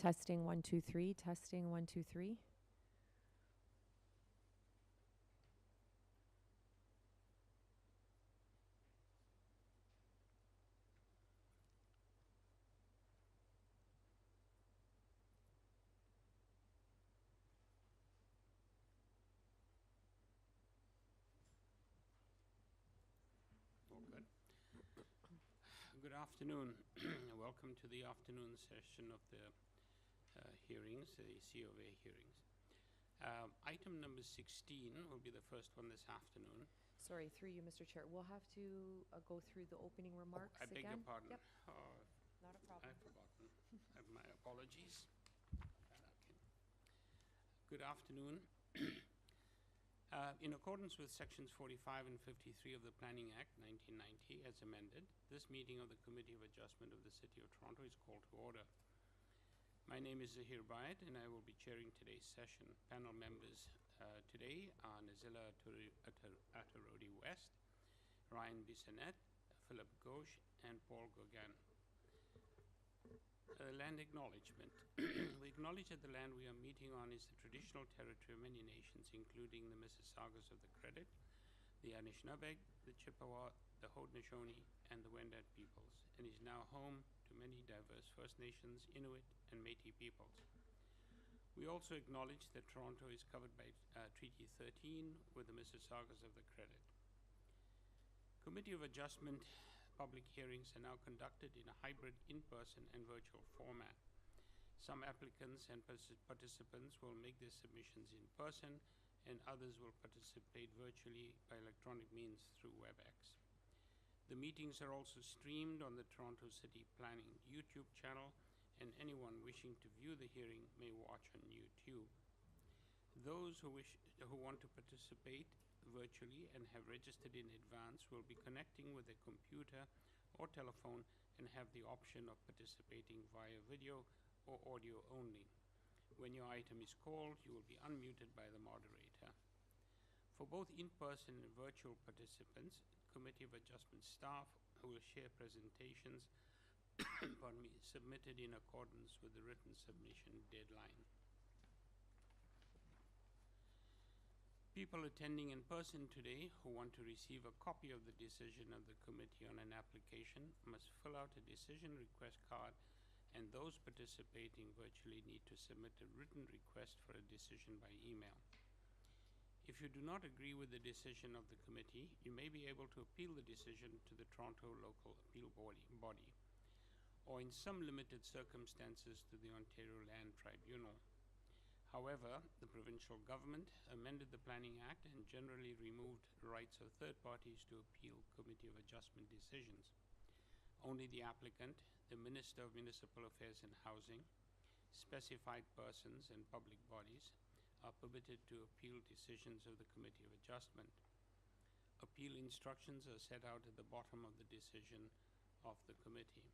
Testing 1 2 3. Testing 1 2 3. All good. Good afternoon. Welcome to the afternoon session of the hearings, the COA hearings. Item number 16 will be the first one this afternoon. Sorry, through you, Mr. Chair. We'll have to go through the opening remarks I beg your pardon. Yep. Oh, Not a problem. I've forgotten. My apologies. Okay. Good afternoon. In accordance with sections 45 and 53 of the Planning Act 1990 as amended, this meeting of the Committee of Adjustment of the City of Toronto is called to order. My name is Zahir Bayat and I will be chairing today's session. Panel members today are Nazila Atarodi West, Ryan Bissonnette, Philip Ghosh, and Paul Gauguin. Land acknowledgement. We acknowledge that the land we are meeting on is the traditional territory of many nations, including the Mississaugas of the Credit, the Anishinaabe, the Chippewa, the Haudenosaunee, and the Wendat peoples, and is now home to many diverse First Nations, Inuit, and Métis peoples. We also acknowledge that Toronto is covered by Treaty 13 with the Mississaugas of the Credit. Committee of Adjustment public hearings are now conducted in a hybrid in-person and virtual format. Some applicants and participants will make their submissions in person, and others will participate virtually by electronic means through WebEx. The meetings are also streamed on the Toronto City Planning YouTube channel, and anyone wishing to view the hearing may watch on YouTube. Those who want to participate virtually and have registered in advance will be connecting with a computer or telephone and have the option of participating via video or audio only. When your item is called, you will be unmuted by the moderator. For both in-person and virtual participants, Committee of Adjustment staff will share presentations submitted in accordance with the written submission deadline. People attending in person today who want to receive a copy of the decision of the committee on an application must fill out a decision request card, and those participating virtually need to submit a written request for a decision by email. If you do not agree with the decision of the committee, you may be able to appeal the decision to the Toronto Local Appeal Body, or in some limited circumstances to the Ontario Land Tribunal. However, the provincial government amended the Planning Act and generally removed rights of third parties to appeal Committee of Adjustment decisions. Only the applicant, the Minister of Municipal Affairs and Housing, specified persons and public bodies are permitted to appeal decisions of the Committee of Adjustment. Appeal instructions are set out at the bottom of the decision of the committee.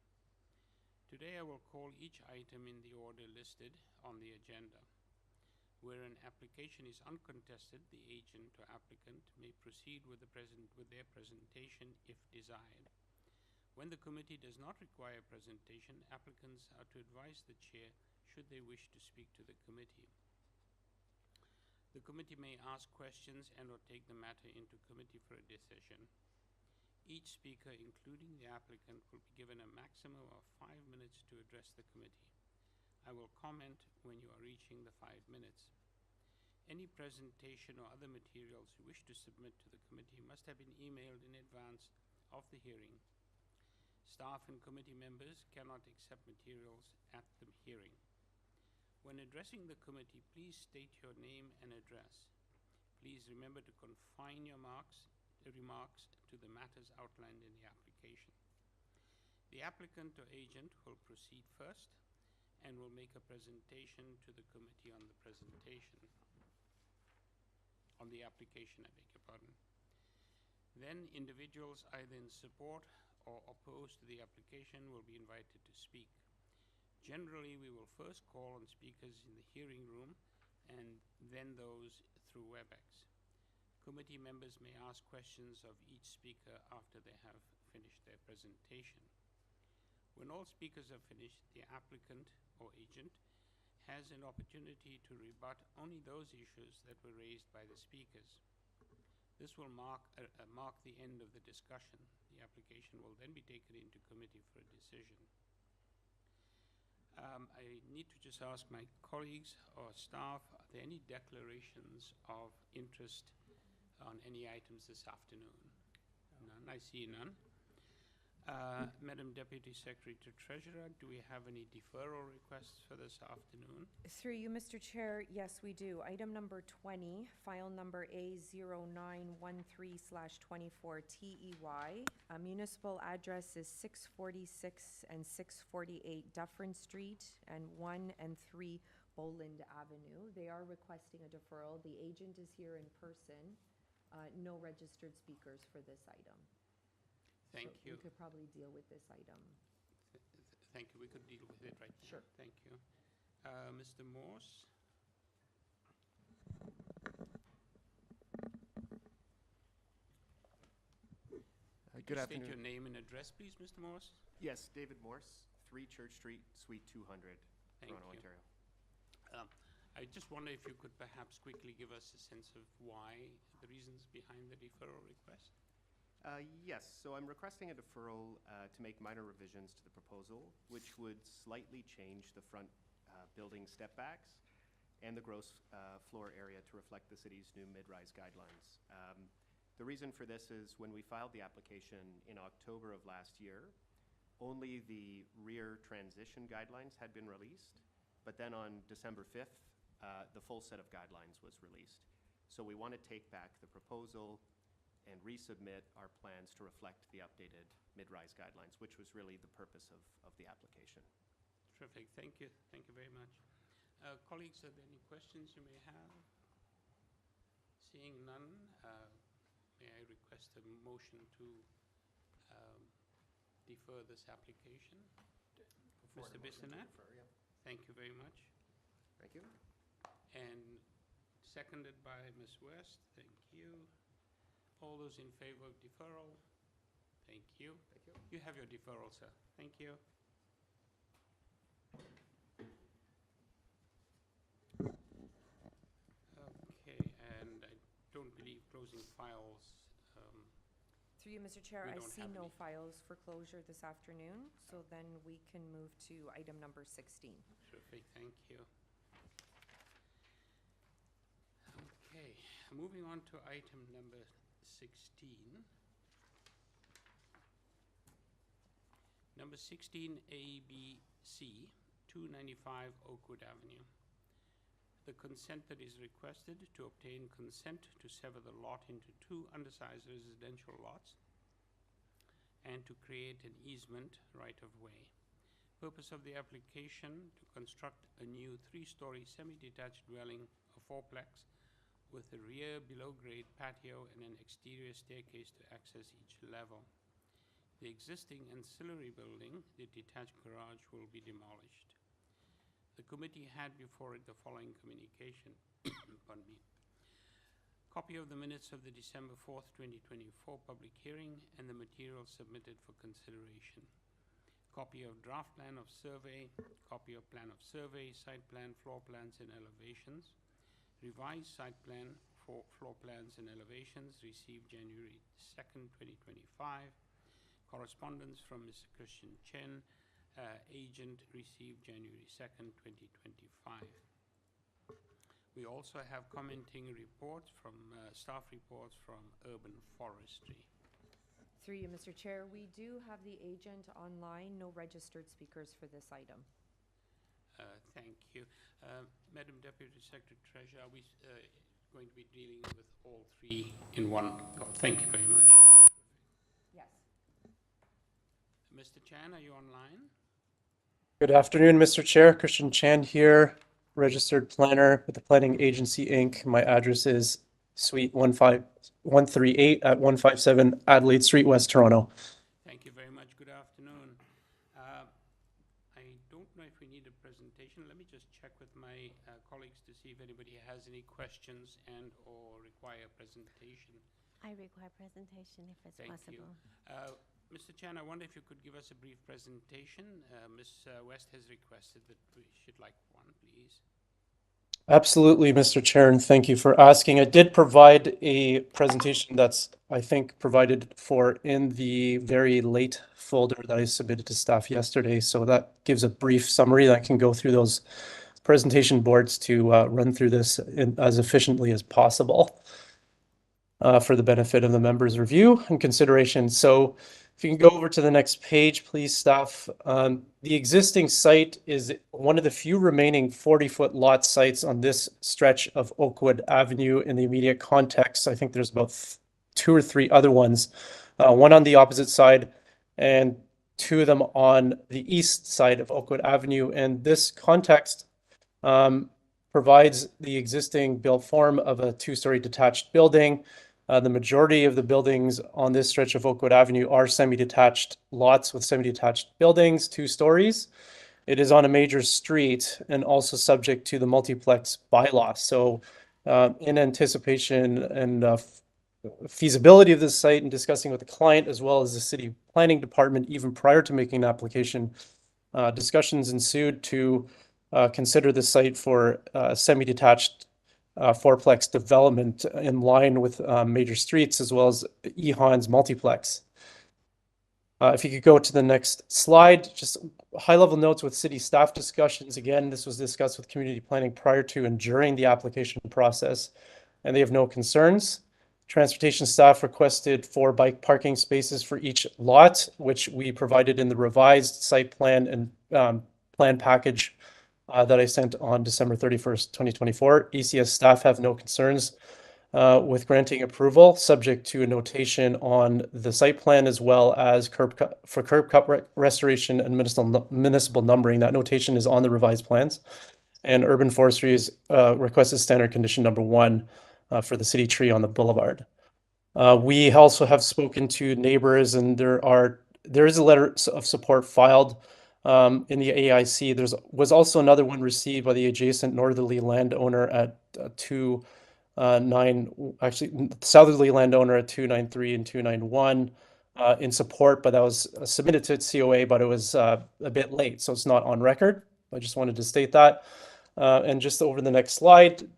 Today I will call each item in the order listed on the agenda. Where an application is uncontested, the agent or applicant may proceed with their presentation if desired. When the committee does not require a presentation, applicants are to advise the chair should they wish to speak to the committee. The committee may ask questions and/or take the matter into committee for a decision. Each speaker, including the applicant, will be given a maximum of 5 minutes to address the committee. I will comment when you are reaching the 5 minutes. Any presentation or other materials you wish to submit to the committee must have been emailed in advance of the hearing. Staff and committee members cannot accept materials at the hearing. When addressing the committee, please state your name and address. Please remember to confine your remarks to the matters outlined in the application. The applicant or agent will proceed first and will make a presentation to the committee on the application, I beg your pardon. Then individuals either in support or opposed to the application will be invited to speak. Generally, we will first call on speakers in the hearing room and then those through WebEx. Committee members may ask questions of each speaker after they have finished their presentation. When all speakers are finished, the applicant or agent has an opportunity to rebut only those issues that were raised by the speakers. This will mark the end of the discussion. The application will then be taken into committee for a decision. I need to just ask my colleagues or staff, are there any declarations of interest on any items this afternoon? None. I see none. Madam Deputy Secretary to Treasurer, do we have any deferral requests for this afternoon? Through you, Mr. Chair, yes, we do. Item number 20, file number A0913/24TEY. Municipal address is 646 and 648 Dufferin Street and 1 and 3 Boland Avenue. They are requesting a deferral. The agent is here in person. No registered speakers for this item. Thank you. We could probably deal with this item. Thank you. We could deal with it right now. Sure. Thank you. Mr. Morse? Good State afternoon. your name and address, please, Mr. Morse. Yes, David Morse, 3 Church Street, Suite 200, Thank Toronto, you. Ontario. I just wonder if you could perhaps quickly give us a sense of why, the reasons behind the deferral request? Yes, so I'm requesting a deferral to make minor revisions to the proposal, which would slightly change the front building step backs and the gross floor area to reflect the city's new mid-rise guidelines. The reason for this is when we filed the application in October of last year, only the rear transition guidelines had been released, but then on December 5th, the full set of guidelines was released. So we want to take back the proposal and resubmit our plans to reflect the updated mid-rise guidelines, which was really the purpose of the application. Terrific. Thank you. Thank you very much. Colleagues, are there any questions you may have? Seeing none, may I request a motion to defer this application? Mr. Bissonnette? Thank you very much. Thank you. And seconded by Ms. West. Thank you. All those in favor of deferral? Thank you. Thank you. You have your deferral, sir. Thank you. Okay, and I don't believe closing files. Through you, Mr. Chair, We I don't see have no any. files for closure this afternoon, so then we can move to item number 16. Terrific, thank you. Okay, moving on to item number 16. Number 16, ABC, 295 Oakwood Avenue. The consent that is requested to obtain consent to sever the lot into 2 undersized residential lots and to create an easement right-of-way. Purpose of the application: to construct a new 3-story semi-detached dwelling, a 4-plex, with a rear below-grade patio and an exterior staircase to access each level. The existing ancillary building, the detached garage, will be demolished. The committee had before it the following communication. Pardon me. Copy of the minutes of the December 4th, 2024 public hearing and the material submitted for consideration. Copy of draft plan of survey, copy of plan of survey, site plan, floor plans and elevations. Revised site plan for floor plans and elevations received January 2nd, 2025. Correspondence from Mr. Christian Chen, agent, received January 2nd, 2025. We also have commenting reports from staff reports from Urban Forestry. Through you, Mr. Chair, we do have the agent online, no registered speakers for this item. Thank you. Madam Deputy Secretary Treasurer, are we going to be dealing with all 3 in one go? Thank you very much. Yes. Mr. Chan, are you online? Good afternoon, Mr. Chair. Christian Chan here, registered planner with the Planning Agency, Inc. My address is Suite 138 at 157 Adelaide Street, West Toronto. Thank you very much. Good afternoon. I don't know if we need a presentation. Let me just check with my colleagues to see if anybody has any questions and or require a presentation. I require presentation if it's Thank possible. you. Mr. Chan, I wonder if you could give us a brief presentation. Ms. West has requested that we should like one, please. Absolutely, Mr. Chair, and thank you for asking. I did provide a presentation that's, I think, provided for in the very late folder that I submitted to staff yesterday. So that gives a brief summary that I can go through those presentation boards to run through this as efficiently as possible for the benefit of the members' review and consideration. So if you can go over to the next page, please, staff. The existing site is one of the few remaining 40-foot lot sites on this stretch of Oakwood Avenue in the immediate context. I think there's about 2 or 3 other ones, one on the opposite side and 2 of them on the east side of Oakwood Avenue. And this context provides the existing built form of a 2-story detached building. The majority of the buildings on this stretch of Oakwood Avenue are semi-detached lots with semi-detached buildings, 2 stories. It is on a major street and also subject to the multiplex bylaw. So in anticipation and feasibility of this site and discussing with the client as well as the city planning department, even prior to making an application, discussions ensued to consider the site for semi-detached fourplex development in line with major streets as well as EHAN's multiplex. If you could go to the next slide, just high-level notes with city staff discussions. Again, this was discussed with community planning prior to and during the application process, and they have no concerns. Transportation staff requested 4 bike parking spaces for each lot, which we provided in the revised site plan and plan package that I sent on December 31st, 2024. ECS staff have no concerns with granting approval, subject to a notation on the site plan as well as curb cut restoration and municipal numbering. That notation is on the revised plans. And Urban Forestry is requested standard condition number 1 for the city tree on the boulevard. We also have spoken to neighbors, and there is a letter of support filed in the AIC. There was also another one received by the adjacent northerly landowner at southerly landowner at 293 and 291 in support, but that was submitted to COA, but it was a bit late, so it's not on record. I just wanted to state that. And just over the next slide,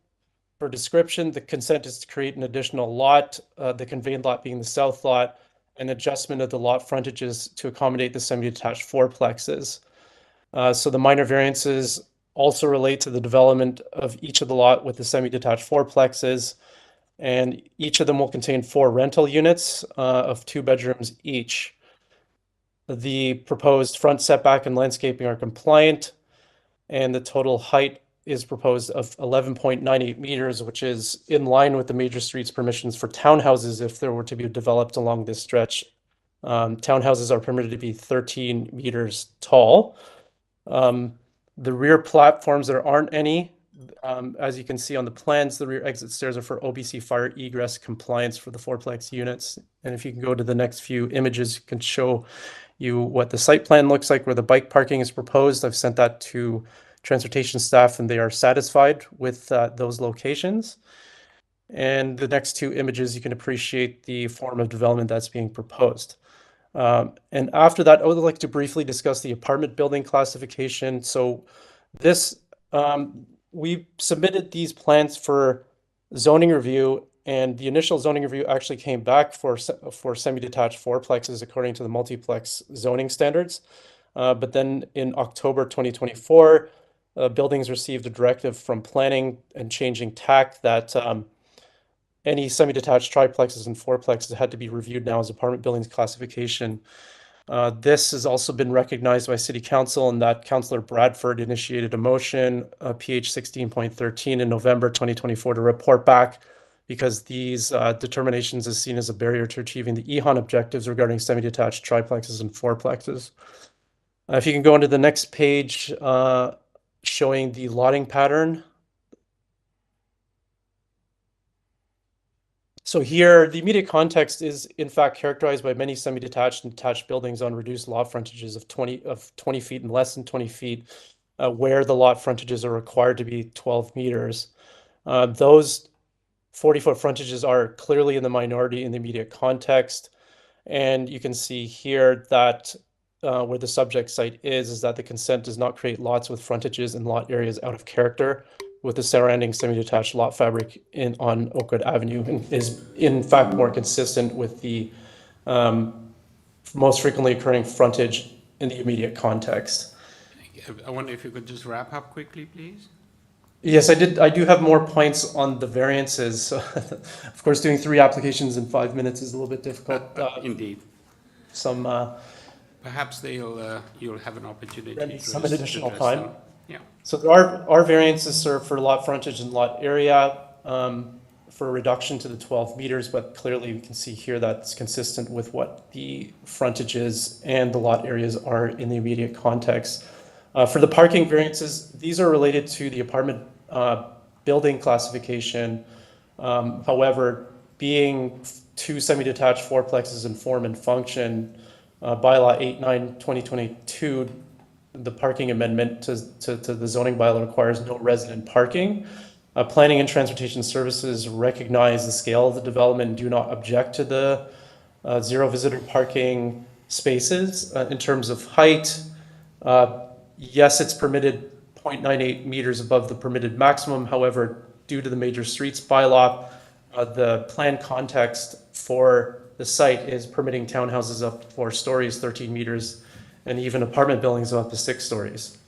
for description, the consent is to create an additional lot, the conveyed lot being the south lot, and adjustment of the lot frontages to accommodate the semi-detached fourplexes. So the minor variances also relate to the development of each of the lot with the semi-detached fourplexes, and each of them will contain 4 rental units of 2 bedrooms each. The proposed front setback and landscaping are compliant, and the total height is proposed of 11.98 meters, which is in line with the major streets permissions for townhouses if there were to be developed along this stretch. Townhouses are permitted to be 13 meters tall. The rear platforms, there aren't any. As you can see on the plans, the rear exit stairs are for OBC fire egress compliance for the fourplex units. And if you can go to the next few images, you can show you what the site plan looks like where the bike parking is proposed. I've sent that to transportation staff and they are satisfied with those locations. And the next 2 images, you can appreciate the form of development that's being proposed. And after that, I would like to briefly discuss the apartment building classification. So this, we submitted these plans for zoning review, and the initial zoning review actually came back for semi-detached fourplexes according to the multiplex zoning standards. But then in October 2024, buildings received a directive from planning and changing tack that any semi-detached triplexes and fourplexes had to be reviewed now as apartment buildings classification. This has also been recognized by City Council, and that Councillor Bradford initiated a motion, PH 16.13 in November 2024 to report back because these determinations is seen as a barrier to achieving the EHAN objectives regarding semi-detached triplexes and fourplexes. If you can go into the next page, showing the lotting pattern. So here, the immediate context is in fact characterized by many semi-detached and detached buildings on reduced lot frontages of 20 feet and less than 20 feet, where the lot frontages are required to be 12 meters. Those 40-foot frontages are clearly in the minority in the immediate context. And you can see here that where the subject site is that the consent does not create lots with frontages and lot areas out of character with the surrounding semi-detached lot fabric on Oakwood Avenue, and is in fact more consistent with the most frequently occurring frontage in the immediate context. I wonder if you could just wrap up quickly, please? Yes, I do have more points on the variances. So, of course, doing 3 applications in 5 minutes is a little bit difficult. Indeed. Some Perhaps you'll have an opportunity Then to some address additional time. them. Yeah. So there are variances, sir, for lot frontage and lot area for a reduction to the 12 meters, but clearly we can see here that's consistent with what the frontages and the lot areas are in the immediate context. For the parking variances, these are related to the apartment building classification. However, being 2 semi-detached fourplexes in form and function, bylaw 89/2022, the parking amendment to the zoning bylaw requires no resident parking. Planning and Transportation Services recognize the scale of the development and do not object to the 0 visitor parking spaces. In terms of height, yes, it's permitted 0.98 meters above the permitted maximum. However, due to the major streets bylaw, the plan context for the site is permitting townhouses up to 4 stories, 13 meters, and even apartment buildings up to 6 stories.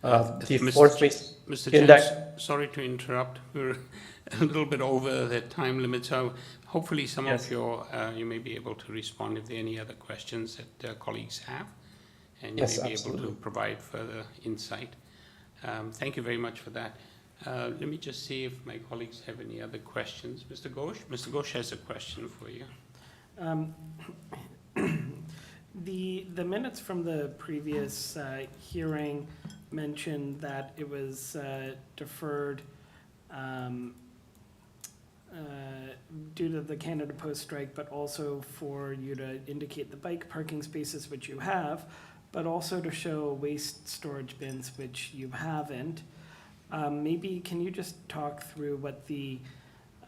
The floor space Mr. index. James, sorry to interrupt. We're a little bit over the time limit, so hopefully some Yes. of you may be able to respond if there are any other questions that colleagues have, and you Yes, may be absolutely. able to provide further insight. Thank you very much for that. Let me just see if my colleagues have any other questions. Mr. Ghosh? Mr. Ghosh has a question for you. The minutes from the previous hearing mentioned that it was deferred due to the Canada Post strike, but also for you to indicate the bike parking spaces, which you have, but also to show waste storage bins, which you haven't. Maybe can you just talk through what the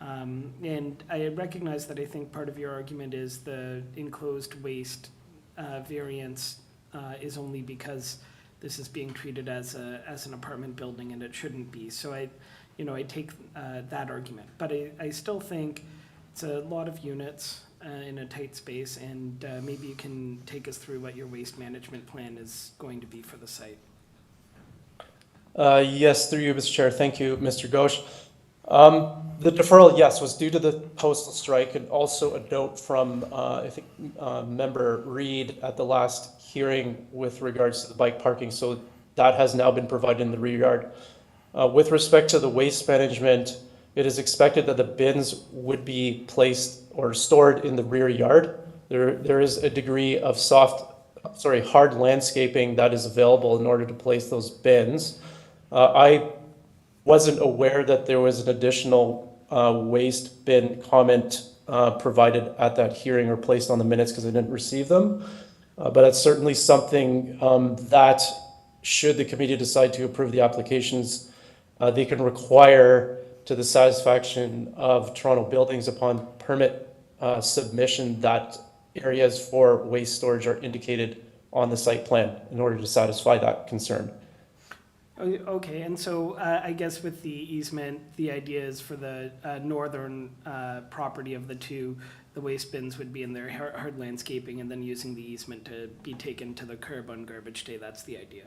and I recognize that I think part of your argument is the enclosed waste variance is only because this is being treated as an apartment building and it shouldn't be. So I take that argument, but I still think it's a lot of units in a tight space, and maybe you can take us through what your waste management plan is going to be for the site. Yes, through you, Mr. Chair. Thank you, Mr. Ghosh. The deferral, yes, was due to the postal strike, and also a note from, I think, Member Reed at the last hearing with regards to the bike parking. So that has now been provided in the rear yard. With respect to the waste management, it is expected that the bins would be placed or stored in the rear yard. There is a degree of hard landscaping that is available in order to place those bins. I wasn't aware that there was an additional waste bin comment provided at that hearing or placed on the minutes because I didn't receive them. But that's certainly something that, should the committee decide to approve the applications, they can require to the satisfaction of Toronto Buildings upon permit submission that areas for waste storage are indicated on the site plan in order to satisfy that concern. Okay, and so I guess with the easement, the idea is for the northern property of the two, the waste bins would be in their hard landscaping, and then using the easement to be taken to the curb on garbage day. That's the idea.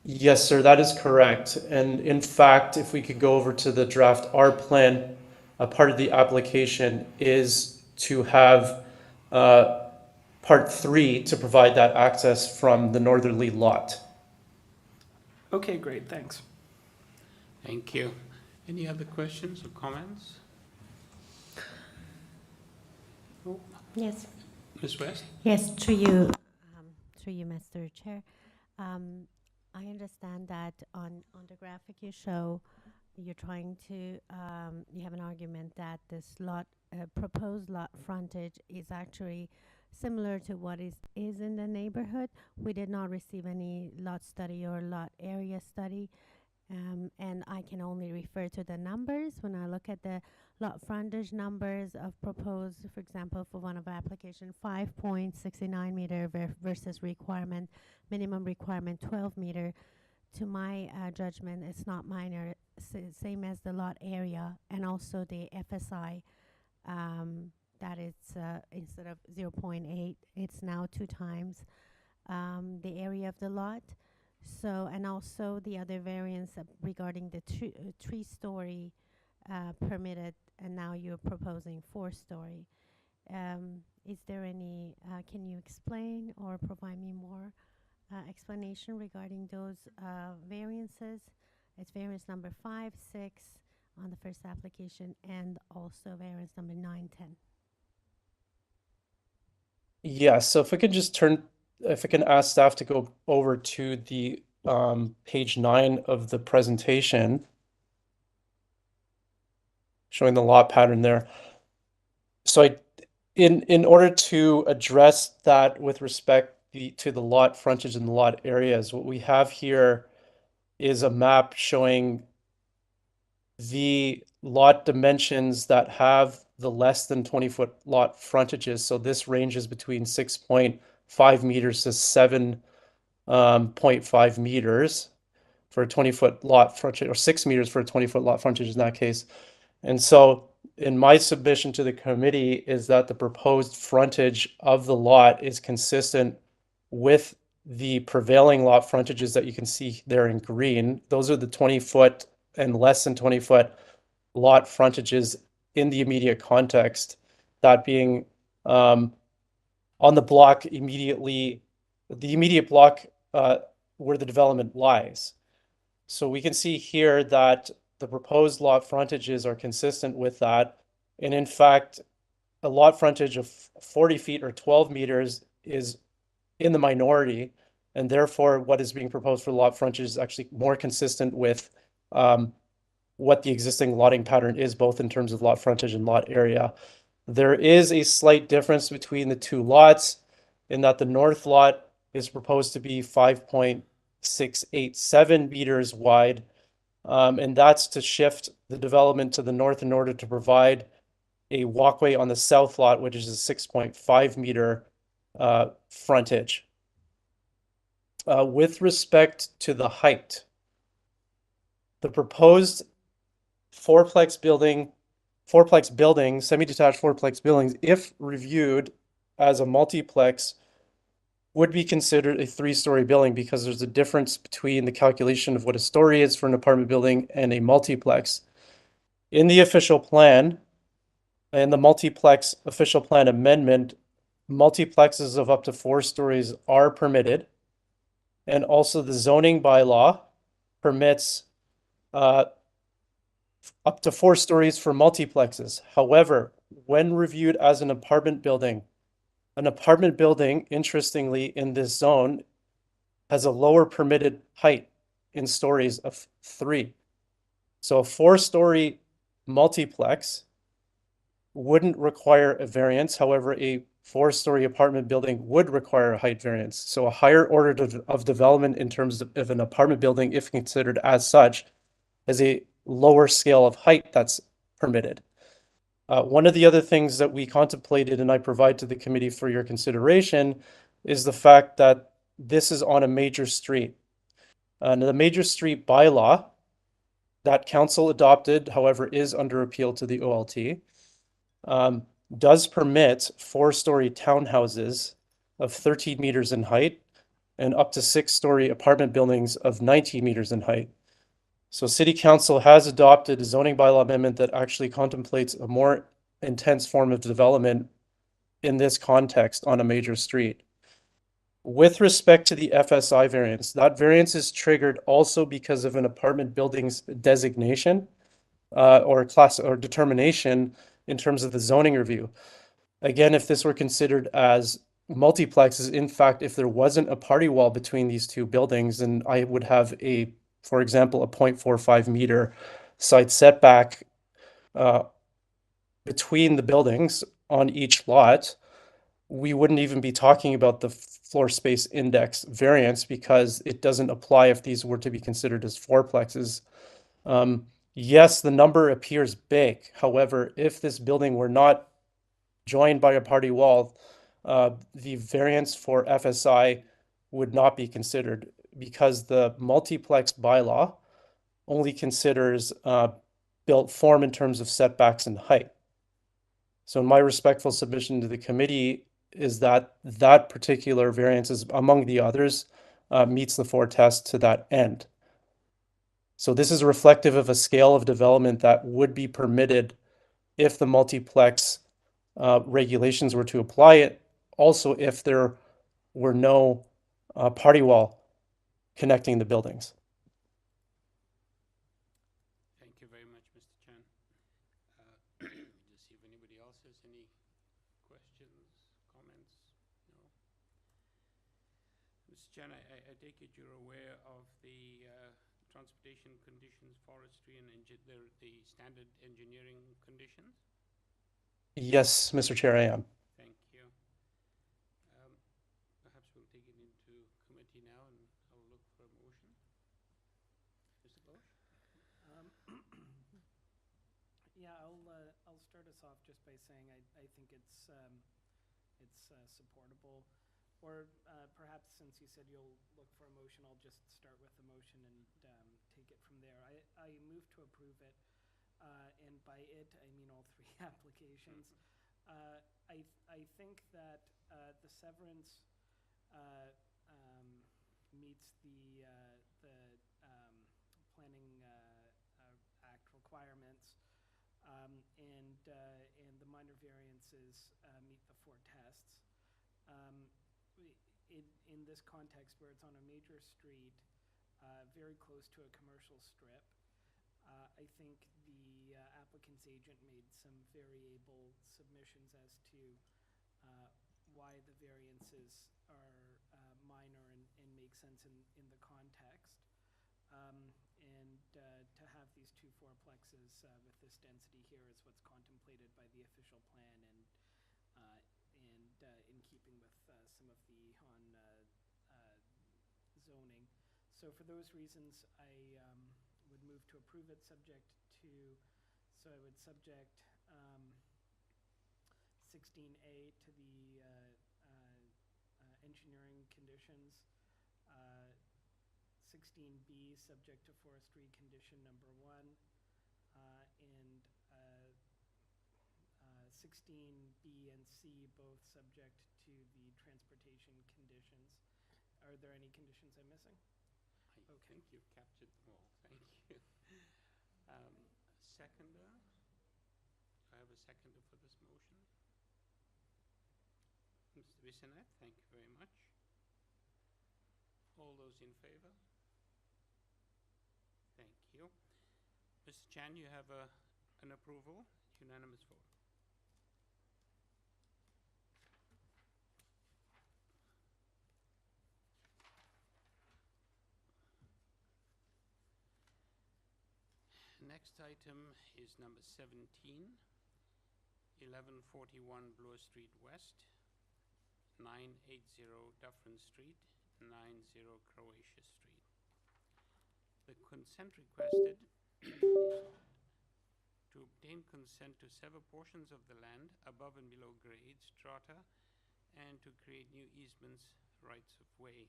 Yes, sir, that is correct. And in fact, if we could go over to the draft R plan, a part of the application is to have part 3 to provide that access from the northerly lot. Okay, great, thanks. Thank you. Any other questions or comments? Yes. Ms. West? Yes, through you, Mr. Chair. I understand that on the graphic you show, you're trying to, you have an argument that this lot, proposed lot frontage is actually similar to what is in the neighborhood. We did not receive any lot study or lot area study, And I can only refer to the numbers. When I look at the lot frontage numbers of proposed, for example, for one of application, 5.69 meter versus requirement, minimum requirement 12 meter, to my judgment, it's not minor, same as the lot area, and also the FSI, that it's instead of 0.8, it's now 2 times the area of the lot. So, and also the other variance regarding the 3-story permitted, and now you're proposing 4-story. Is there any, can you explain or provide me more explanation regarding those variances? It's variance number 5, 6 on the first application, and also variance number 9, 10. Yeah, so if I can ask staff to go over to the page 9 of the presentation, showing the lot pattern there. So in order to address that with respect to the lot frontage and the lot areas, what we have here is a map showing the lot dimensions that have the less than 20-foot lot frontages. So this ranges between 6.5 meters to 7.5 meters for a 20-foot lot frontage, or 6 meters for a 20-foot lot frontage in that case. And so in my submission to the committee is that the proposed frontage of the lot is consistent with the prevailing lot frontages that you can see there in green. Those are the 20-foot and less than 20-foot lot frontages in the immediate context, that being on the block immediately, the immediate block where the development lies. So we can see here that the proposed lot frontages are consistent with that. And in fact, a lot frontage of 40 feet or 12 meters is in the minority. And therefore, what is being proposed for lot frontage is actually more consistent with what the existing lotting pattern is, both in terms of lot frontage and lot area. There is a slight difference between the two lots in that the north lot is proposed to be 5.687 meters wide. And that's to shift the development to the north in order to provide a walkway on the south lot, which is a 6.5 meter frontage. With respect to the height, the proposed fourplex building, semi-detached fourplex buildings, if reviewed as a multiplex, would be considered a 3-story building, because there's a difference between the calculation of what a story is for an apartment building and a multiplex. In the official plan and the multiplex official plan amendment, multiplexes of up to 4 stories are permitted. And also the zoning bylaw permits up to 4 stories for multiplexes. However, when reviewed as an apartment building, interestingly, in this zone, has a lower permitted height in stories of 3. So a 4-story multiplex wouldn't require a variance. However, a 4-story apartment building would require a height variance. So a higher order of development in terms of an apartment building, if considered as such, has a lower scale of height that's permitted. One of the other things that we contemplated, and I provide to the committee for your consideration, is the fact that this is on a major street. The major street bylaw that council adopted, however, is under appeal to the OLT, does permit 4-story townhouses of 13 meters in height and up to 6-story apartment buildings of 19 meters in height. So City Council has adopted a zoning bylaw amendment that actually contemplates a more intense form of development in this context on a major street. With respect to the FSI variance, that variance is triggered also because of an apartment building's designation or class or determination in terms of the zoning review. Again, if this were considered as multiplexes, in fact, if there wasn't a party wall between these two buildings, then I would have for example, a 0.45 meter side setback between the buildings on each lot. we wouldn't even be talking about the floor space index variance because it doesn't apply if these were to be considered as fourplexes. Yes, the number appears big. However, if this building were not joined by a party wall, the variance for FSI would not be considered because the multiplex bylaw only considers built form in terms of setbacks and height. So my respectful submission to the committee is that that particular variance is among the others meets the four tests to that end. So this is reflective of a scale of development that would be permitted if the multiplex regulations were to apply it. Also, if there were no party wall connecting the buildings. Thank you very much, Mr. Chan. Just see if anybody else has any questions, comments. No. Mr. Chan, I take it you're aware of the transportation conditions, forestry, and the standard engineering conditions? Yes, Mr. Chair, I am. Thank you. Perhaps we'll take it into committee now, and I'll look for a motion. Mr. Bloch? Yeah, I'll start us off just by saying I think it's supportable. Or perhaps since you said you'll look for a motion, I'll just start with the motion and take it from there. I move to approve it, and by it I mean all three applications. I think that the severance meets the Planning Act requirements, and the minor variances meet the four tests. In this context, where it's on a major street, very close to a commercial strip, I think the applicant's agent made some very able submissions as to why the variances are minor and make sense in the context. To have these two fourplexes with this density here is what's contemplated by the official plan, and in keeping with some of the zoning. So for those reasons, I would move to approve it subject to, so I would subject 16A to the engineering conditions, 16B subject to forestry condition number 1, and 16B and C both subject to the transportation conditions. Are there any conditions I'm missing? I think you've captured them all. Thank you. Seconder? I have a seconder for this motion. Mr. WINNETT, thank you very much. All those in favor? Thank you. Mr. Chan, you have an approval, unanimous vote. Next item is number 17, 1141 Bloor Street West, 980 Dufferin Street, 90 Croatia Street. The consent requested is to obtain consent to sever portions of the land above and below grade strata and to create new easements, rights of way.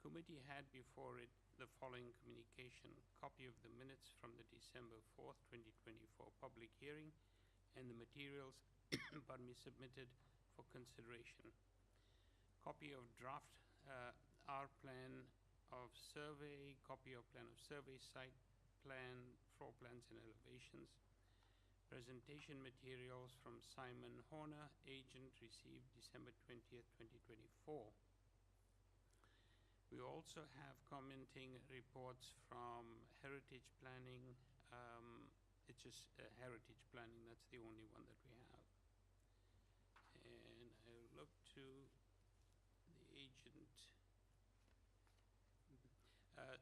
Committee had before it the following communication: copy of the minutes from the December 4th, 2024 public hearing and the materials submitted for consideration. Copy of draft R plan of survey, copy of plan of survey, site plan, floor plans and elevations. Presentation materials from Simon Horner, agent, received December 20th, 2024. We also have commenting reports from heritage planning. It's just heritage planning, that's the only one that we have. And I'll look to the agent.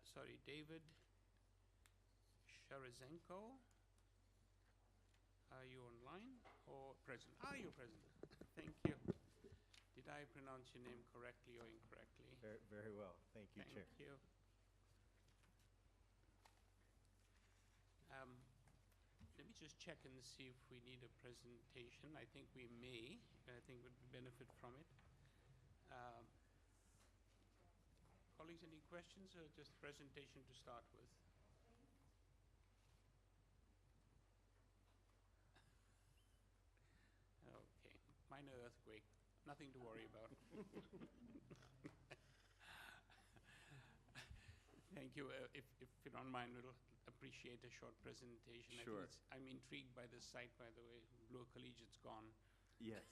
Sorry, David Sharazenko. Are you online or present? Are you present? Thank you. Did I pronounce your name correctly or incorrectly? Very, very well. Thank you, Chair. Thank you. Let me just check and see if we need a presentation. I think we may. I think would benefit from it. Colleagues, any questions or just presentation to start with? Okay, minor earthquake, nothing to worry about. Thank you. If you don't mind, we'll appreciate a short presentation. Sure. I'm intrigued by this site, by the way. BLOOR Collegiate's gone. Yes.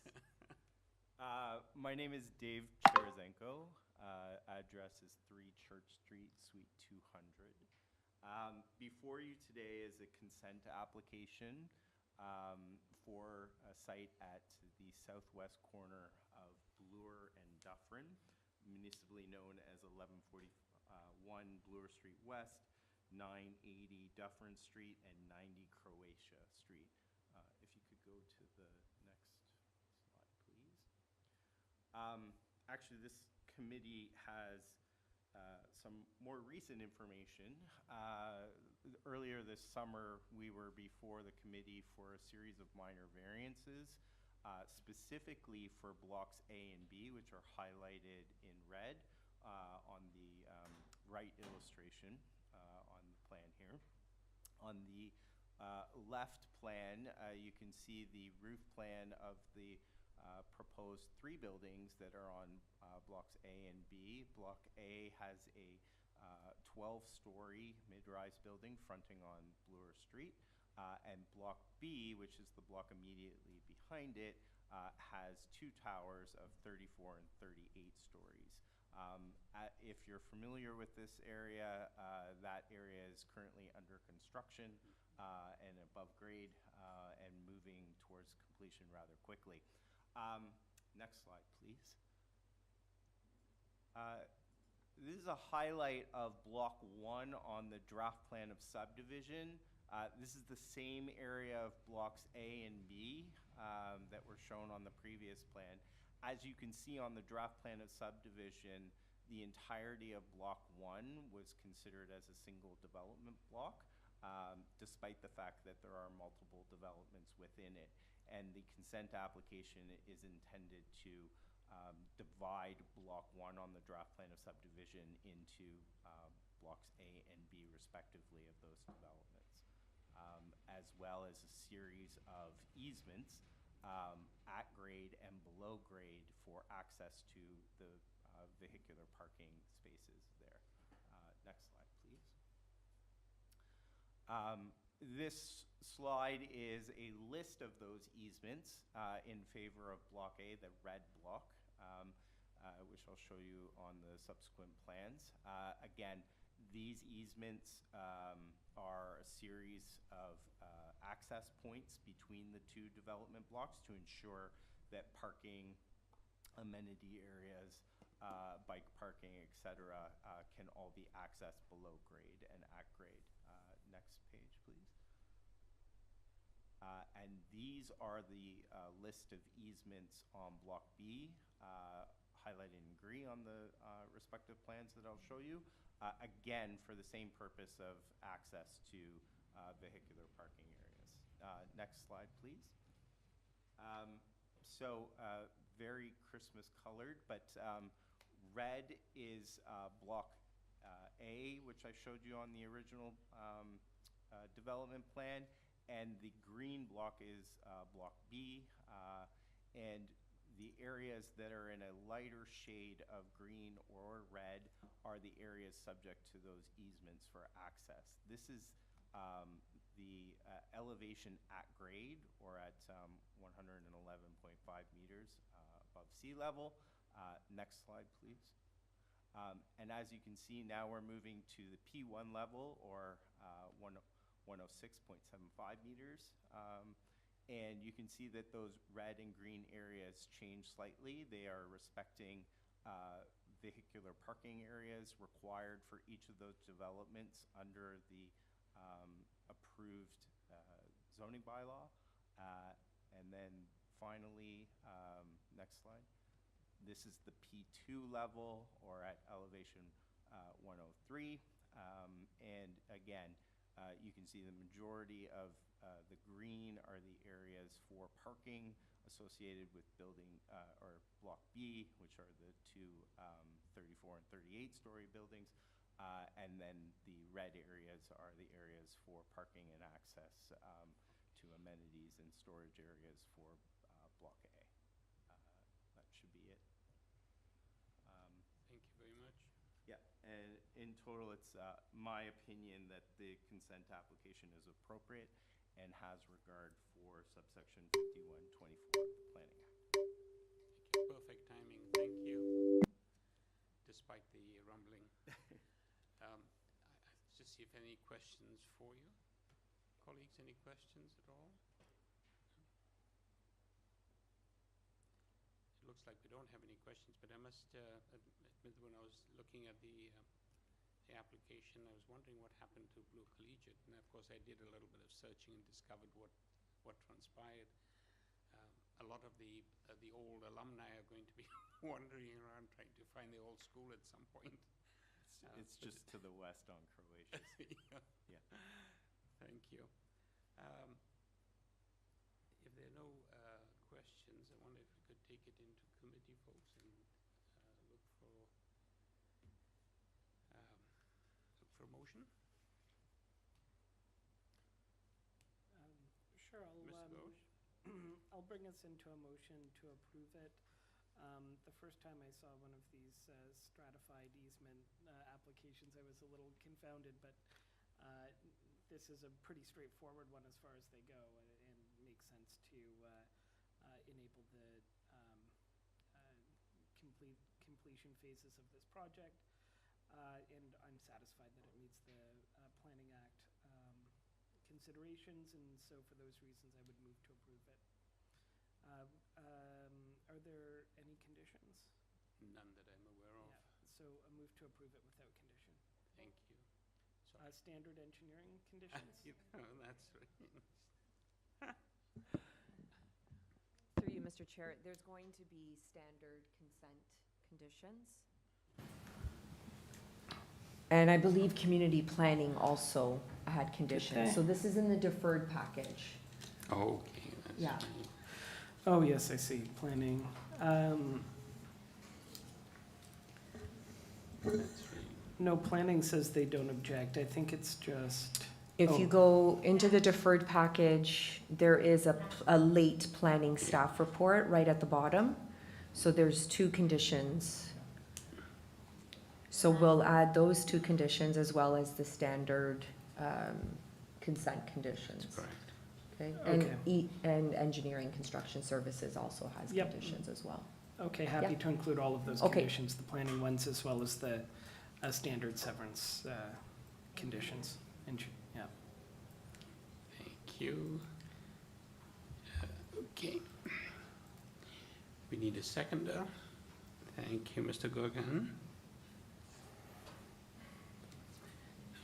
My name is Dave Cherezenko. Address is 3 Church Street, Suite 200. Before you today is a consent application for a site at the southwest corner of BLOOR and DUFFERIN, municipally known as 1141 BLOOR Street West, 980 DUFFERIN Street, and 90 CROATIA Street. If you could go to the next slide, please. Actually, this committee has some more recent information. Earlier this summer, we were before the committee for a series of minor variances, specifically for blocks A and B, which are highlighted in red on the right illustration on the plan here. On the left plan, you can see the roof plan of the proposed 3 buildings that are on blocks A and B. Block A has a 12-story mid-rise building fronting on BLOOR Street, and Block B, which is the block immediately behind it, has 2 towers of 34 and 38 stories. If you're familiar with this area, that area is currently under construction and above grade and moving towards completion rather quickly. Next slide, please. This is a highlight of Block 1 on the draft plan of subdivision. This is the same area of blocks A and B that were shown on the previous plan. As you can see on the draft plan of subdivision, the entirety of Block 1 was considered as a single development block, despite the fact that there are multiple developments within it. And the consent application is intended to divide Block 1 on the draft plan of subdivision into blocks A and B respectively of those developments, as well as a series of easements at grade and below grade for access to the vehicular parking spaces there. Next slide, please. This slide is a list of those easements in favor of Block A, the red block, which I'll show you on the subsequent plans. Again, these easements are a series of access points between the 2 development blocks to ensure that parking, amenity areas, bike parking, etc., can all be accessed below grade and at grade. Next page, please. And these are the list of easements on Block B, highlighted in green on the respective plans that I'll show you. Again, for the same purpose of access to vehicular parking areas. Next slide, please. Very Christmas colored, but red is Block A, which I showed you on the original development plan, and the green block is Block B, and the areas that are in a lighter shade of green or red are the areas subject to those easements for access. This is the elevation at grade, or at 111.5 meters above sea level. Next slide, please. And as you can see, now we're moving to the P1 level, or 106.75 meters. And you can see that those red and green areas change slightly. They are respecting vehicular parking areas required for each of those developments under the approved zoning bylaw. And then finally, next slide. This is the P2 level, or at elevation 103. And again, you can see the majority of the green are the areas for parking associated with building, or Block B, which are the two 34 and 38-story buildings. And then the red areas are the areas for parking and access to amenities and storage areas for Block A. That should be it. Thank you very much. Yeah, and in total, it's my opinion that the consent application is appropriate and has regard for subsection 5124 of the Planning Act. Perfect timing, thank you, despite the rumbling. Just see if any questions for you. Colleagues, any questions at all? It looks like we don't have any questions, but I must admit, when I was looking at the application, I was wondering what happened to Bloor Collegiate, and of course I did a little bit of searching and discovered what transpired. A lot of the old alumni are going to be wandering around trying to find the old school at some point. It's just to the west on Croatia. Yeah. Yeah. Thank you. If there are no questions, I wonder if we could take it into committee, folks, and look for a motion. Sure, Ms. Ghosh? I'll bring us into a motion to approve it. The first time I saw one of these stratified easement applications, I was a little confounded, but this is a pretty straightforward one as far as they go, and makes sense to enable the completion phases of this project. And I'm satisfied that it meets the Planning Act considerations, and so for those reasons, I would move to approve it. Are there any conditions? None that I'm aware of. Yeah, so a move to approve it without condition. Thank you. Standard engineering conditions? That's right. Through you, Mr. Chair, there's going to be standard consent conditions. And I believe community planning also had conditions. Okay. So this is in the deferred package. Okay. That's Yeah. fine. Oh, yes, I see, planning. That's right. No, planning says they don't object. I think it's just, If you Oh. go into the deferred package, there is a late planning staff report right at the bottom. So there's two conditions. So we'll add those two conditions as well as the standard consent conditions. That's correct. Okay, Okay. and engineering construction services also has Yep. conditions as well. okay, happy Yeah. to include all of those Okay. conditions, the planning ones as well as the standard severance conditions. Yeah. Thank you. Okay. We need a seconder. Thank you, Mr. Gorgan.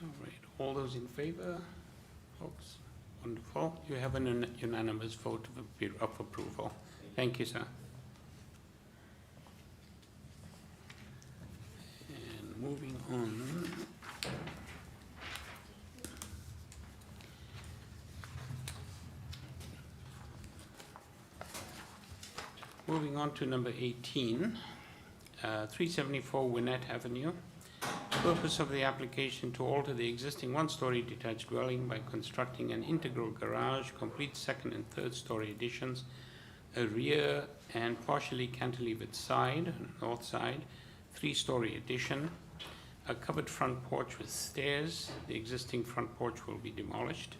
All right, all those in favor, folks? Wonderful. You have an unanimous vote of approval. Thank you, sir. And moving on. Moving on to number 18, 374 Winnett Avenue. Purpose of the application to alter the existing one-story detached dwelling by constructing an integral garage, complete second and third story additions, a rear and partially cantilevered side, north side, three-story addition, a covered front porch with stairs. The existing front porch will be demolished.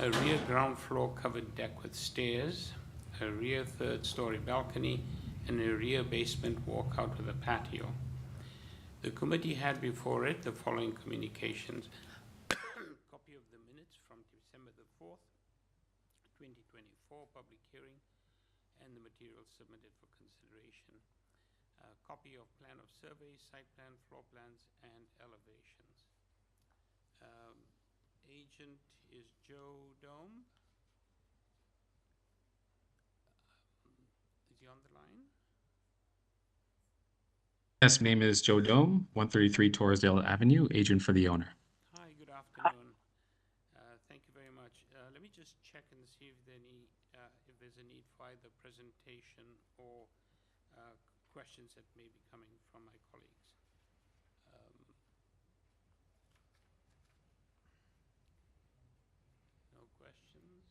A rear ground floor covered deck with stairs, a rear third-story balcony, and a rear basement walkout with a patio. The committee had before it the following communications. Copy of the minutes from December the 4th, 2024 public hearing, and the materials submitted for consideration. A copy of plan of survey, site plan, floor plans, and elevations. Agent is Joe Dome. Yes, name is Joe Dome, 133 Torresdale Avenue, agent for the owner. Hi, good afternoon. Thank you very much. Let me just check and see if there's a need for either presentation or questions that may be coming from my colleagues. No questions?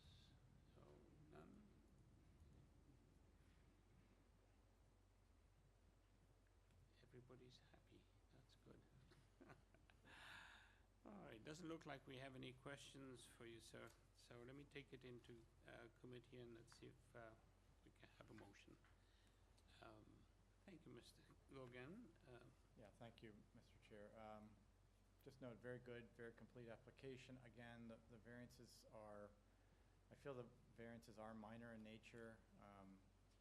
No, none? Everybody's happy. That's good. All right, doesn't look like we have any questions for you, sir. So let me take it into committee and let's see if we can have a motion. Thank you, Mr. Logan. Yeah, thank you, Mr. Chair. Just note, very good, very complete application. Again, the variances are, I feel the variances are minor in nature.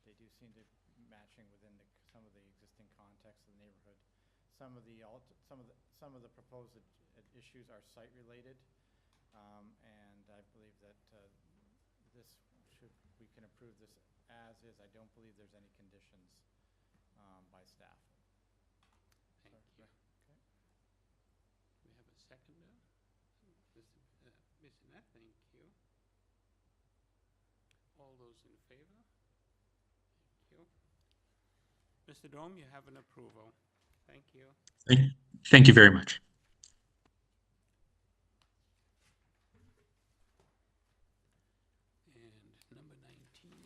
They do seem to be matching within some of the existing context of the neighborhood. Some of the proposed issues are site related, and I believe that we can approve this as is. I don't believe there's any conditions by staff. Thank you. Okay. We have a seconder. Ms. Annette, thank you. All those in favor? Thank you. Mr. Dome, you have an approval. Thank you. Thank you very much. And number 19.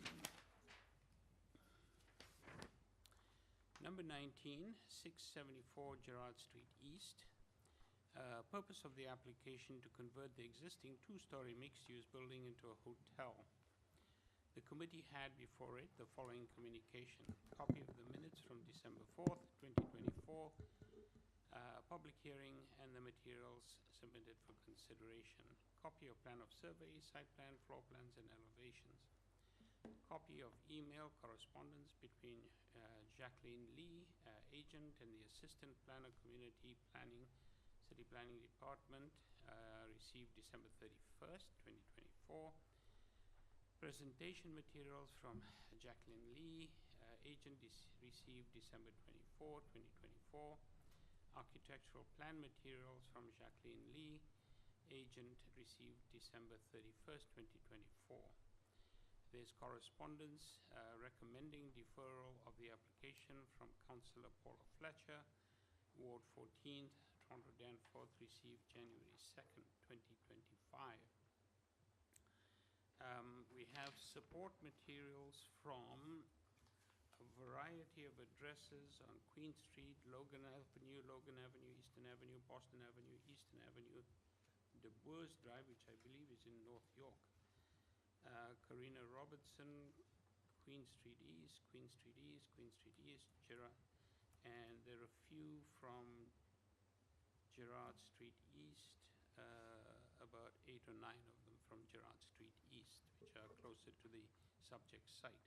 Number 19, 674 Gerrard Street East. Purpose of the application to convert the existing two-story mixed-use building into a hotel. The committee had before it the following communication. Copy of the minutes from December 4th, 2024, public hearing, and the materials submitted for consideration. Copy of plan of survey, site plan, floor plans, and elevations. Copy of email correspondence between Jacqueline Lee, agent, and the assistant planner, community planning, city planning department, received December 31st, 2024. Presentation materials from Jacqueline Lee, agent, received December 24, 2024. Architectural plan materials from Jacqueline Lee, agent, received December 31st, 2024. There's correspondence recommending deferral of the application from Councillor Paula Fletcher, Ward 14th, Toronto Danforth, received January 2nd, 2025. We have support materials from a variety of addresses on Queen Street, Logan Avenue, Eastern Avenue, Boston Avenue, Eastern Avenue, De Boers Drive, which I believe is in North York, Karina Robertson, Queen Street East, Gerrard, and there are a few from Gerrard Street East, about 8 or 9 of them from Gerrard Street East, which are closer to the subject site.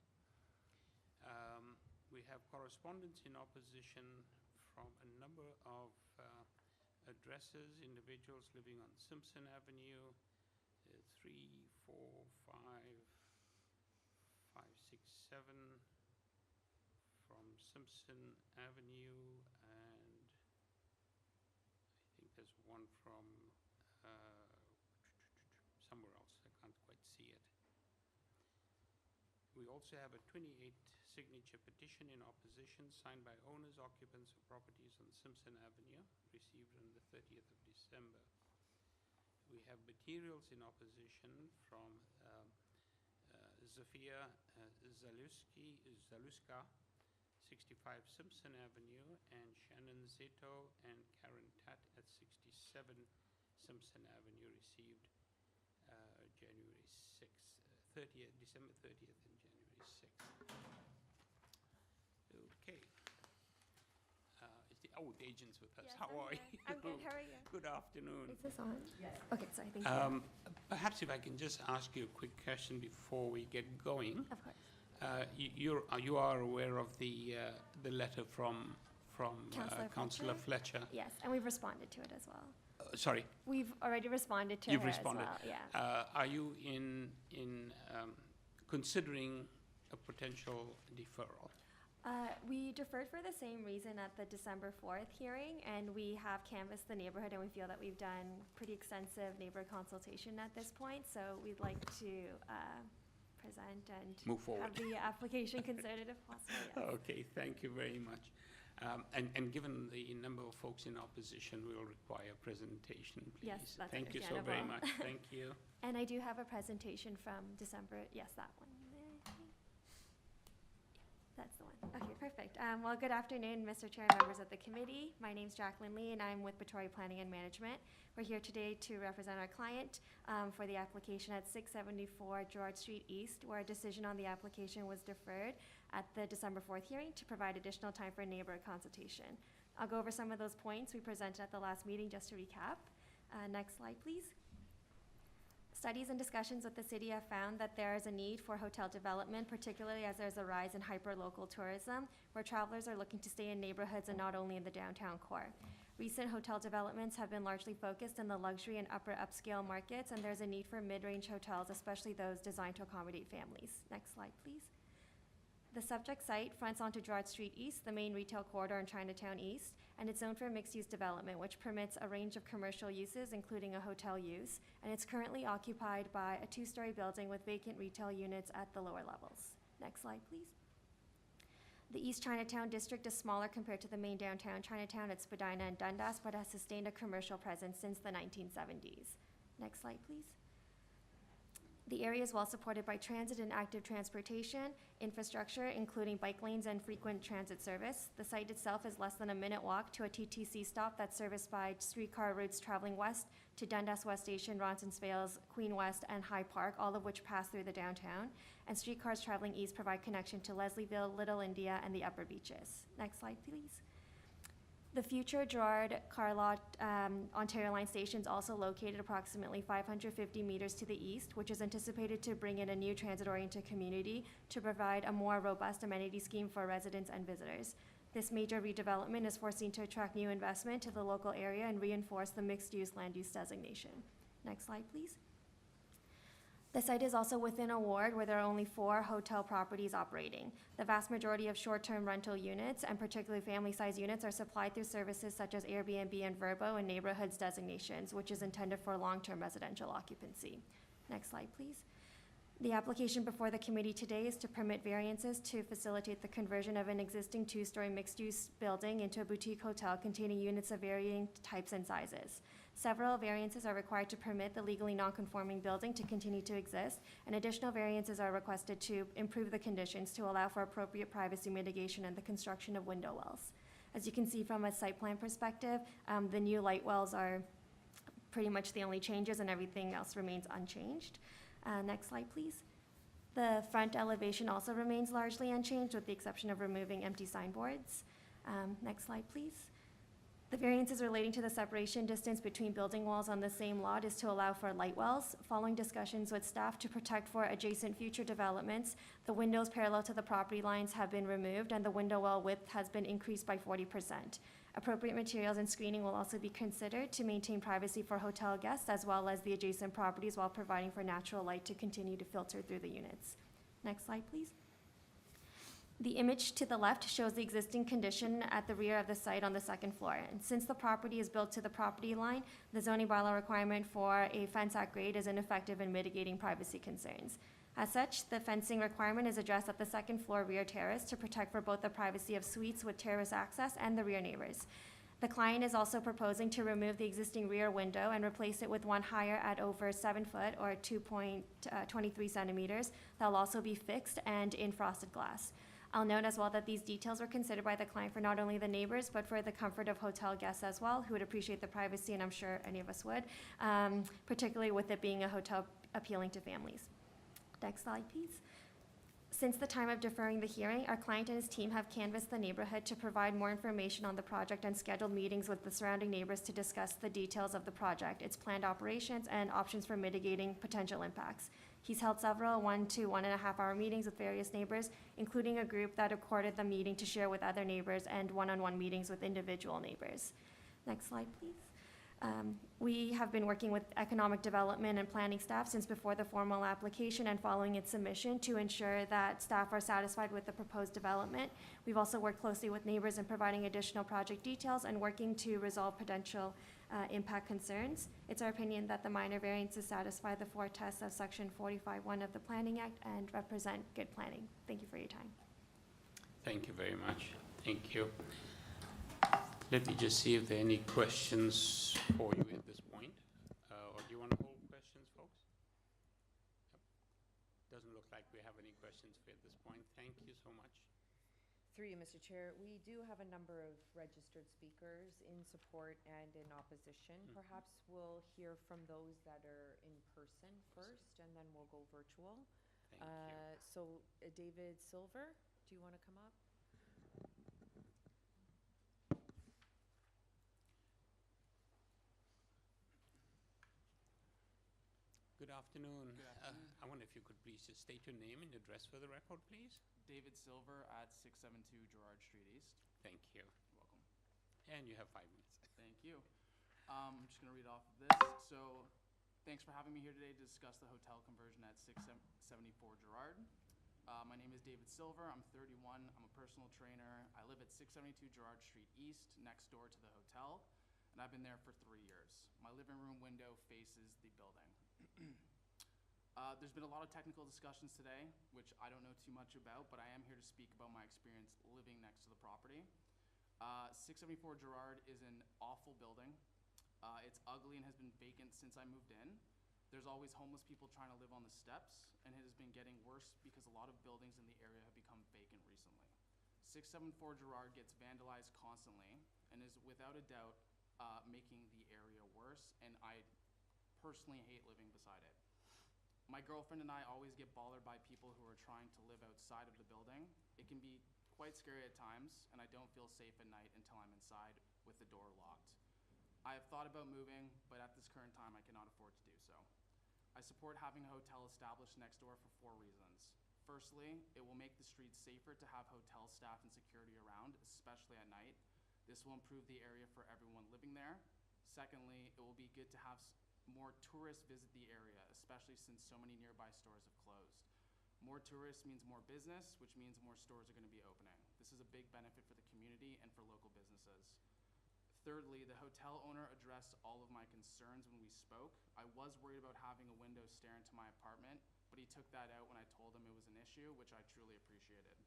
We have correspondence in opposition from a number of addresses, individuals living on Simpson Avenue, 3, 4, 5, 5, 6, 7 from Simpson Avenue, and I think there's one from somewhere else. I can't quite see it. We also have a 28 signature petition in opposition signed by owners, occupants of properties on Simpson Avenue, received on the 30th of December. We have materials in opposition from Zofia Zaluska, 65 Simpson Avenue, and Shannon Zeto and Karen Tat at 67 Simpson Avenue, received January 6th, December 30th and January 6th. Okay. The agent's with us. Yes, How I'm are here. you? I'm good. How are you? Good afternoon. Is this on? Yes. Okay, sorry. Thank you. Perhaps if I can just ask you a quick question before we get going. Of course. You are aware of the letter from Councillor Fletcher. Yes, and we've responded to it as well. Sorry, We've already responded to you've her responded. as well. Yeah. Are you in considering a potential deferral? We deferred for the same reason at the December 4th hearing, and we have canvassed the neighborhood, and we feel that we've done pretty extensive neighbor consultation at this point, so we'd like to present and Move forward. have the application considered if possible, yes. Okay, thank you very much. And given the number of folks in opposition, we'll require a presentation, please. Yes, that's Thank you so very understandable. much. Thank you. And I do have a presentation from December, yes, that one. That's the one. Okay, perfect. Well, good afternoon, Mr. Chair and members of the committee. My name's Jacqueline Lee, and I'm with Victoria Planning and Management. We're here today to represent our client for the application at 674 Gerrard Street East, where a decision on the application was deferred at the December 4th hearing to provide additional time for neighbor consultation. I'll go over some of those points we presented at the last meeting just to recap. Next slide, please. Studies and discussions with the city have found that there is a need for hotel development, particularly as there's a rise in hyper-local tourism, where travelers are looking to stay in neighborhoods and not only in the downtown core. Recent hotel developments have been largely focused in the luxury and upper upscale markets, and there's a need for mid-range hotels, especially those designed to accommodate families. Next slide, please. The subject site fronts onto Gerrard Street East, the main retail corridor in Chinatown East, and it's zoned for mixed-use development, which permits a range of commercial uses, including a hotel use, and it's currently occupied by a two-story building with vacant retail units at the lower levels. Next slide, please. The East Chinatown district is smaller compared to the main downtown Chinatown at Spadina and Dundas, but has sustained a commercial presence since the 1970s. Next slide, please. The area is well supported by transit and active transportation infrastructure, including bike lanes and frequent transit service. The site itself is less than a minute walk to a TTC stop that's serviced by streetcar routes traveling west to Dundas West Station, Ronsons-Vales, Queen West, and High Park, all of which pass through the downtown. And streetcars traveling east provide connection to Leslieville, Little India, and the Upper Beaches. Next slide, please. The future Gerrard Carlot Ontario Line station is also located approximately 550 meters to the east, which is anticipated to bring in a new transit-oriented community to provide a more robust amenity scheme for residents and visitors. This major redevelopment is foreseen to attract new investment to the local area and reinforce the mixed-use land use designation. Next slide, please. The site is also within a ward where there are only 4 hotel properties operating. The vast majority of short-term rental units, and particularly family-size units, are supplied through services such as Airbnb and Vrbo and neighborhoods designations, which is intended for long-term residential occupancy. Next slide, please. The application before the committee today is to permit variances to facilitate the conversion of an existing 2-story mixed-use building into a boutique hotel containing units of varying types and sizes. Several variances are required to permit the legally non-conforming building to continue to exist, and additional variances are requested to improve the conditions to allow for appropriate privacy mitigation and the construction of window wells. As you can see from a site plan perspective, the new light wells are pretty much the only changes, and everything else remains unchanged. Next slide, please. The front elevation also remains largely unchanged, with the exception of removing empty signboards. Next slide, please. The variances relating to the separation distance between building walls on the same lot is to allow for light wells. Following discussions with staff to protect for adjacent future developments, the windows parallel to the property lines have been removed, and the window well width has been increased by 40%. Appropriate materials and screening will also be considered to maintain privacy for hotel guests as well as the adjacent properties, while providing for natural light to continue to filter through the units. Next slide, please. The image to the left shows the existing condition at the rear of the site on the 2nd floor. And since the property is built to the property line, the zoning bylaw requirement for a fence at grade is ineffective in mitigating privacy concerns. As such, the fencing requirement is addressed at the 2nd floor rear terrace to protect for both the privacy of suites with terrace access and the rear neighbors. The client is also proposing to remove the existing rear window and replace it with one higher at over 7 foot or 2.23 centimeters. That'll also be fixed and in frosted glass. I'll note as well that these details were considered by the client for not only the neighbors, but for the comfort of hotel guests as well, who would appreciate the privacy, and I'm sure any of us would, particularly with it being a hotel appealing to families. Next slide, please. Since the time of deferring the hearing, our client and his team have canvassed the neighborhood to provide more information on the project and scheduled meetings with the surrounding neighbors to discuss the details of the project, its planned operations, and options for mitigating potential impacts. He's held several 1 to 1.5 hour meetings with various neighbors, including a group that recorded the meeting to share with other neighbors, and one-on-one meetings with individual neighbors. Next slide, please. We have been working with economic development and planning staff since before the formal application and following its submission to ensure that staff are satisfied with the proposed development. We've also worked closely with neighbors in providing additional project details and working to resolve potential impact concerns. It's our opinion that the minor variances satisfy the 4 tests of Section 45(1) of the Planning Act and represent good planning. Thank you for your time. Thank you very much. Thank you. Let me just see if there are any questions for you at this point. Or do you want to hold questions, folks? Yep. Doesn't look like we have any questions for you at this point. Thank you so much. Through you, Mr. Chair, we do have a number of registered speakers in support and in opposition. Perhaps we'll hear from those that are in person first, and then we'll go virtual. Thank you. So, David Silver, do you want to come up? Good afternoon. Good afternoon. I wonder if you could please just state your name and address for the record, please. David Silver at 672 Gerrard Street East. Thank you. You're welcome. And you have 5 minutes. Thank you. I'm just going to read off of this. So, thanks for having me here today to discuss the hotel conversion at 674 Gerrard. My name is David Silver. I'm 31. I'm a personal trainer. I live at 672 Gerrard Street East, next door to the hotel, and I've been there for 3 years. My living room window faces the building. There's been a lot of technical discussions today, which I don't know too much about, but I am here to speak about my experience living next to the property. 674 Gerrard is an awful building. It's ugly and has been vacant since I moved in. There's always homeless people trying to live on the steps, and it has been getting worse because a lot of buildings in the area have become vacant recently. 674 Gerrard gets vandalized constantly and is without a doubt making the area worse, and I personally hate living beside it. My girlfriend and I always get bothered by people who are trying to live outside of the building. It can be quite scary at times, and I don't feel safe at night until I'm inside with the door locked. I have thought about moving, but at this current time I cannot afford to do so. I support having a hotel established next door for 4 reasons. Firstly, it will make the streets safer to have hotel staff and security around, especially at night. This will improve the area for everyone living there. Secondly, it will be good to have more tourists visit the area, especially since so many nearby stores have closed. More tourists means more business, which means more stores are going to be opening. This is a big benefit for the community and for local businesses. Thirdly, the hotel owner addressed all of my concerns when we spoke. I was worried about having a window stare into my apartment, but he took that out when I told him it was an issue, which I truly appreciated.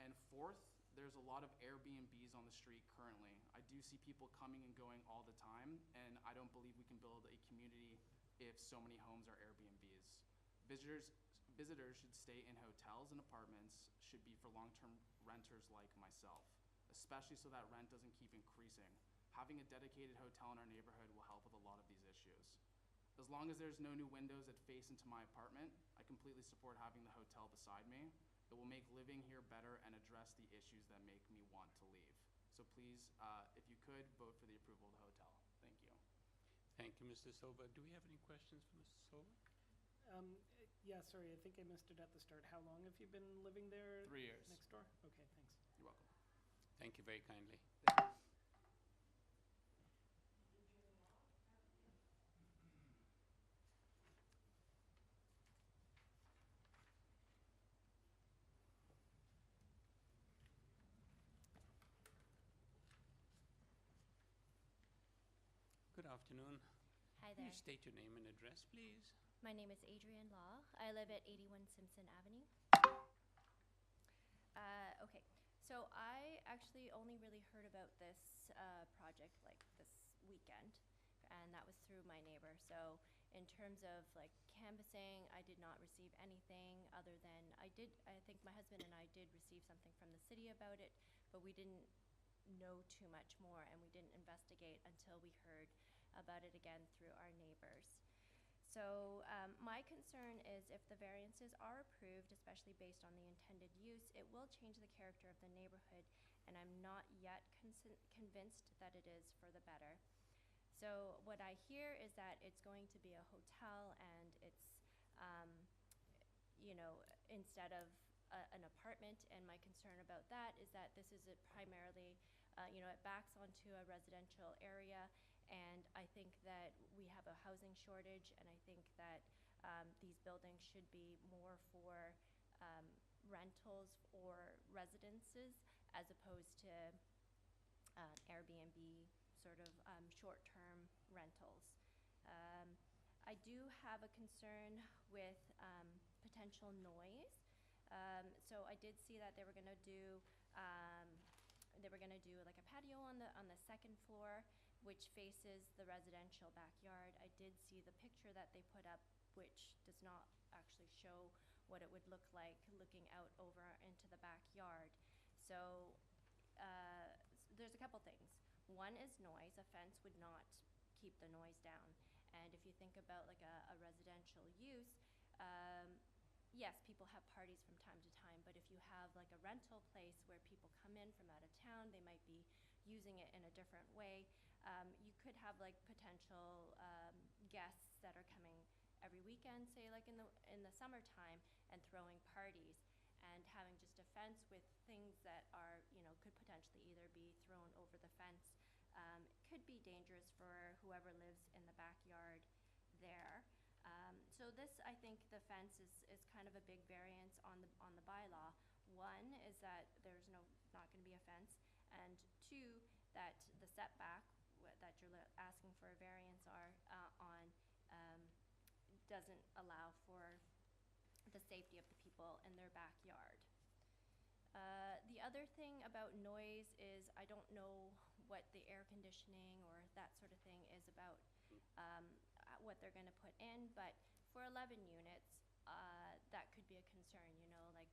And fourth, there's a lot of Airbnbs on the street currently. I do see people coming and going all the time, and I don't believe we can build a community if so many homes are Airbnbs. Visitors should stay in hotels and apartments, should be for long-term renters like myself, especially so that rent doesn't keep increasing. Having a dedicated hotel in our neighborhood will help with a lot of these issues. As long as there's no new windows that face into my apartment, I completely support having the hotel beside me. It will make living here better and address the issues that make me want to leave. So please, if you could, vote for the approval of the hotel. Thank you. Thank you, Mr. Silva. Do we have any questions for Mr. Silva? Yeah, sorry, I think I missed it at the start. How long have you been living there? 3 years. Next door? Okay, thanks. You're welcome. Thank you very kindly. Thank you. Good afternoon. Hi Can there. you state your name and address, please? My name is Adrienne Law. I live at 81 Simpson Avenue. Okay, so I actually only really heard about this project like this weekend, and that was through my neighbor. So in terms of like canvassing, I did not receive anything other than I think my husband and I did receive something from the city about it, but we didn't know too much more, and we didn't investigate until we heard about it again through our neighbors. So my concern is if the variances are approved, especially based on the intended use, it will change the character of the neighborhood, and I'm not yet convinced that it is for the better. So what I hear is that it's going to be a hotel, and it's, you know, instead of an apartment, and my concern about that is that this is primarily, you know, it backs onto a residential area, housing shortage, and I think that these buildings should be more for rentals or residences as opposed to Airbnb sort of short-term rentals. I do have a concern with potential noise. So I did see that they were gonna do like a patio on the second floor, which faces the residential backyard. I did see the picture that they put up, which does not actually show what it would look like looking out over into the backyard. So there's a couple things. One is noise. A fence would not keep the noise down. And if you think about like a residential use, yes, people have parties from time to time, but if you have like a rental place where people come in from out of town, they might be using it in a different way. You could have like potential guests that are coming every weekend, say like in the summertime, and throwing parties, and having just a fence with things that are, could potentially either be thrown over the fence, could be dangerous for whoever lives in the backyard there. So this, I think the fence is kind of a big variance on the bylaw. One is that there's not going to be a fence, and two, that the setback that you're asking for a variance on doesn't allow for the safety of the people in their backyard. The other thing about noise is I don't know what the air conditioning or that sort of thing is about, what they're going to put in, but for 11 units, that could be a concern, like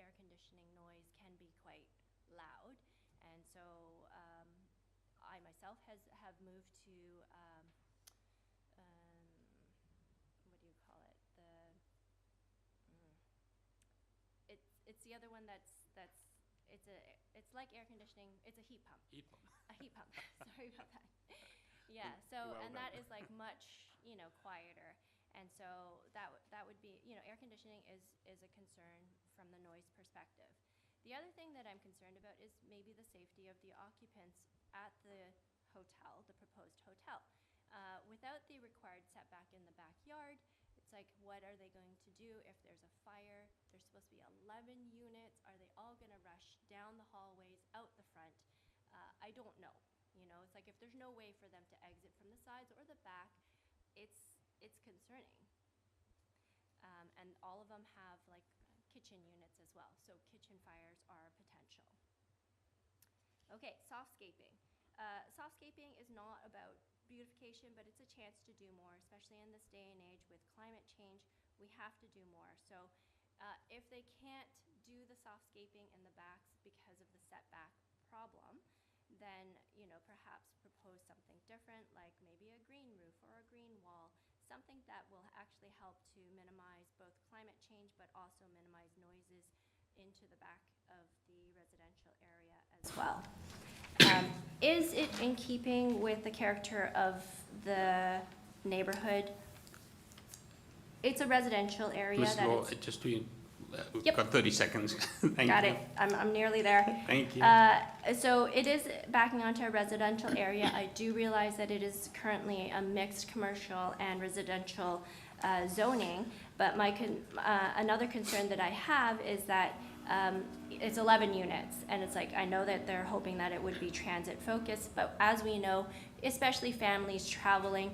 air conditioning noise can be quite loud. And so I myself have moved to, what do you call it? It's the other one it's like air conditioning. It's a heat pump. Heat pump. A heat pump. Sorry about that. Yeah. So Well and done. that is like much quieter, and so that would be air conditioning is a concern from the noise perspective. The other thing that I'm concerned about is maybe the safety of the occupants at the hotel, the proposed hotel. Without the required setback in the backyard, it's like, what are they going to do if there's a fire? There's supposed to be 11 units. Are they all going to rush down the hallways, out the front? I don't know. It's like if there's no way for them to exit from the sides or the back, it's concerning. And all of them have like kitchen units as well, so kitchen fires are a potential. Okay, softscaping. Softscaping is not about beautification, but it's a chance to do more, especially in this day and age with climate change. We have to do more. So if they can't do the softscaping in the backs because of the setback problem, then perhaps propose something different, like maybe a green roof or a green wall, something that will actually help to minimize both climate change but also minimize noises into the back of the residential area as well. Is it in keeping with the character of the neighborhood? It's a residential area Ms. that Law, is. just we've Yep. got 30 seconds. Thank Got you. it. I'm nearly there. Thank you. So it is backing onto a residential area. I do realize that it is currently a mixed commercial and residential zoning, but another concern that I have is that it's 11 units, and it's like, I know that they're hoping that it would be transit focused, but as we know, especially families traveling,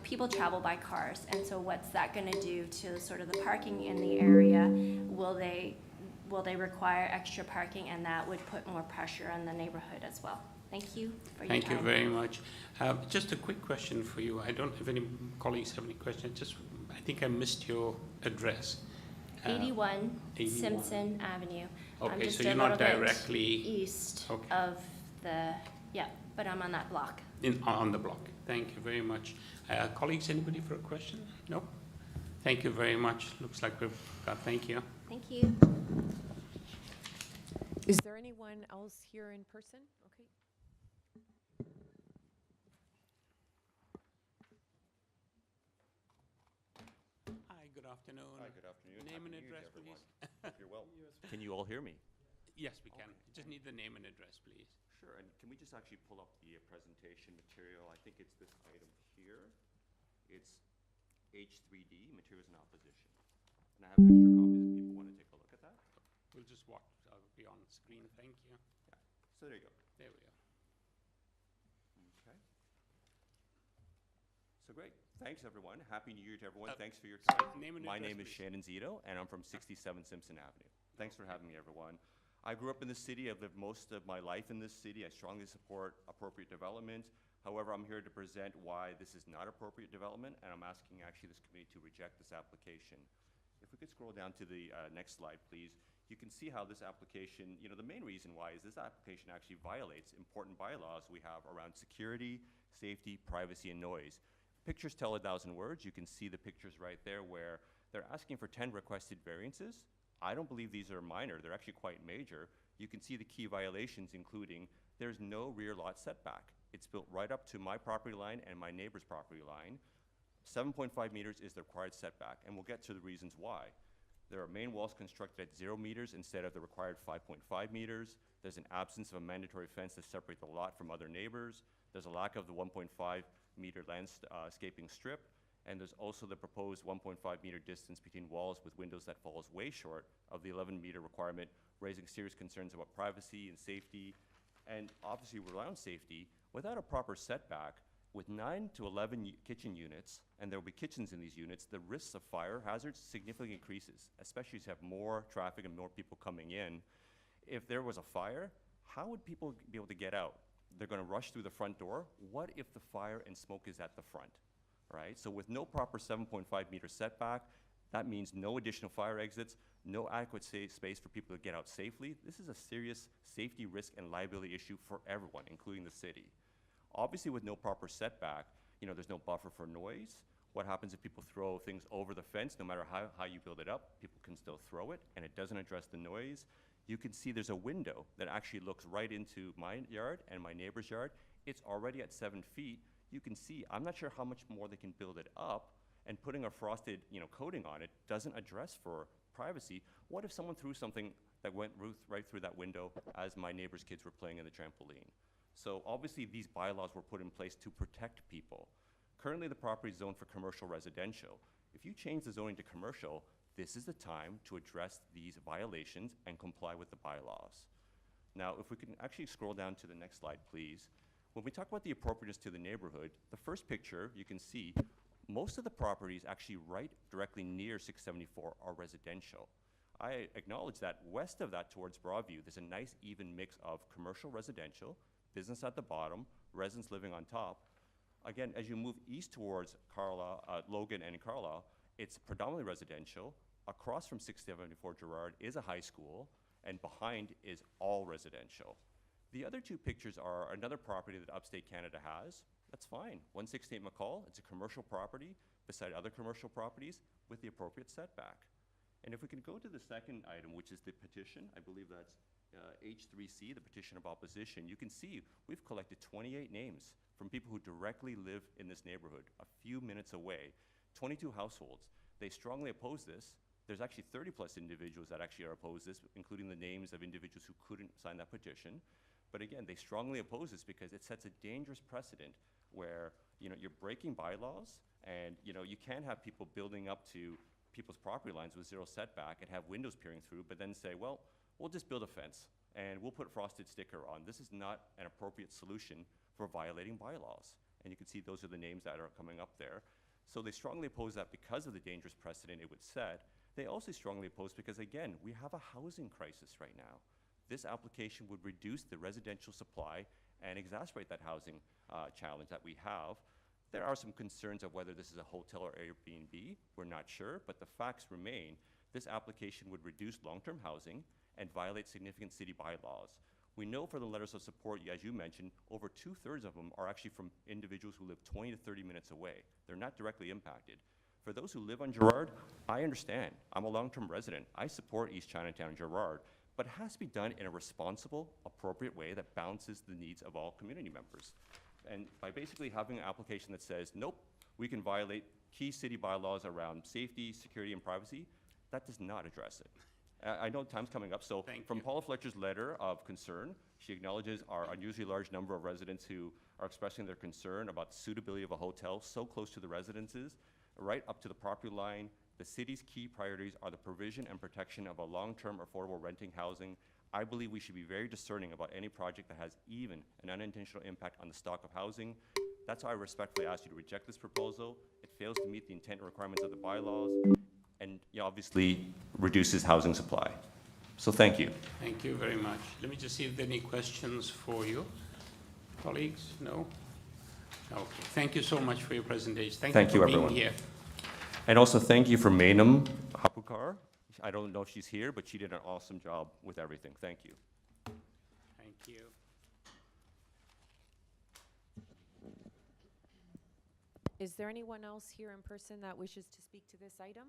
people travel by cars, and so what's that going to do to sort of the parking in the area? Will they require extra parking, and that would put more pressure on the neighborhood as well? Thank you for your time. Thank you very much. Just a quick question for you. I don't know if any colleagues have any questions. I think I missed your address. 81 81. Simpson Avenue. I'm Okay, just so a you're little not bit directly east of but I'm on that block. on the block. Thank you very much. Colleagues, anybody for a question? No? Thank you very much. Looks like we've got, thank you. Thank you. Is there anyone else here in person? Okay. Hi, good afternoon. Hi, good afternoon. Name and Happy New Year address, to everyone. please. Hope you're well. Can you all hear me? Yes, we can. Okay, Just need the name and address, please. Sure, and can we just actually pull up the presentation material? I think it's this item here. It's H3D, Materials in Opposition. And I have extra copies if people want to take a look at that. We'll just watch, be on screen, thank you. Yeah, so there you go. There we are. Okay. So great. Thanks, everyone. Happy New Year to everyone. Thanks for your sorry, time. name and My address, name is please. Shannon Zito, and I'm from 67 Simpson Avenue. Thanks for having me, everyone. I grew up in this city. I've lived most of my life in this city. I strongly support appropriate development. However, I'm here to present why this is not appropriate development, and I'm asking actually this committee to reject this application. If we could scroll down to the next slide, please. You can see how this application, the main reason why is this application actually violates important bylaws we have around security, safety, privacy, and noise. Pictures tell 1,000 words. You can see the pictures right there where they're asking for 10 requested variances. I don't believe these are minor. They're actually quite major. You can see the key violations, including there's no rear lot setback. It's built right up to my property line and my neighbor's property line. 7.5 meters is the required setback, and we'll get to the reasons why. There are main walls constructed at 0 meters instead of the required 5.5 meters. There's an absence of a mandatory fence to separate the lot from other neighbors. There's a lack of the 1.5 meter landscaping strip. And there's also the proposed 1.5 meter distance between walls with windows that falls way short of the 11 meter requirement, raising serious concerns about privacy and safety. And obviously around safety, without a proper setback, with 9 to 11 kitchen units, and there will be kitchens in these units, the risks of fire hazards significantly increases, especially as you have more traffic and more people coming in. If there was a fire, how would people be able to get out? They're gonna rush through the front door. What if the fire and smoke is at the front, right? So with no proper 7.5 meter setback, that means no additional fire exits, no adequate space for people to get out safely. This is a serious safety risk and liability issue for everyone, including the city. Obviously, with no proper setback, there's no buffer for noise. What happens if people throw things over the fence? No matter how you build it up, people can still throw it, and it doesn't address the noise. You can see there's a window that actually looks right into my yard and my neighbor's yard. It's already at 7 feet. You can see, I'm not sure how much more they can build it up, and putting a frosted, coating on it doesn't address for privacy. What if someone threw something that went right through that window as my neighbor's kids were playing in the trampoline? So obviously these bylaws were put in place to protect people. Currently the property is zoned for commercial residential. If you change the zoning to commercial, this is the time to address these violations and comply with the bylaws. Now, if we can actually scroll down to the next slide, please. When we talk about the appropriateness to the neighborhood, the first picture, you can see most of the properties actually right directly near 674 are residential. I acknowledge that west of that towards Broadview, there's a nice even mix of commercial residential, business at the bottom, residents living on top. Again, as you move east towards Logan and Carlisle, it's predominantly residential. Across from 674 Gerrard is a high school, and behind is all residential. The other two pictures are another property that upstate Canada has. That's fine. 168 McCall, it's a commercial property beside other commercial properties with the appropriate setback. And if we can go to the second item, which is the petition, I believe that's H3C, the petition of opposition, you can see we've collected 28 names from people who directly live in this neighborhood, a few minutes away, 22 households. They strongly oppose this. There's actually 30 plus individuals that actually are opposed this, including the names of individuals who couldn't sign that petition. But again, they strongly oppose this because it sets a dangerous precedent where you're breaking bylaws, and you can't have people building up to people's property lines with zero setback and have windows peering through, but then say, well, we'll just build a fence and we'll put frosted sticker on. This is not an appropriate solution for violating bylaws. And you can see those are the names that are coming up there. So they strongly oppose that because of the dangerous precedent it would set. They also strongly oppose because, again, we have a housing crisis right now. This application would reduce the residential supply and exacerbate that housing challenge that we have. There are some concerns of whether this is a hotel or Airbnb. We're not sure, but the facts remain. This application would reduce long-term housing and violate significant city bylaws. We know for the letters of support, as you mentioned, over 2/3 of them are actually from individuals who live 20 to 30 minutes away. They're not directly impacted. For those who live on Gerrard, I understand. I'm a long-term resident. I support East Chinatown and Gerrard, but it has to be done in a responsible, appropriate way that balances the needs of all community members. And by basically having an application that says, nope, we can violate key city bylaws around safety, security, and privacy, that does not address it. I know time's coming up, so Thank from you. Paula Fletcher's letter of concern, she acknowledges our unusually large number of residents who are expressing their concern about the suitability of a hotel so close to the residences, right up to the property line. The city's key priorities are the provision and protection of a long-term affordable renting housing. I believe we should be very discerning about any project that has even an unintentional impact on the stock of housing. That's why I respectfully ask you to reject this proposal. It fails to meet the intent and requirements of the bylaws and obviously reduces housing supply. So thank you. Thank you very much. Let me just see if there are any questions for you. Colleagues, no? Okay, thank you so much for your presentation. Thank you for being everyone. here. And also thank you for Mainam Hapukar. I don't know if she's here, but she did an awesome job with everything. Thank you. Thank you. Is there anyone else here in person that wishes to speak to this item?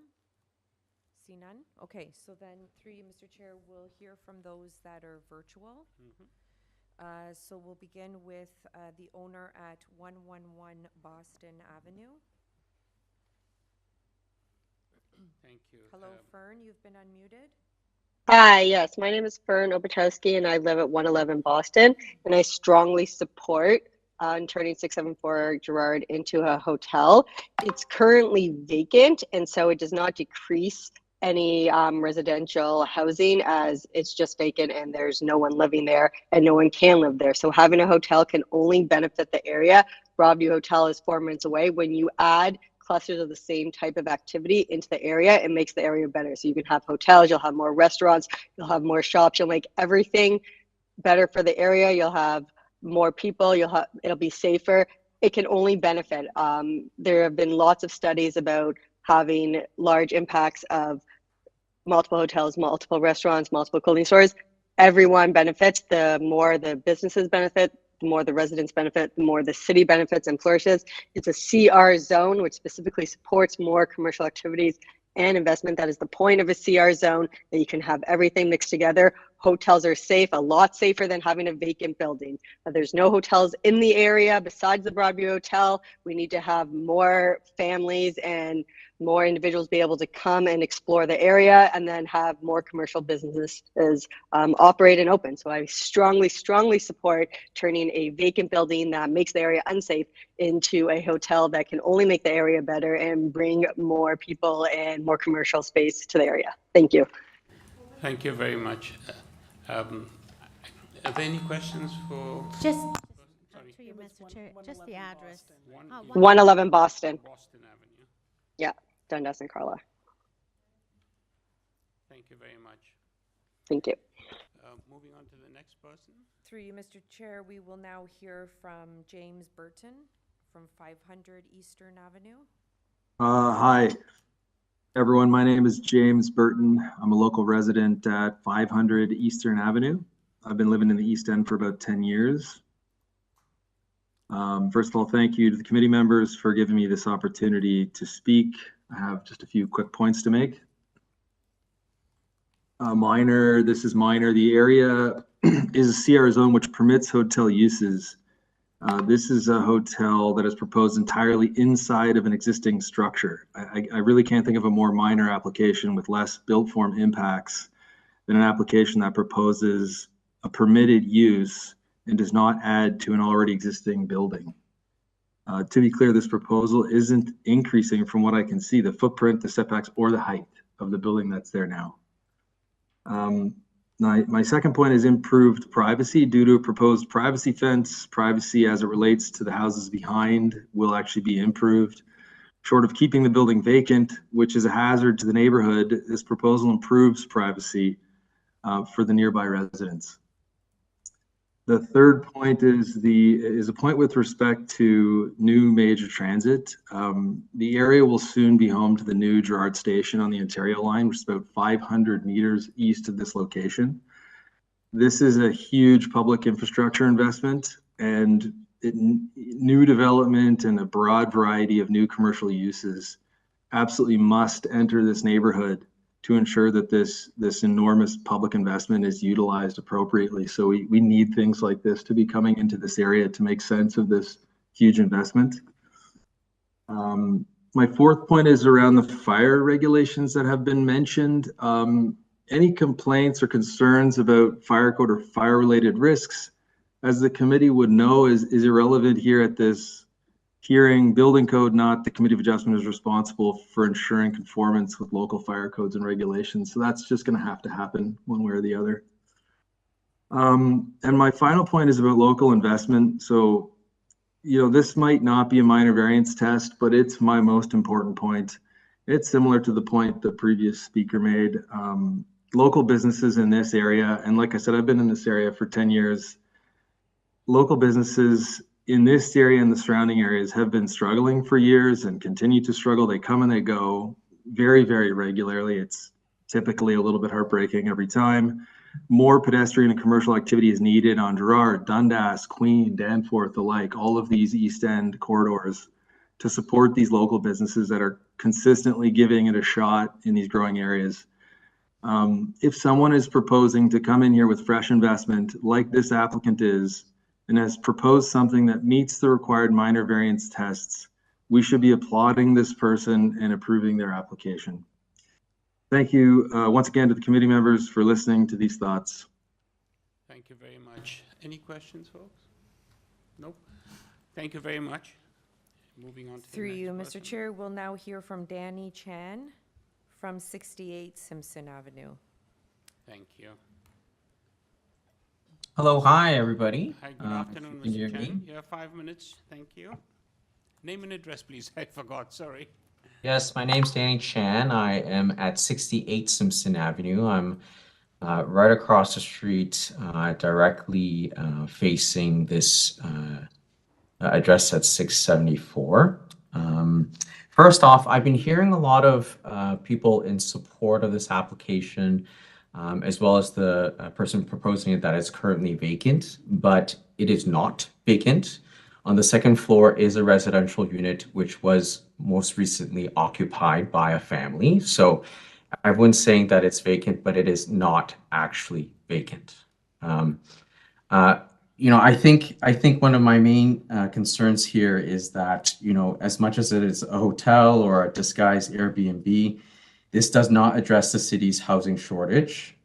See none? Okay, so then through you, Mr. Chair, we'll hear from those that are virtual. So we'll begin with the owner at 111 Boston Avenue. Thank you. Hello, Fern, you've been unmuted. Hi, yes, my name is Fern Obachowski and I live at 111 Boston, and I strongly support turning 674 Gerrard into a hotel. It's currently vacant, and so it does not decrease any residential housing, as it's just vacant and there's no one living there and no one can live there. So having a hotel can only benefit the area. Broadview Hotel is 4 minutes away. When you add clusters of the same type of activity into the area, it makes the area better. So you can have hotels, you'll have more restaurants, you'll have more shops, you'll make everything better for the area. You'll have more people, it'll be safer. It can only benefit. There have been lots of studies about having large impacts of multiple hotels, multiple restaurants, multiple clothing stores. Everyone benefits. The more the businesses benefit, the more the residents benefit, the more the city benefits and flourishes. It's a CR zone, which specifically supports more commercial activities and investment. That is the point of a CR zone, that you can have everything mixed together. Hotels are safe, a lot safer than having a vacant building. There's no hotels in the area besides the Broadview Hotel. We need to have more families and more individuals be able to come and explore the area, and then have more commercial businesses operate and open. So I strongly, strongly support turning a vacant building that makes the area unsafe into a hotel that can only make the area better and bring more people and more commercial space to the area. Thank you. Thank you very much. Are there any questions for? Just, Sorry. through you, Mr. Chair, just the address. 111 Boston. Boston Avenue. Yeah, Dundas and Carla. Thank you very much. Thank you. Moving on to the next person. Through you, Mr. Chair, we will now hear from James Burton from 500 Eastern Avenue. Hi, everyone. My name is James Burton. I'm a local resident at 500 Eastern Avenue. I've been living in the East End for about 10 years. First of all, thank you to the committee members for giving me this opportunity to speak. I have just a few quick points to make. This is minor. The area is a CR zone which permits hotel uses. This is a hotel that is proposed entirely inside of an existing structure. I really can't think of a more minor application with less built form impacts than an application that proposes a permitted use and does not add to an already existing building. To be clear, this proposal isn't increasing, from what I can see, the footprint, the setbacks, or the height of the building that's there now. My second point is improved privacy due to a proposed privacy fence. Privacy as it relates to the houses behind will actually be improved. Short of keeping the building vacant, which is a hazard to the neighborhood, this proposal improves privacy for the nearby residents. The third point is a point with respect to new major transit. The area will soon be home to the new Gerrard station on the Ontario line, which is about 500 meters east of this location. This is a huge public infrastructure investment, and new development and a broad variety of new commercial uses absolutely must enter this neighborhood to ensure that this enormous public investment is utilized appropriately. So we need things like this to be coming into this area to make sense of this huge investment. My fourth point is around the fire regulations that have been mentioned. any complaints or concerns about fire code or fire-related risks, as the committee would know, is irrelevant here at this hearing. Building code, not the Committee of Adjustment, is responsible for ensuring conformance with local fire codes and regulations. So that's just going to have to happen one way or the other. And my final point is about local investment. So, you know, this might not be a minor variance test, but it's my most important point. It's similar to the point the previous speaker made. Local businesses in this area, and like I said, I've been in this area for 10 years. Local businesses in this area and the surrounding areas have been struggling for years and continue to struggle. They come and they go very, very regularly. It's typically a little bit heartbreaking every time. More pedestrian and commercial activity is needed on Gerrard, Dundas, Queen, Danforth, the like, all of these East End corridors to support these local businesses that are consistently giving it a shot in these growing areas. If someone is proposing to come in here with fresh investment like this applicant is, and has proposed something that meets the required minor variance tests, we should be applauding this person and approving their application. Thank you once again to the committee members for listening to these thoughts. Thank you very much. Any questions, folks? Nope. Thank you very much. Moving on to Through the you, next Mr. person. Chair, we'll now hear from Danny Chan from 68 Simpson Avenue. Thank you. Hello, hi, everybody. Hi, good afternoon, can you Mr. hear me? Chan. You have 5 minutes. Thank you. Name and address, please. I forgot, sorry. Yes, my name's Danny Chan. I am at 68 Simpson Avenue. I'm right across the street, directly facing this address at 674. First off, I've been hearing a lot of people in support of this application, as well as the person proposing it, that it's currently vacant, but it is not vacant. On the second floor is a residential unit, which was most recently occupied by a family. So everyone's saying that it's vacant, but it is not actually vacant. You know, I think one of my main concerns here is that, you know, as much as it is a hotel or a disguised Airbnb, this does not address the city's housing shortage.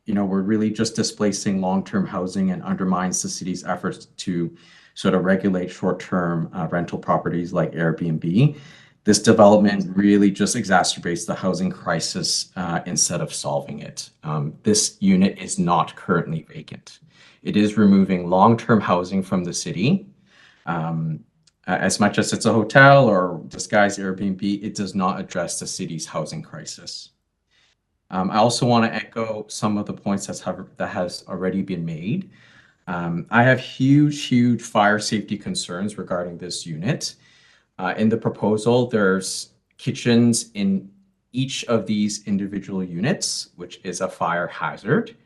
You know, we're really just displacing long-term housing and undermines the city's efforts to sort of regulate short-term rental properties like Airbnb. This development really just exacerbates the housing crisis instead of solving it. This unit is not currently vacant. It is removing long-term housing from the city. As much as it's a hotel or disguised Airbnb, it does not address the city's housing crisis. I also want to echo some of the points that has already been made. I have huge fire safety concerns regarding this unit. In the proposal, there's kitchens in each of these individual units, which is a fire hazard.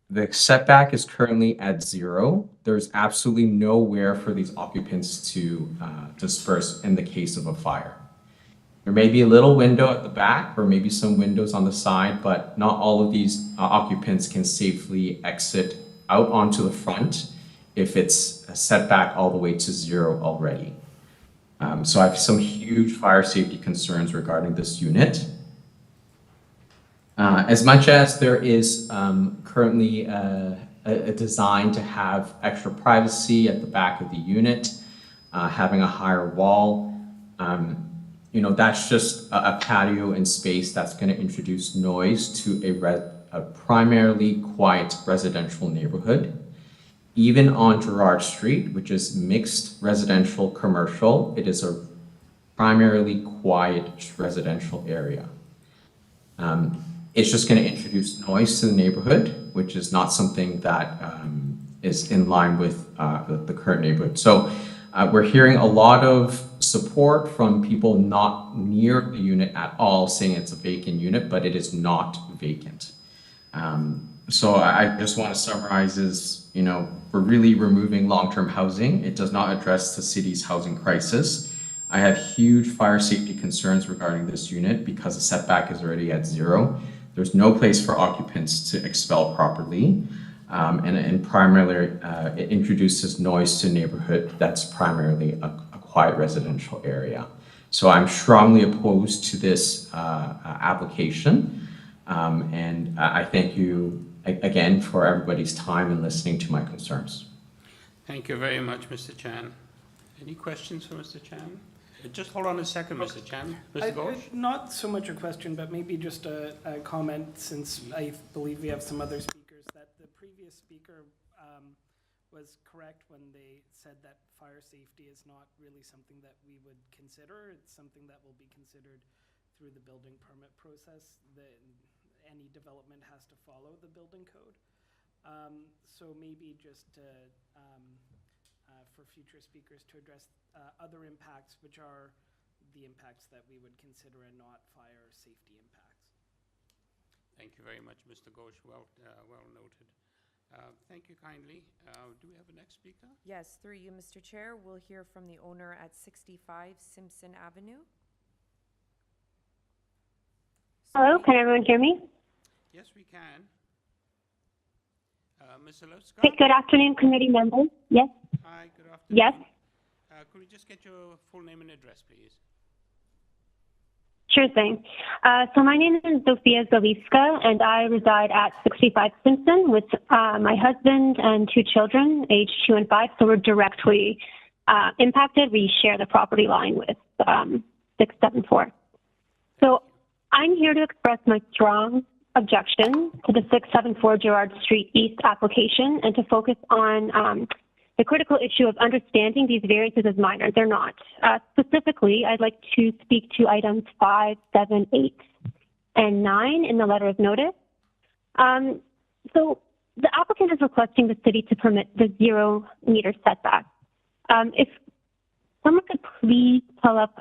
The setback is currently at 0. There's absolutely nowhere for these occupants to disperse in the case of a fire. There may be a little window at the back or maybe some windows on the side, but not all of these occupants can safely exit out onto the front if it's set back all the way to 0 already. So I have some huge fire safety concerns regarding this unit. As much as there is currently a design to have extra privacy at the back of the unit, having a higher wall, you know, that's just a patio and space that's going to introduce noise to a primarily quiet residential neighborhood. Even on Gerrard Street, which is mixed residential commercial, it is a primarily quiet residential area. It's just going to introduce noise to the neighborhood, which is not something that is in line with the current neighborhood. So we're hearing a lot of support from people not near the unit at all, saying it's a vacant unit, but it is not vacant. So I just want to summarize is, you know, we're really removing long-term housing. It does not address the city's housing crisis. I have huge fire safety concerns regarding this unit because the setback is already at 0. There's no place for occupants to expel properly. And primarily, it introduces noise to neighborhood that's primarily a quiet residential area. So I'm strongly opposed to this application. And I thank you again for everybody's time and listening to my concerns. Thank you very much, Mr. Chan. Any questions for Mr. Chan? Just hold on a second, Mr. Chan. Mr. Ghosh? Not so much a question, but maybe just a comment, since I believe we have some other speakers, that the previous speaker was correct when they said that fire safety is not really something that we would consider. It's something that will be considered through the building permit process. Any development has to follow the building code. So maybe just for future speakers to address other impacts, which are the impacts that we would consider and not fire safety impacts. Thank you very much, Mr. Ghosh. Well noted. Thank you kindly. Do we have a next speaker? Yes, through you, Mr. Chair, we'll hear from the owner at 65 Simpson Avenue. Hello, can everyone hear me? Yes, we can. Ms. Alowska? Hey, good afternoon, committee members. Yes? Hi, good afternoon. Yes? Could we just get your full name and address, please? Sure thing. So my name is Zofia Zalewska, and I reside at 65 Simpson with my husband and 2 children, aged 2 and 5, so we're directly impacted. We share the property line with 674. So I'm here to express my strong objection to the 674 Gerrard Street East application and to focus on the critical issue of understanding these variances as minor. They're not. Specifically, I'd like to speak to items 5, 7, 8, and 9 in the letter of notice. So the applicant is requesting the city to permit the 0-meter setback. If someone could please pull up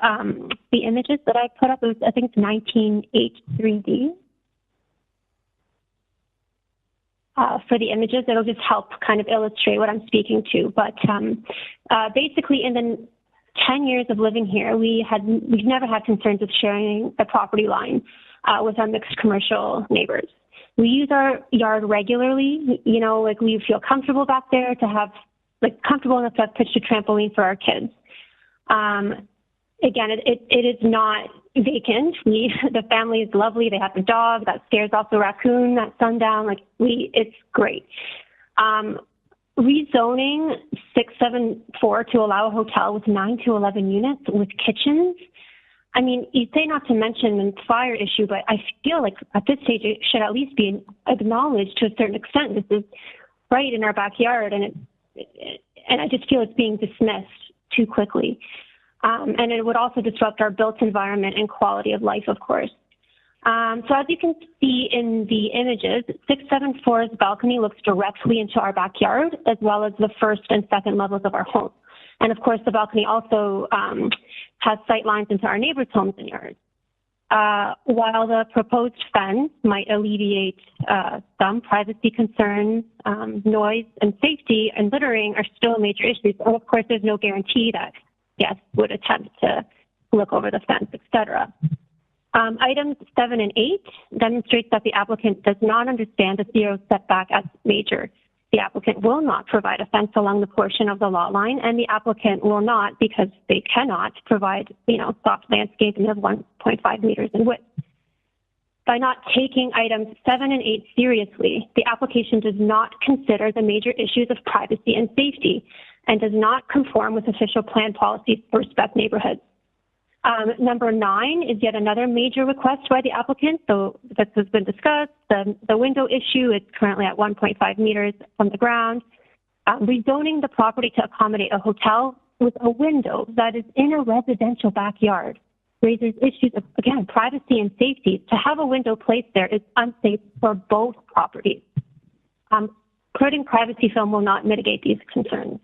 the images that I put up, it was, I think, 19H3D. For the images, it'll just help kind of illustrate what I'm speaking to. But basically, in the 10 years of living here, we've never had concerns of sharing the property line with our mixed commercial neighbors. We use our yard regularly. You know, like, we feel comfortable back there to have, like, comfortable enough to have pitched a trampoline for our kids. Again, it is not vacant. The family is lovely. They have a dog that stares off the raccoon at sundown. Like, it's great. Rezoning 674 to allow a hotel with 9 to 11 units with kitchens. I mean, you say not to mention the fire issue, but I feel like at this stage it should at least be acknowledged to a certain extent. This is right in our backyard, and I just feel it's being dismissed too quickly. And it would also disrupt our built environment and quality of life, of course. So as you can see in the images, 674's balcony looks directly into our backyard, as well as the first and second levels of our home. And of course, the balcony also has sight lines into our neighbors' homes and yards. While the proposed fence might alleviate some privacy concerns, noise and safety and littering are still major issues. And of course, there's no guarantee that guests would attempt to look over the fence, etc. Items 7 and 8 demonstrates that the applicant does not understand the 0 setback as major. The applicant will not provide a fence along the portion of the lot line, and the applicant will not, because they cannot, provide, soft landscaping of 1.5 meters in width. By not taking items 7 and 8 seriously, the application does not consider the major issues of privacy and safety and does not conform with official plan policies for spec neighborhoods. Number 9 is yet another major request by the applicant. So this has been discussed. The window issue is currently at 1.5 meters from the ground. Rezoning the property to accommodate a hotel with a window that is in a residential backyard raises issues of, again, privacy and safety. To have a window placed there is unsafe for both properties. Putting privacy film will not mitigate these concerns.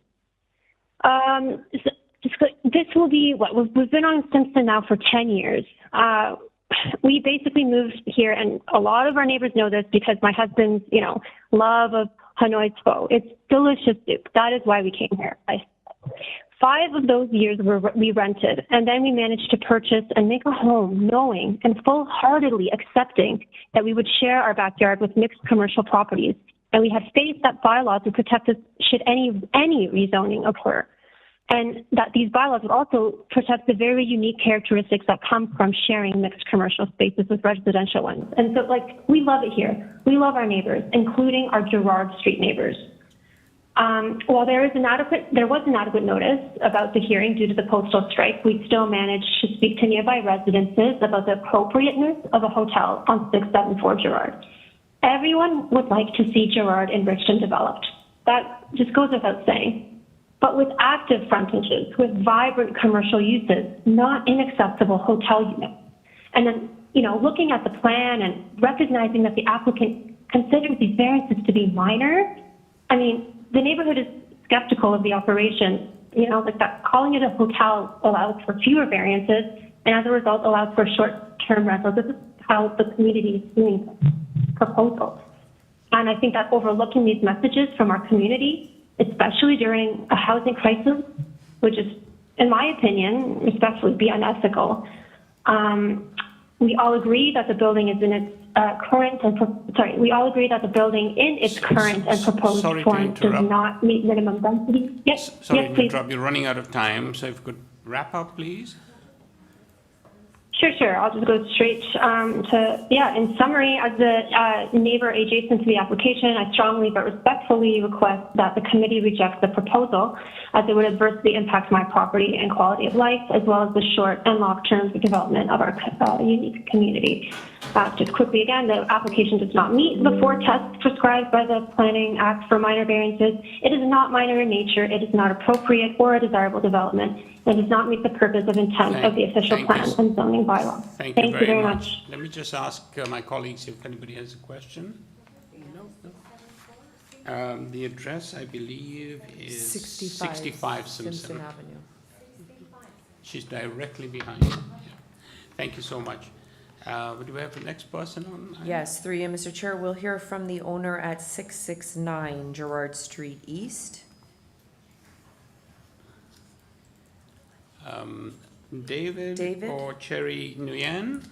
This will be what we've been on Simpson now for 10 years. We basically moved here, and a lot of our neighbors know this because my husband's, love of Hanoi's pho. It's delicious soup. That is why we came here. 5 of those years we rented, and then we managed to purchase and make a home, knowing and full-heartedly accepting that we would share our backyard with mixed commercial properties. And we had faith that bylaws would protect us should any rezoning occur. And that these bylaws would also protect the very unique characteristics that come from sharing mixed commercial spaces with residential ones. And so, like, we love it here. We love our neighbors, including our Gerrard Street neighbors. While there was inadequate notice about the hearing due to the postal strike, we still managed to speak to nearby residences about the appropriateness of a hotel on 674 Gerrard. Everyone would like to see Gerrard enriched and developed. That just goes without saying. But with active frontages, with vibrant commercial uses, not inaccessible hotel units. And then, looking at the plan and recognizing that the applicant considers these variances to be minor, I mean, the neighborhood is skeptical of the operation, like that calling it a hotel allows for fewer variances and as a result allows for short-term rentals. This is how the community is seeing proposals. And I think that overlooking these messages from our community, especially during a housing crisis, which is, in my opinion, respectfully, be unethical. We all agree that the building is in its we all agree that the building in its current and proposed form does not meet minimum density. Yes, Sorry yes, to please. interrupt, you're running out of time, so if you could wrap up, please. Sure. I'll just go straight in summary, as the neighbor adjacent to the application, I strongly but respectfully request that the committee reject the proposal as it would adversely impact my property and quality of life, as well as the short and long-term development of our unique community. Just quickly again, the application does not meet the 4 tests prescribed by the Planning Act for minor variances. It is not minor in nature, it is not appropriate or a desirable development, and does not meet the purpose of intent of the official plan and zoning bylaw. Thank you very much. Let me just ask my colleagues if anybody has a question. No. The address, I believe, is 65 Simpson Avenue. She's directly behind. Yeah. Thank you so much. Do we have the next person on? Yes, through you, Mr. Chair. We'll hear from the owner at 669 Gerrard Street East. David or Cherry Nguyen?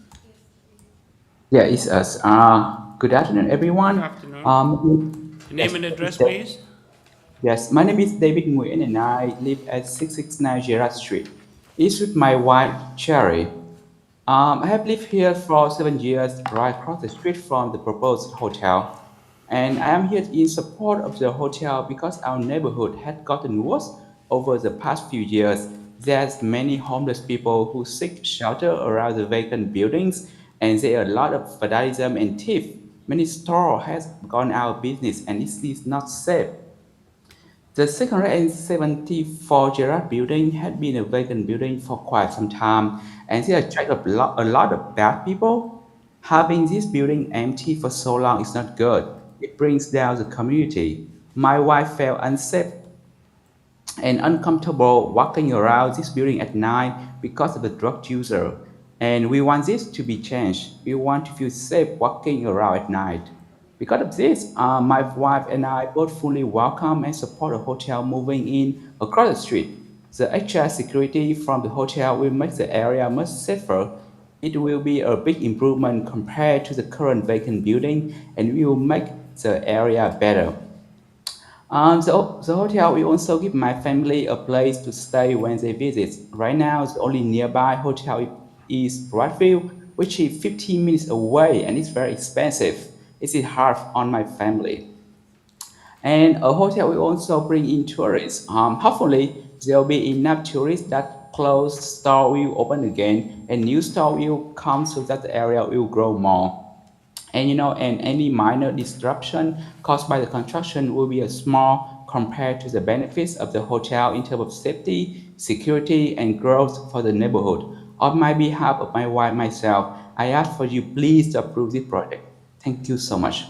Yeah, it's us. Good afternoon, everyone. Good afternoon. Name and address, please. Yes, my name is David Nguyen and I live at 669 Gerrard Street. It's with my wife, Cherry. I have lived here for 7 years, right across the street from the proposed hotel. And I am here in support of the hotel because our neighborhood had gotten worse over the past few years. There's many homeless people who seek shelter around the vacant buildings, and there are a lot of vandalism and theft. Many stores have gone out of business, and it is not safe. The 674 Gerrard building had been a vacant building for quite some time, and there attracted a lot of bad people. Having this building empty for so long is not good. It brings down the community. My wife felt unsafe and uncomfortable walking around this building at night because of the drug user. And we want this to be changed. We want to feel safe walking around at night. Because of this, my wife and I both fully welcome and support a hotel moving in across the street. The extra security from the hotel will make the area much safer. It will be a big improvement compared to the current vacant building, and will make the area better. The hotel will also give my family a place to stay when they visit. Right now, the only nearby hotel is Bradfield, which is 15 minutes away, and it's very expensive. It is hard on my family. And a hotel will also bring in tourists. Hopefully, there will be enough tourists that closed store will open again, and new store will come so that the area will grow more. And and any minor disruption caused by the construction will be a small compared to the benefits of the hotel in terms of safety, security, and growth for the neighborhood. On my behalf of my wife, myself, I ask for you please to approve this project. Thank you so much.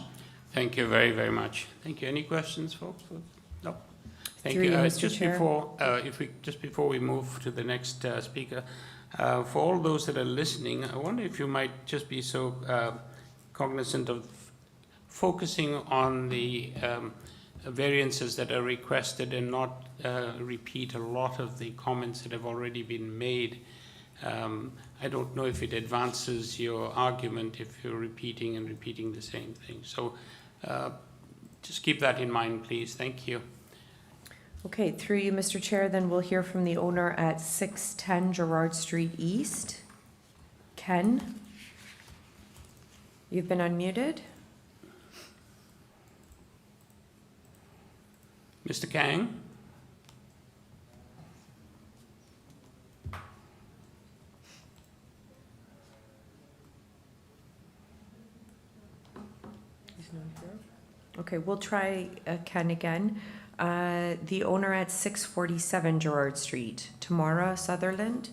Thank you very, very much. Thank you. Any questions, folks? No. Thank Through you. you, Mr. Chair. Just before we move to the next speaker, for all those that are listening, I wonder if you might just be so cognizant of focusing on the variances that are requested and not repeat a lot of the comments that have already been made. I don't know if it advances your argument if you're repeating the same thing. So just keep that in mind, please. Thank you. Okay, through you, Mr. Chair, then we'll hear from the owner at 610 Gerrard Street East. Ken, you've been unmuted. Mr. Kang? Okay, we'll try Ken again. The owner at 647 Gerrard Street, Tamara Sutherland.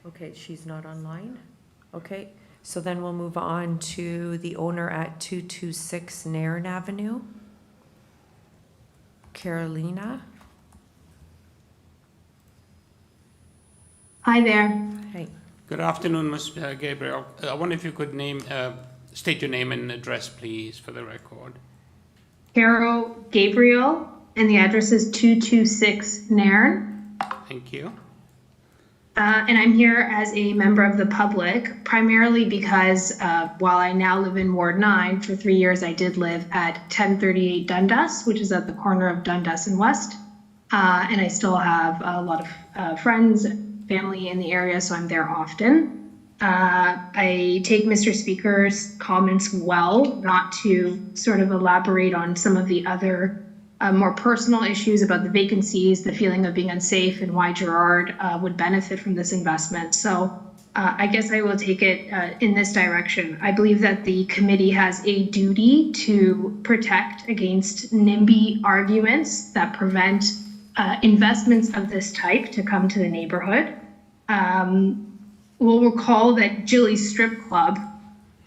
Okay, she's not online. Okay, so then we'll move on to the owner at 226 Nairn Avenue, Carolina. Hi there. Hey. Good afternoon, Ms. Gabriel. I wonder if you could state your name and address, please, for the record. Carol Gabriel, and the address is 226 Nairn. Thank you. And I'm here as a member of the public, primarily because while I now live in Ward 9, for 3 years I did live at 1038 Dundas, which is at the corner of Dundas and West. And I still have a lot of friends, family in the area, so I'm there often. I take Mr. Speaker's comments well, not to sort of elaborate on some of the other more personal issues about the vacancies, the feeling of being unsafe, and why Gerrard would benefit from this investment. So I guess I will take it in this direction. I believe that the committee has a duty to protect against NIMBY arguments that prevent investments of this type to come to the neighborhood. We'll recall that Jilly's Strip Club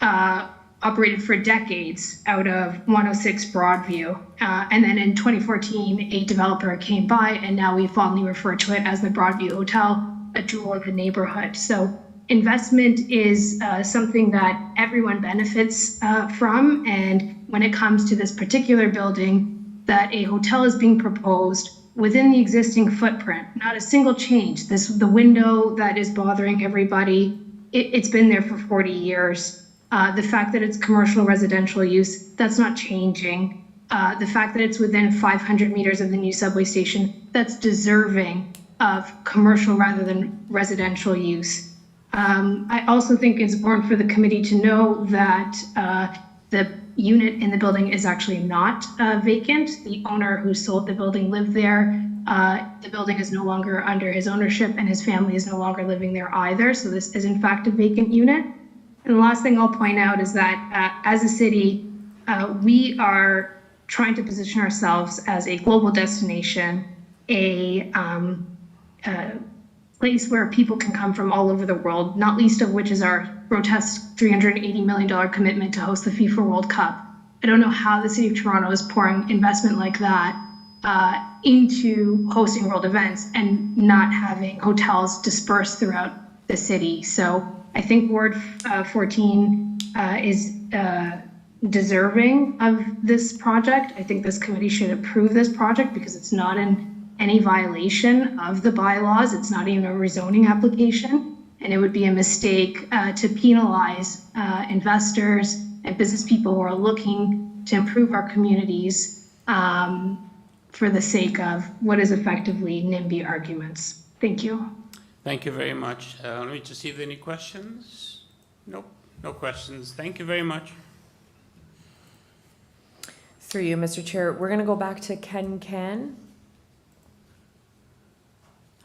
operated for decades out of 106 Broadview. And then in 2014, a developer came by, and now we fondly refer to it as the Broadview Hotel, a jewel of the neighborhood. So investment is something that everyone benefits from. And when it comes to this particular building, that a hotel is being proposed within the existing footprint, not a single change. The window that is bothering everybody, it's been there for 40 years. The fact that it's commercial residential use, that's not changing. The fact that it's within 500 meters of the new subway station, that's deserving of commercial rather than residential use. I also think it's important for the committee to know that the unit in the building is actually not vacant. The owner who sold the building lived there. The building is no longer under his ownership, and his family is no longer living there either. So this is in fact a vacant unit. And the last thing I'll point out is that as a city, we are trying to position ourselves as a global destination, a place where people can come from all over the world, not least of which is our grotesque $380 million commitment to host the FIFA World Cup. I don't know how the City of Toronto is pouring investment like that into hosting world events and not having hotels dispersed throughout the city. So I think Ward 14 is deserving of this project. I think this committee should approve this project because it's not in any violation of the bylaws. It's not even a rezoning application. And it would be a mistake to penalize investors and business people who are looking to improve our communities for the sake of what is effectively NIMBY arguments. Thank you. Thank you very much. Let me just see if there are any questions. Nope, no questions. Thank you very much. Through you, Mr. Chair, we're going to go back to Ken Can.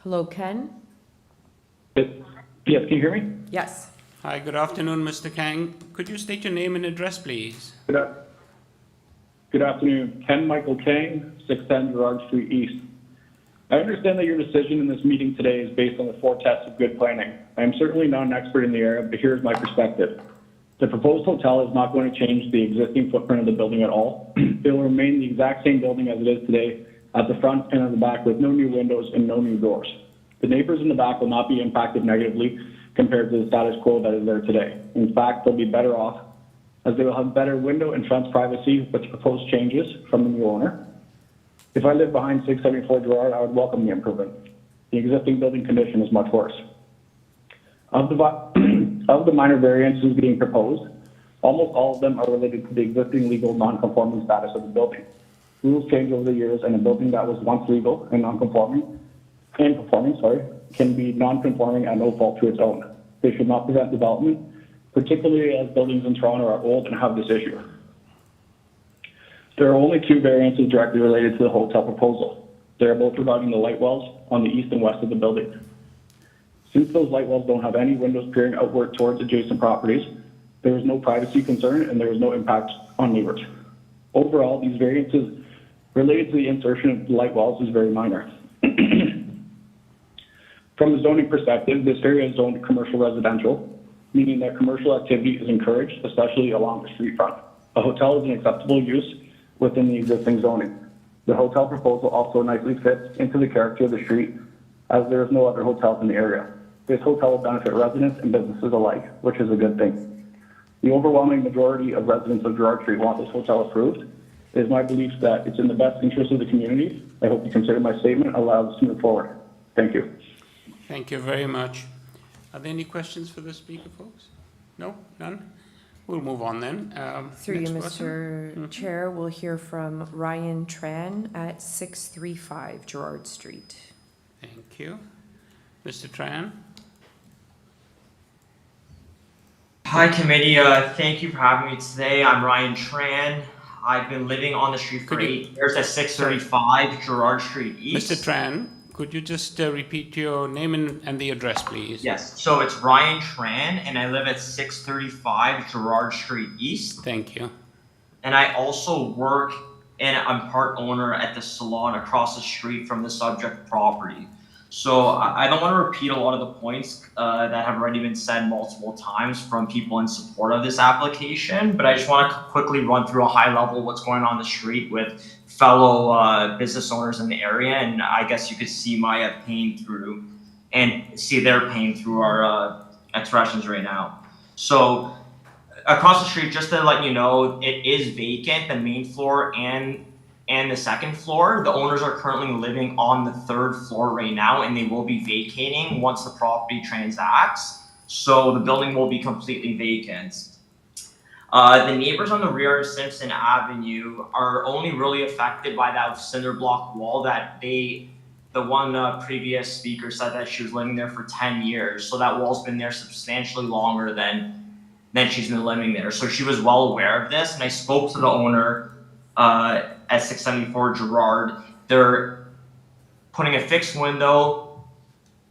Hello, Ken? Yes, can you hear me? Yes. Hi, good afternoon, Mr. Kang. Could you state your name and address, please? Good afternoon. Ken Michael Kang, 610 Gerrard Street East. I understand that your decision in this meeting today is based on the 4 tests of good planning. I am certainly not an expert in the area, but here's my perspective. The proposed hotel is not going to change the existing footprint of the building at all. It will remain the exact same building as it is today at the front and at the back with no new windows and no new doors. The neighbors in the back will not be impacted negatively compared to the status quo that is there today. In fact, they'll be better off as they will have better window and fence privacy with the proposed changes from the new owner. If I lived behind 674 Gerrard, I would welcome the improvement. The existing building condition is much worse. Of the minor variances being proposed, almost all of them are related to the existing legal non-conforming status of the building. Rules change over the years, and a building that was once legal and conforming, can be non-conforming at no fault to its own. They should not prevent development, particularly as buildings in Toronto are old and have this issue. There are only 2 variances directly related to the hotel proposal. They are both regarding the light wells on the east and west of the building. Since those light wells don't have any windows peering outward towards adjacent properties, there is no privacy concern and there is no impact on neighbors. Overall, these variances related to the insertion of light wells is very minor. From the zoning perspective, this area is zoned commercial residential, meaning that commercial activity is encouraged, especially along the street front. A hotel is an acceptable use within the existing zoning. The hotel proposal also nicely fits into the character of the street, as there is no other hotels in the area. This hotel will benefit residents and businesses alike, which is a good thing. The overwhelming majority of residents of Gerrard Street want this hotel approved. It is my belief that it's in the best interest of the community. I hope you consider my statement, allow us to move forward. Thank you. Thank you very much. Are there any questions for the speaker, folks? No, none? We'll move on then. Through you, Next person. Mr. Chair, we'll hear from Ryan Tran at 635 Gerrard Street. Thank you. Mr. Tran? Hi, committee. Thank you for having me today. I'm Ryan Tran. I've been living on the street for 8 years at 635 Gerrard Street East. Mr. Tran, could you just repeat your name and the address, please? Yes. So it's Ryan Tran, and I live at 635 Gerrard Street East. Thank you. And I also work, and I'm part owner at the salon across the street from the subject property. So I don't want to repeat a lot of the points that have already been said multiple times from people in support of this application, but I just want to quickly run through a high level what's going on the street with fellow business owners in the area, and I guess you could see my pain through and see their pain through our expressions right now. So across the street, just to let you know, it is vacant, the main floor and the second floor. The owners are currently living on the 3rd floor right now, and they will be vacating once the property transacts. So the building will be completely vacant. The neighbors on the rear of Simpson Avenue are only really affected by that cinder block wall that the one previous speaker said that she was living there for 10 years. So that wall's been there substantially longer than she's been living there. So she was well aware of this, and I spoke to the owner at 674 Gerrard. They're putting a fixed window,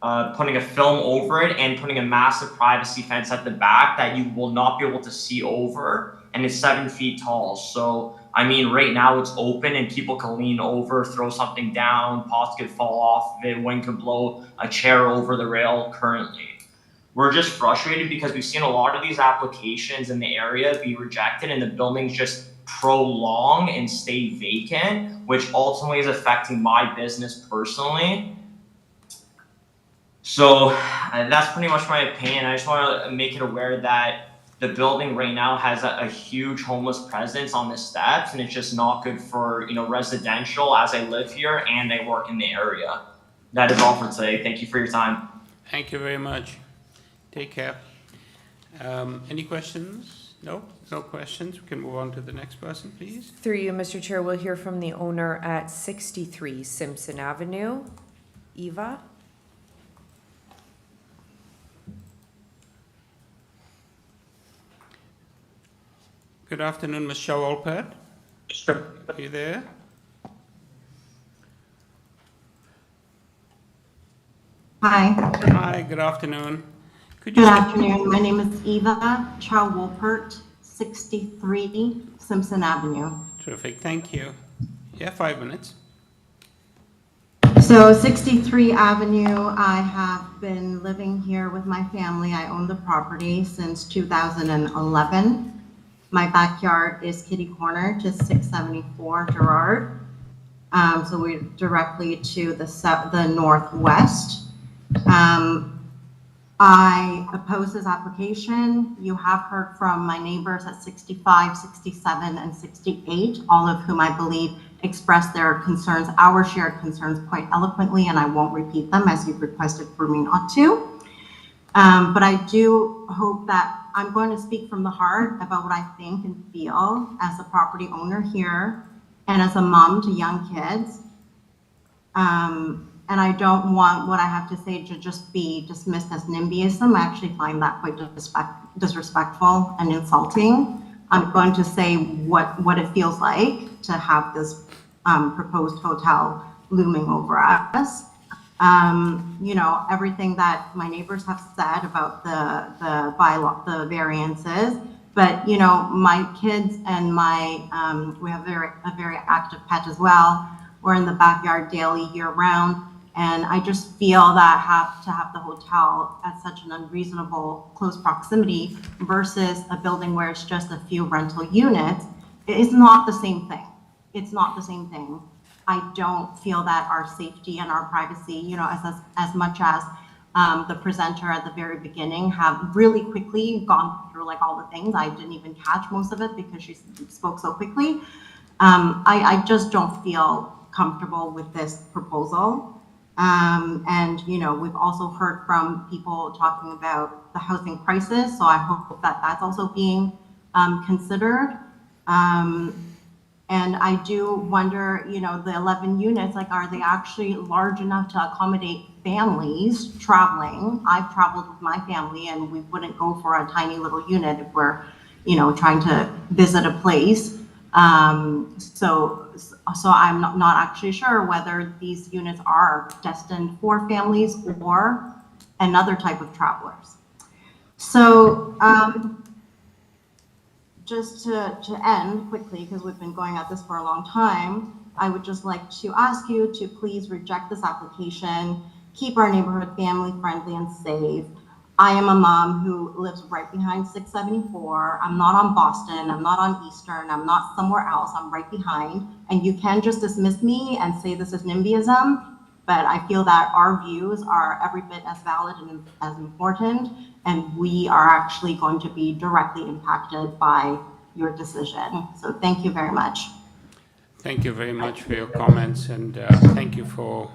putting a film over it, and putting a massive privacy fence at the back that you will not be able to see over, and it's 7 feet tall. So, I mean, right now it's open and people can lean over, throw something down, pots could fall off, the wind could blow a chair over the rail currently. We're just frustrated because we've seen a lot of these applications in the area be rejected and the buildings just prolong and stay vacant, which ultimately is affecting my business personally. So that's pretty much my opinion. I just want to make it aware that the building right now has a huge homeless presence on the steps, and it's just not good for, you know, residential as I live here and I work in the area. That is all for today. Thank you for your time. Thank you very much. Take care. Any questions? No? No questions. We can move on to the next person, please. Through you, Mr. Chair, we'll hear from the owner at 63 Simpson Avenue, Eva. Good afternoon, Ms. Shawalpet. Are you there? Hi. Hi, good afternoon. Good afternoon. My name is Eva Chow-Wolpert, 63 Simpson Avenue. Terrific, thank you. Yeah, 5 minutes. So 63 Avenue, I have been living here with my family. I own the property since 2011. My backyard is kitty corner to 674 Gerrard. So we're directly to the northwest. I oppose this application. You have heard from my neighbors at 65, 67, and 68, all of whom I believe expressed their concerns, our shared concerns, quite eloquently, and I won't repeat them as you've requested for me not to. But I do hope that I'm going to speak from the heart about what I think and feel as a property owner here and as a mom to young kids. And I don't want what I have to say to just be dismissed as NIMBYism. I actually find that quite disrespectful and insulting. I'm going to say what it feels like to have this proposed hotel looming over us. You know, everything that my neighbors have said about the bylaw, the variances, but you know, my kids and my, we have a very active pet as well. We're in the backyard daily, year round. And I just feel that to have the hotel at such an unreasonable close proximity versus a building where it's just a few rental units is not the same thing. It's not the same thing. I don't feel that our safety and our privacy, you know, as much as the presenter at the very beginning have really quickly gone through like all the things. I didn't even catch most of it because she spoke so quickly. I just don't feel comfortable with this proposal. And, you know, we've also heard from people talking about the housing crisis, so I hope that that's also being considered. And I do wonder, you know, the 11 units, like, are they actually large enough to accommodate families traveling? I've traveled with my family, and we wouldn't go for a tiny little unit if we're, you know, trying to visit a place. So I'm not actually sure whether these units are destined for families or another type of travelers. So just to end quickly, because we've been going at this for a long time, I would just like to ask you to please reject this application, keep our neighborhood family friendly and safe. I am a mom who lives right behind 674. I'm not on Boston, I'm not on Eastern, I'm not somewhere else, I'm right behind. And you can just dismiss me and say this is NIMBYism, but I feel that our views are every bit as valid and as important, and we are actually going to be directly impacted by your decision. So thank you very much. Thank you very much for your comments, and thank you for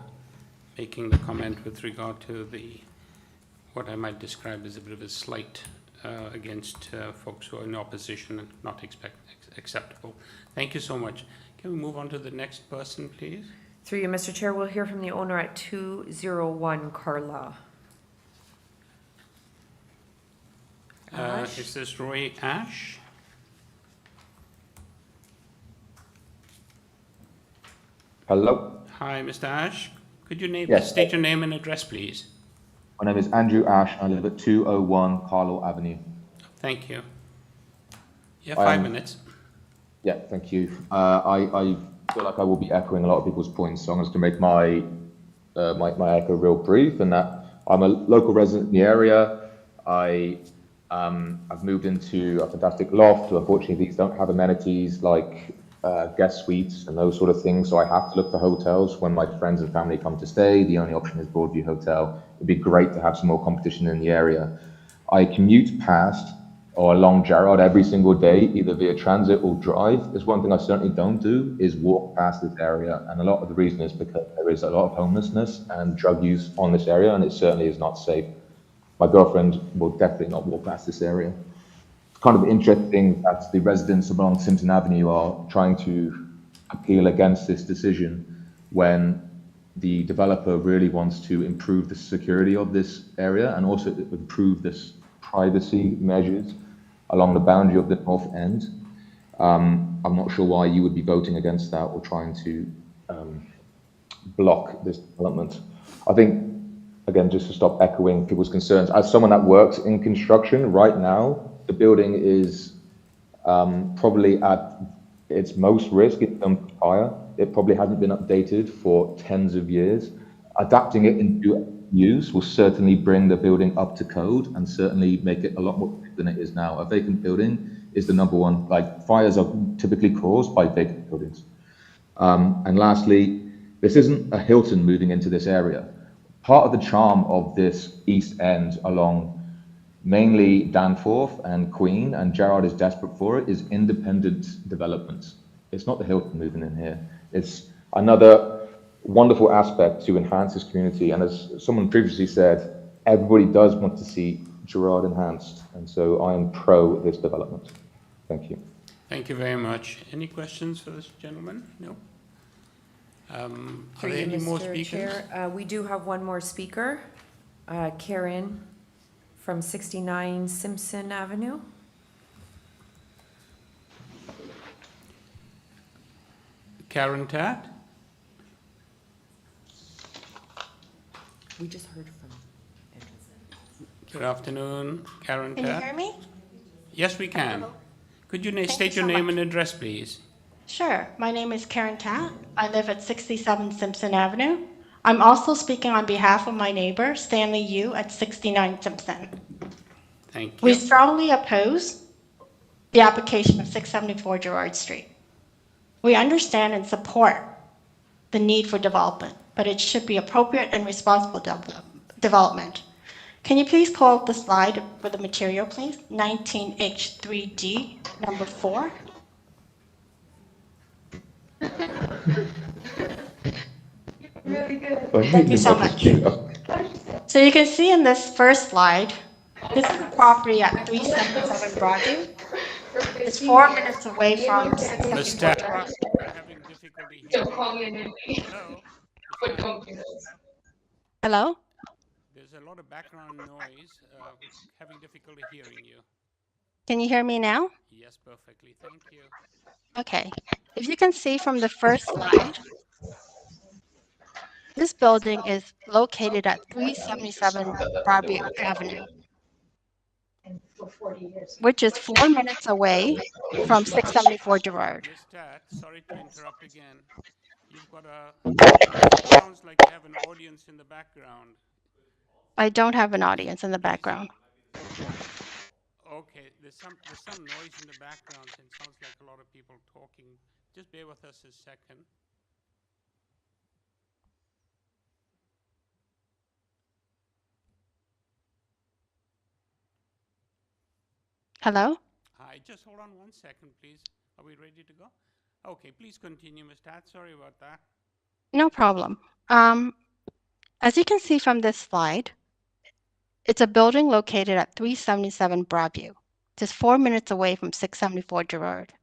making the comment with regard to what I might describe as a bit of a slight against folks who are in opposition and not acceptable. Thank you so much. Can we move on to the next person, please? Through you, Mr. Chair, we'll hear from the owner at 201 Carla. Is this Roy Ash? Hello. Hi, Mr. Ash. Could you Yes. state your name and address, please? My name is Andrew Ash. I live at 201 Carlo Avenue. Thank you. You have 5 minutes. Yeah, thank you. I feel like I will be echoing a lot of people's points, so I'm just going to make my echo real brief, and that I'm a local resident in the area. I've moved into a fantastic loft. Unfortunately, these don't have amenities like guest suites and those sort of things, so I have to look for hotels when my friends and family come to stay. The only option is Broadview Hotel. It'd be great to have some more competition in the area. I commute past or along Gerrard every single day, either via transit or drive. There's one thing I certainly don't do is walk past this area, and a lot of the reason is because there is a lot of homelessness and drug use on this area, and it certainly is not safe. My girlfriend will definitely not walk past this area. It's kind of interesting that the residents along Simpson Avenue are trying to appeal against this decision when the developer really wants to improve the security of this area and also improve this privacy measures along the boundary of the north end. I'm not sure why you would be voting against that or trying to block this development. I think, again, just to stop echoing people's concerns, as someone that works in construction right now, the building is probably at its most risk in terms of fire. It probably hasn't been updated for tens of years. Adapting it into use will certainly bring the building up to code and certainly make it a lot more than it is now. A vacant building is the number one, like fires are typically caused by vacant buildings. And lastly, this isn't a Hilton moving into this area. Part of the charm of this east end along mainly Danforth and Queen, and Gerrard is desperate for it, is independent developments. It's not the Hilton moving in here. It's another wonderful aspect to enhance this community. And as someone previously said, everybody does want to see Gerrard enhanced. And so I am pro this development. Thank you. Thank you very much. Any questions for this gentleman? No? Are Through there you, any more Mr. speakers? Chair. We do have one more speaker, Karen from 69 Simpson Avenue. Karen Tat? We just heard from. Good afternoon, Karen Can you Tat. hear me? Yes, we can. Could you state you your so name much. and address, please? Sure. My name is Karen Tat. I live at 67 Simpson Avenue. I'm also speaking on behalf of my neighbor, Stanley Yu, at 69 Simpson. Thank We you. strongly oppose the application of 674 Gerrard Street. We understand and support the need for development, but it should be appropriate and responsible development. Can you please pull up the slide for the material, please? 19H3D, number 4. Really good. Thank you so much. So you can see in this first slide, this is a property at 377 Broadview. It's 4 minutes away from 674 Gerrard. We're having difficulty hearing you. Hello? Hello? There's a lot of background noise. Having difficulty hearing you. Can you hear me now? Yes, perfectly. Thank you. Okay. If you can see from the first slide, this building is located at 377 Broadview Avenue, which is 4 minutes away from 674 Gerrard. Ms. Tat, sorry to interrupt again. You've got it sounds like you have an audience in the background. I don't have an audience in the background. Okay, there's some noise in the background, and it sounds like a lot of people talking. Just bear with us a second. Hello? Hi, just hold on 1 second, please. Are we ready to go? Okay, please continue, Ms. Tat. Sorry about that. No problem. As you can see from this slide, it's a building located at 377 Broadview, just 4 minutes away from 674 Gerrard.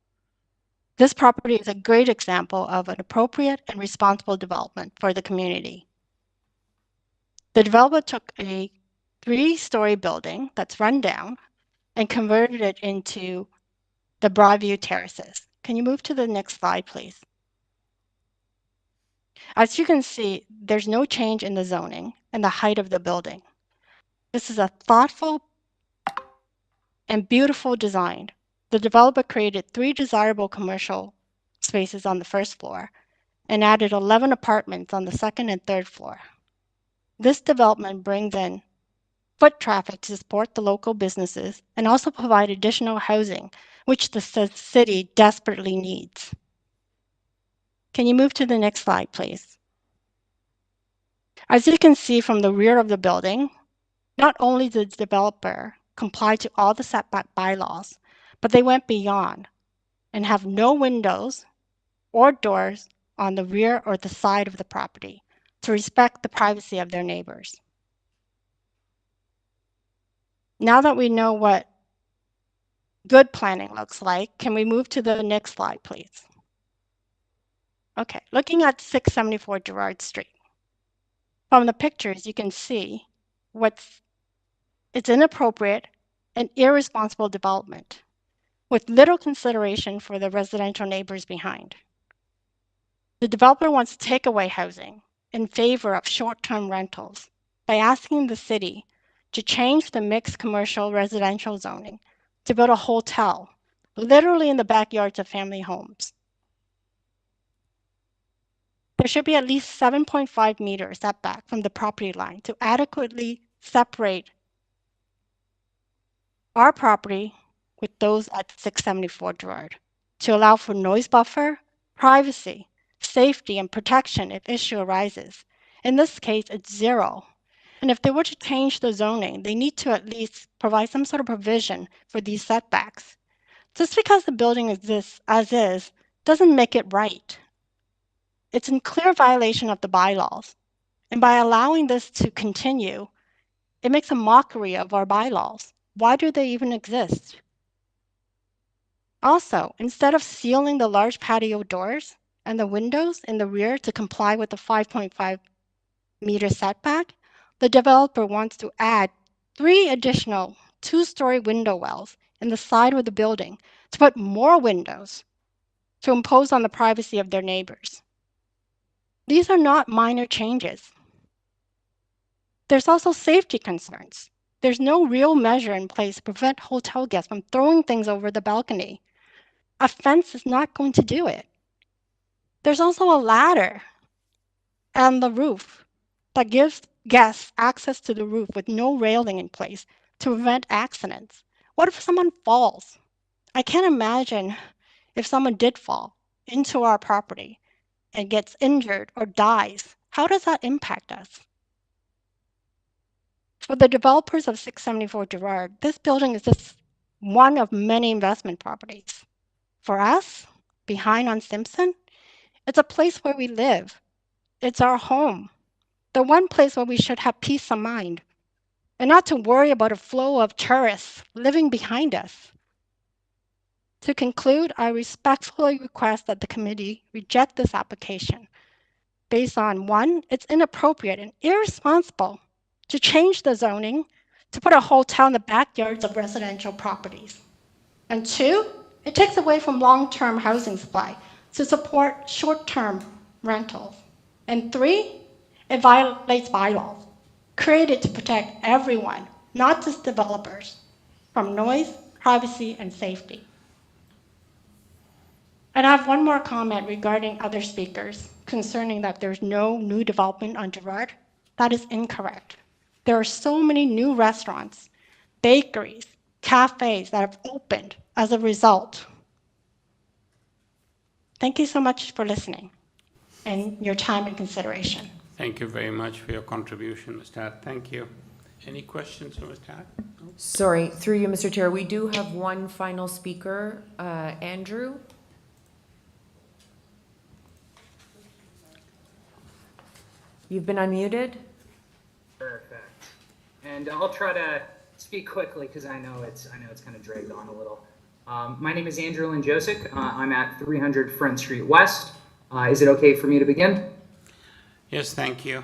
This property is a great example of an appropriate and responsible development for the community. The developer took a 3-story building that's run down and converted it into the Broadview terraces. Can you move to the next slide, please? As you can see, there's no change in the zoning and the height of the building. This is a thoughtful and beautiful design. The developer created 3 desirable commercial spaces on the first floor and added 11 apartments on the second and third floor. This development brings in foot traffic to support the local businesses and also provide additional housing, which the city desperately needs. Can you move to the next slide, please? As you can see from the rear of the building, not only did the developer comply to all the setback bylaws, but they went beyond and have no windows or doors on the rear or the side of the property to respect the privacy of their neighbors. Now that we know what good planning looks like, can we move to the next slide, please? Okay, looking at 674 Gerrard Street. From the pictures, you can see it's inappropriate and irresponsible development with little consideration for the residential neighbors behind. The developer wants to take away housing in favor of short-term rentals by asking the city to change the mixed commercial residential zoning to build a hotel literally in the backyards of family homes. There should be at least 7.5 meters setback from the property line to adequately separate our property with those at 674 Gerrard to allow for noise buffer, privacy, safety, and protection if issue arises. In this case, it's 0. And if they were to change the zoning, they need to at least provide some sort of provision for these setbacks. Just because the building exists as is doesn't make it right. It's in clear violation of the bylaws. And by allowing this to continue, it makes a mockery of our bylaws. Why do they even exist? Also, instead of sealing the large patio doors and the windows in the rear to comply with the 5.5-meter setback, the developer wants to add 3 additional 2-story window wells in the side of the building to put more windows to impose on the privacy of their neighbors. These are not minor changes. There's also safety concerns. There's no real measure in place to prevent hotel guests from throwing things over the balcony. A fence is not going to do it. There's also a ladder on the roof that gives guests access to the roof with no railing in place to prevent accidents. What if someone falls? I can't imagine if someone did fall into our property and gets injured or dies. How does that impact us? For the developers of 674 Gerrard, this building is just one of many investment properties. For us, behind on Simpson, it's a place where we live. It's our home, the one place where we should have peace of mind and not to worry about a flow of tourists living behind us. To conclude, I respectfully request that the committee reject this application based on 1, it's inappropriate and irresponsible to change the zoning to put a hotel in the backyards of residential properties. And 2, it takes away from long-term housing supply to support short-term rentals. And 3, it violates bylaws created to protect everyone, not just developers, from noise, privacy, and safety. And I have one more comment regarding other speakers concerning that there's no new development on Gerrard. That is incorrect. There are so many new restaurants, bakeries, cafes that have opened as a result. Thank you so much for listening and your time and consideration. Thank you very much for your contribution, Ms. Tad. Thank you. Any questions for Ms. Tad? No? Sorry, through you, Mr. Chair, we do have one final speaker, Andrew. You've been unmuted. Perfect. And I'll try to speak quickly because I know it's kind of dragged on a little. My name is Andrew Lynn Josic. I'm at 300 Front Street West. Is it okay for me to begin? Yes, thank you.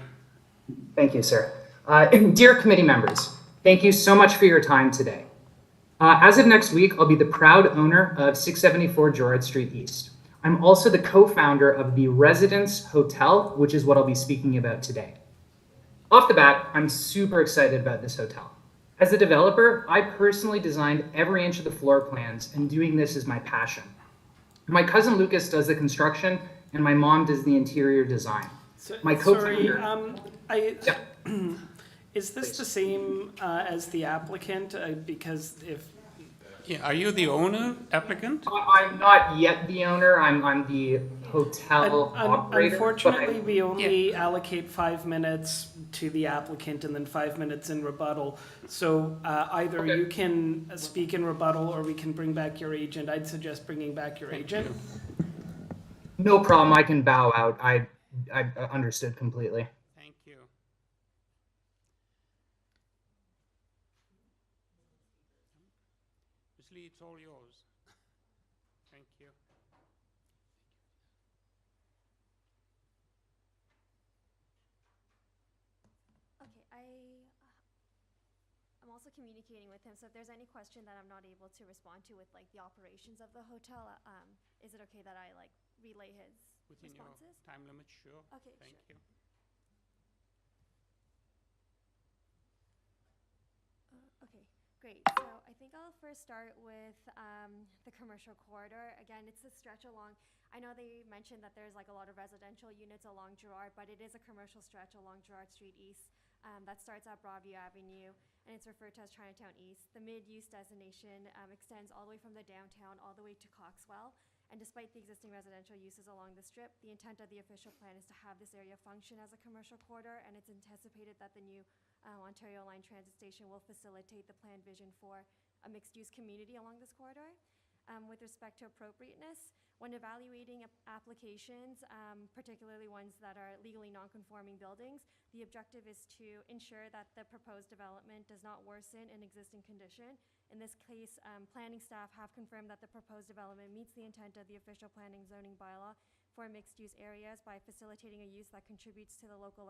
Thank you, sir. Dear committee members, thank you so much for your time today. As of next week, I'll be the proud owner of 674 Gerrard Street East. I'm also the co-founder of the Residence Hotel, which is what I'll be speaking about today. Off the bat, I'm super excited about this hotel. As a developer, I personally designed every inch of the floor plans, and doing this is my passion. My cousin Lucas does the construction, and my mom does the interior design. My co-founder. Is this the same as the applicant? Because if Yeah, are you the owner, applicant? I'm not yet the owner. I'm the hotel operator. Unfortunately, we only allocate 5 minutes to the applicant and then 5 minutes in rebuttal. So either you can speak in rebuttal or we can bring back your agent. I'd suggest bringing back your agent. No problem. I can bow out. I understood completely. Thank you. Ms. Lee, it's all yours. Thank you. Okay, I'm also communicating with him, so if there's any question that I'm not able to respond to with like the operations of the hotel, is it okay that I like relay his Within responses? your time limit, sure. Okay, Thank sure. you. Okay, great. So I think I'll first start with the commercial corridor. Again, it's a stretch along. I know they mentioned that there's like a lot of residential units along Gerrard, but it is a commercial stretch along Gerrard Street East that starts at Broadview Avenue, and it's referred to as Chinatown East. The mid-use designation extends all the way from the downtown all the way to Coxwell. And despite the existing residential uses along the strip, the intent of the official plan is to have this area function as a commercial corridor, and it's anticipated that the new Ontario Line transit station will facilitate the planned vision for a mixed-use community along this corridor. With respect to appropriateness, When evaluating applications, particularly ones that are legally non-conforming buildings, the objective is to ensure that the proposed development does not worsen an existing condition. In this case, planning staff have confirmed that the proposed development meets the intent of the official planning zoning bylaw for mixed-use areas by facilitating a use that contributes to the local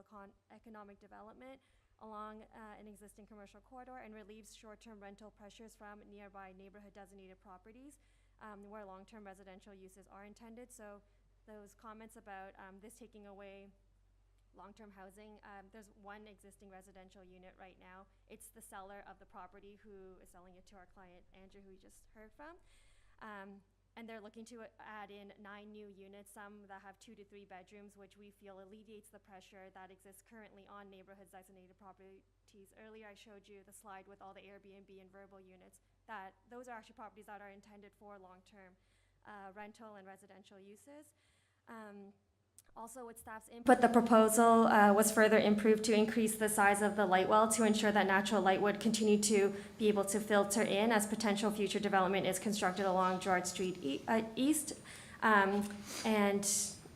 economic development along an existing commercial corridor and relieves short-term rental pressures from nearby neighborhood designated properties where long-term residential uses are intended. So those comments about this taking away long-term housing, there's one existing residential unit right now. It's the seller of the property who is selling it to our client, Andrew, who we just heard from. And they're looking to add in 9 new units, some that have 2 to 3 bedrooms, which we feel alleviates the pressure that exists currently on neighborhoods designated properties. Earlier I showed you the slide with all the Airbnb and verbal units, that those are actually properties that are intended for long-term rental and residential uses. Also, with staff's input, the proposal was further improved to increase the size of the light well to ensure that natural light would continue to be able to filter in as potential future development is constructed along Gerrard Street East. And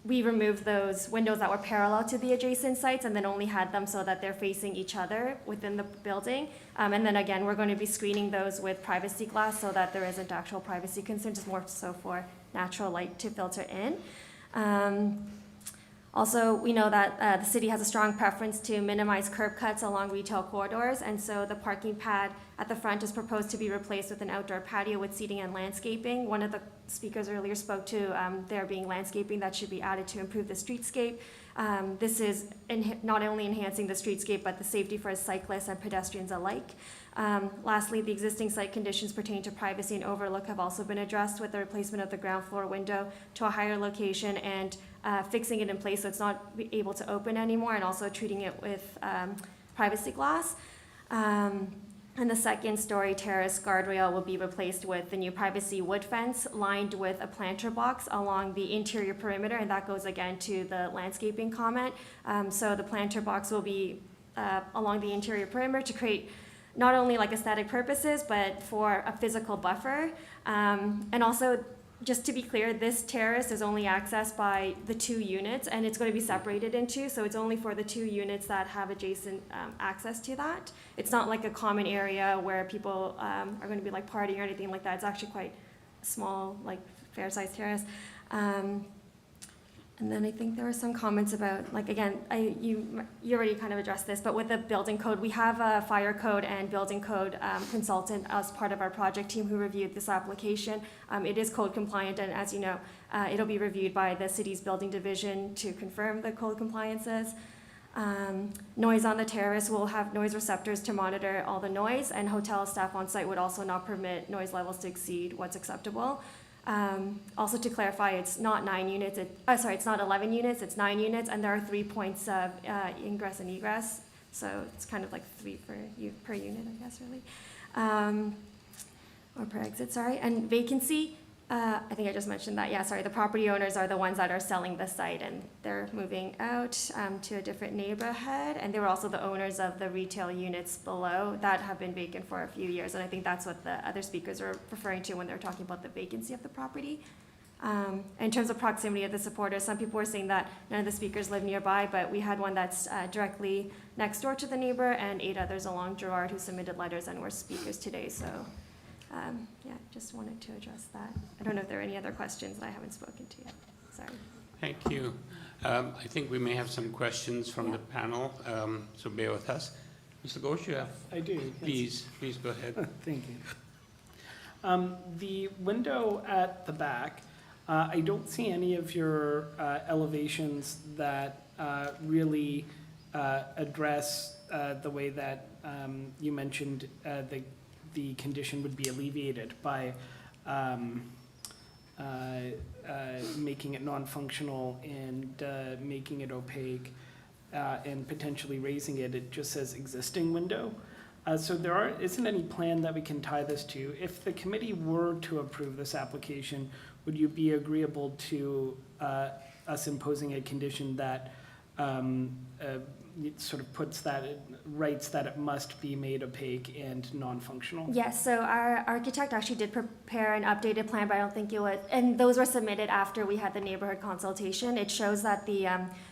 we removed those windows that were parallel to the adjacent sites and then only had them so that they're facing each other within the building. And then again, we're going to be screening those with privacy glass so that there isn't actual privacy concerns, just more so for natural light to filter in. Also, we know that the city has a strong preference to minimize curb cuts along retail corridors, and so the parking pad at the front is proposed to be replaced with an outdoor patio with seating and landscaping. One of the speakers earlier spoke to there being landscaping that should be added to improve the streetscape. This is not only enhancing the streetscape, but the safety for cyclists and pedestrians alike. Lastly, the existing site conditions pertaining to privacy and overlook have also been addressed with the replacement of the ground floor window to a higher location and fixing it in place so it's not able to open anymore, and also treating it with privacy glass. And the second-story terrace guardrail will be replaced with the new privacy wood fence lined with a planter box along the interior perimeter, and that goes again to the landscaping comment. So the planter box will be along the interior perimeter to create not only like aesthetic purposes, but for a physical buffer. And also, just to be clear, this terrace is only accessed by the 2 units, and it's going to be separated in 2, so it's only for the 2 units that have adjacent access to that. It's not like a common area where people are going to be like partying or anything like that. It's actually quite a small, like fair-sized terrace. And then I think there were some comments about, like, again, you already kind of addressed this, but with the building code, we have a fire code and building code consultant as part of our project team who reviewed this application. It is code compliant, and as you know, it'll be reviewed by the city's building division to confirm the code compliances. Noise on the terrace will have noise receptors to monitor all the noise, and hotel staff on site would also not permit noise levels to exceed what's acceptable. Also to clarify, it's not 9 units, it's not 11 units, it's 9 units, and there are 3 points of ingress and egress, so it's kind of like 3 per unit, I guess, really. Or per exit, sorry. And vacancy, I think I just mentioned that, yeah, sorry, the property owners are the ones that are selling the site, and they're moving out to a different neighborhood, and they were also the owners of the retail units below that have been vacant for a few years, and I think that's what the other speakers are referring to when they're talking about the vacancy of the property. In terms of proximity of the supporters, some people were saying that none of the speakers live nearby, but we had one that's directly next door to the neighbor, and 8 others along Gerrard who submitted letters and were speakers today, so yeah, just wanted to address that. I don't know if there are any other questions that I haven't spoken to yet. Sorry. Thank you. I think we may have some questions from the panel, so bear with us. Mr. Ghosh, you have? I do. Please go ahead. Thank you. The window at the back, I don't see any of your elevations that really address the way that you mentioned the condition would be alleviated by making it non-functional and making it opaque and potentially raising it. It just says existing window. So there isn't any plan that we can tie this to. If the committee were to approve this application, would you be agreeable to us imposing a condition that it sort of puts that, it writes that it must be made opaque and non-functional? Yes, so our architect actually did prepare an updated plan, but I don't think it was, and those were submitted after we had the neighborhood consultation. It shows that the,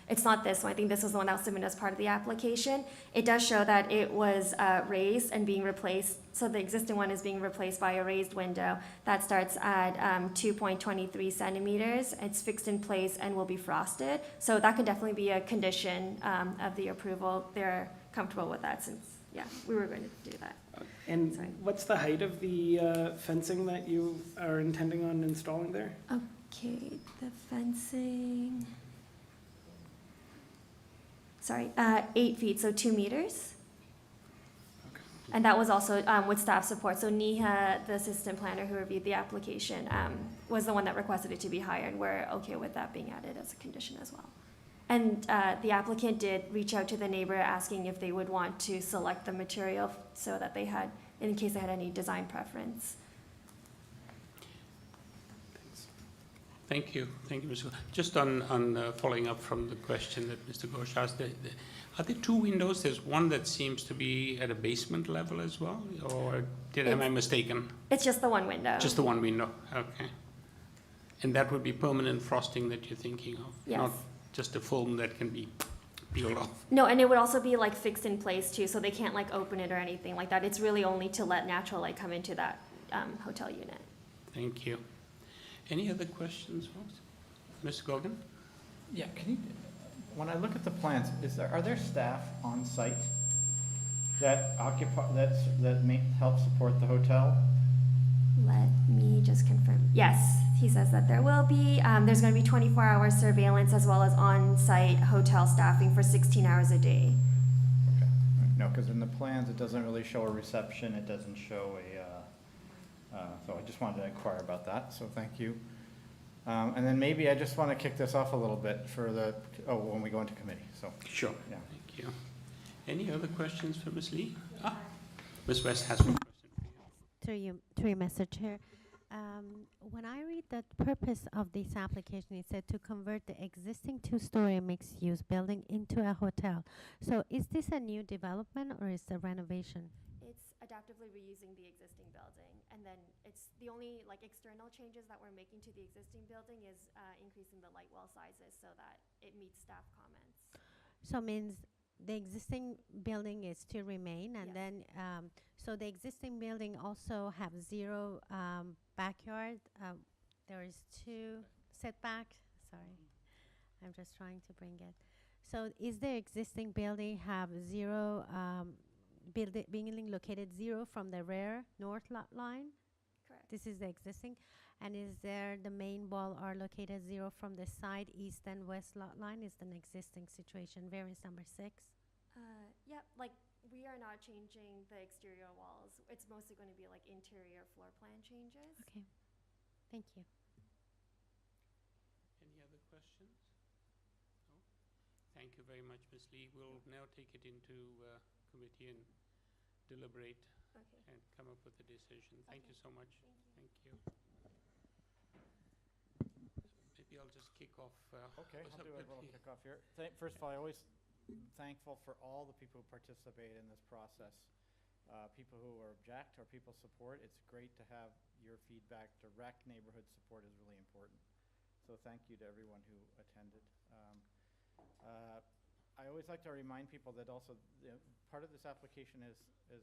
it's not this one, I think this was the one that was submitted as part of the application. It does show that it was raised and being replaced, so the existing one is being replaced by a raised window that starts at 2.23 centimeters. It's fixed in place and will be frosted, so that could definitely be a condition of the approval. They're comfortable with that since, yeah, we were going to do that. And what's the height of the fencing that you are intending on installing there? Okay, the fencing, sorry, 8 feet, so 2 meters. And that was also with staff support. So Neha, the assistant planner who reviewed the application, was the one that requested it to be higher, and we're okay with that being added as a condition as well. And the applicant did reach out to the neighbor asking if they would want to select the material so that they had, in case they had any design preference. Thank you, Mr. Just on following up from the question that Mr. Ghosh asked, are there 2 windows? There's one that seems to be at a basement level as well, or am I mistaken? It's just the one window. Just the one window, okay. And that would be permanent frosting that you're thinking of? Yes. Not just a foam that can be peeled off? No, and it would also be like fixed in place too, so they can't like open it or anything like that. It's really only to let natural light come into that hotel unit. Thank you. Any other questions, folks? Ms. Gogan? Yeah, can you, when I look at the plans, are there staff on site that help support the hotel? Let me just confirm. Yes, he says that there will be. There's going to be 24-hour surveillance as well as on-site hotel staffing for 16 hours a day. Okay. No, because in the plans, it doesn't really show a reception. It doesn't show a, so I just wanted to inquire about that, so thank you. And then maybe I just want to kick this off a little bit for when we go into committee, so. Sure. Yeah. Thank you. Any other questions for Ms. Lee? Ms. West has one question for you. Through you, Mr. Chair. When I read the purpose of this application, it said to convert the existing 2-story mixed-use building into a hotel. So is this a new development or is it a renovation? It's adaptively reusing the existing building, and then it's the only like external changes that we're making to the existing building is increasing the light well sizes so that it meets staff comments. So means the existing building is to remain, and Yes. then so the existing building also have 0 backyard. There is 2 setback. Sorry, I'm just trying to bring it. So is the existing building have 0 building located 0 from the rear north lot line? Correct. This is the existing. And is there the main wall are located 0 from the side east and west lot line? Is an existing situation. Variance number 6. Yep, like we are not changing the exterior walls. It's mostly going to be like interior floor plan changes. Okay, thank you. Any other questions? No? Thank you very much, Ms. Lee. We'll now take it into committee and deliberate and come up with a decision. Thank you so much. Thank you. Maybe I'll just kick off. Okay, I'll do a little kickoff here. First of all, I always thankful for all the people who participate in this process. People who object or people support. It's great to have your feedback. Direct neighborhood support is really important. So thank you to everyone who attended. I always like to remind people that also part of this application is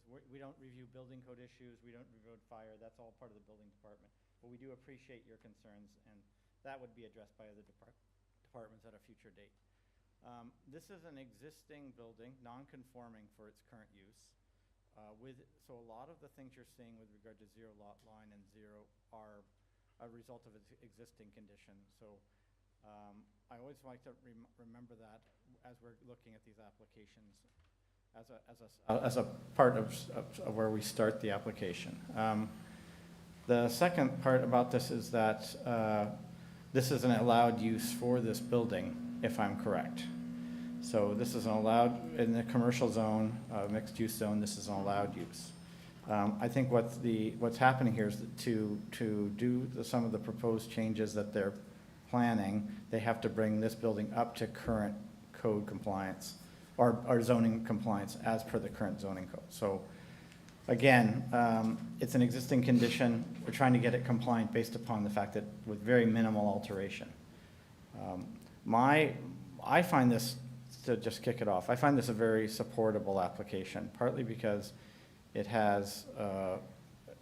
we don't review building code issues. We don't review fire. That's all part of the building department. But we do appreciate your concerns, and that would be addressed by other departments at a future date. This is an existing building, non-conforming for its current use. So a lot of the things you're seeing with regard to 0 lot line and 0 are a result of its existing condition. So I always like to remember that as we're looking at these applications as a part of where we start the application. The second part about this is that this is an allowed use for this building, if I'm correct. So this is an allowed, in the commercial zone, mixed use zone, this is an allowed use. I think what's happening here is that to do some of the proposed changes that they're planning, they have to bring this building up to current code compliance. our zoning compliance as per the current zoning code. So again, it's an existing condition. We're trying to get it compliant based upon the fact that with very minimal alteration. I find this, to just kick it off, I find this a very supportable application, partly because it has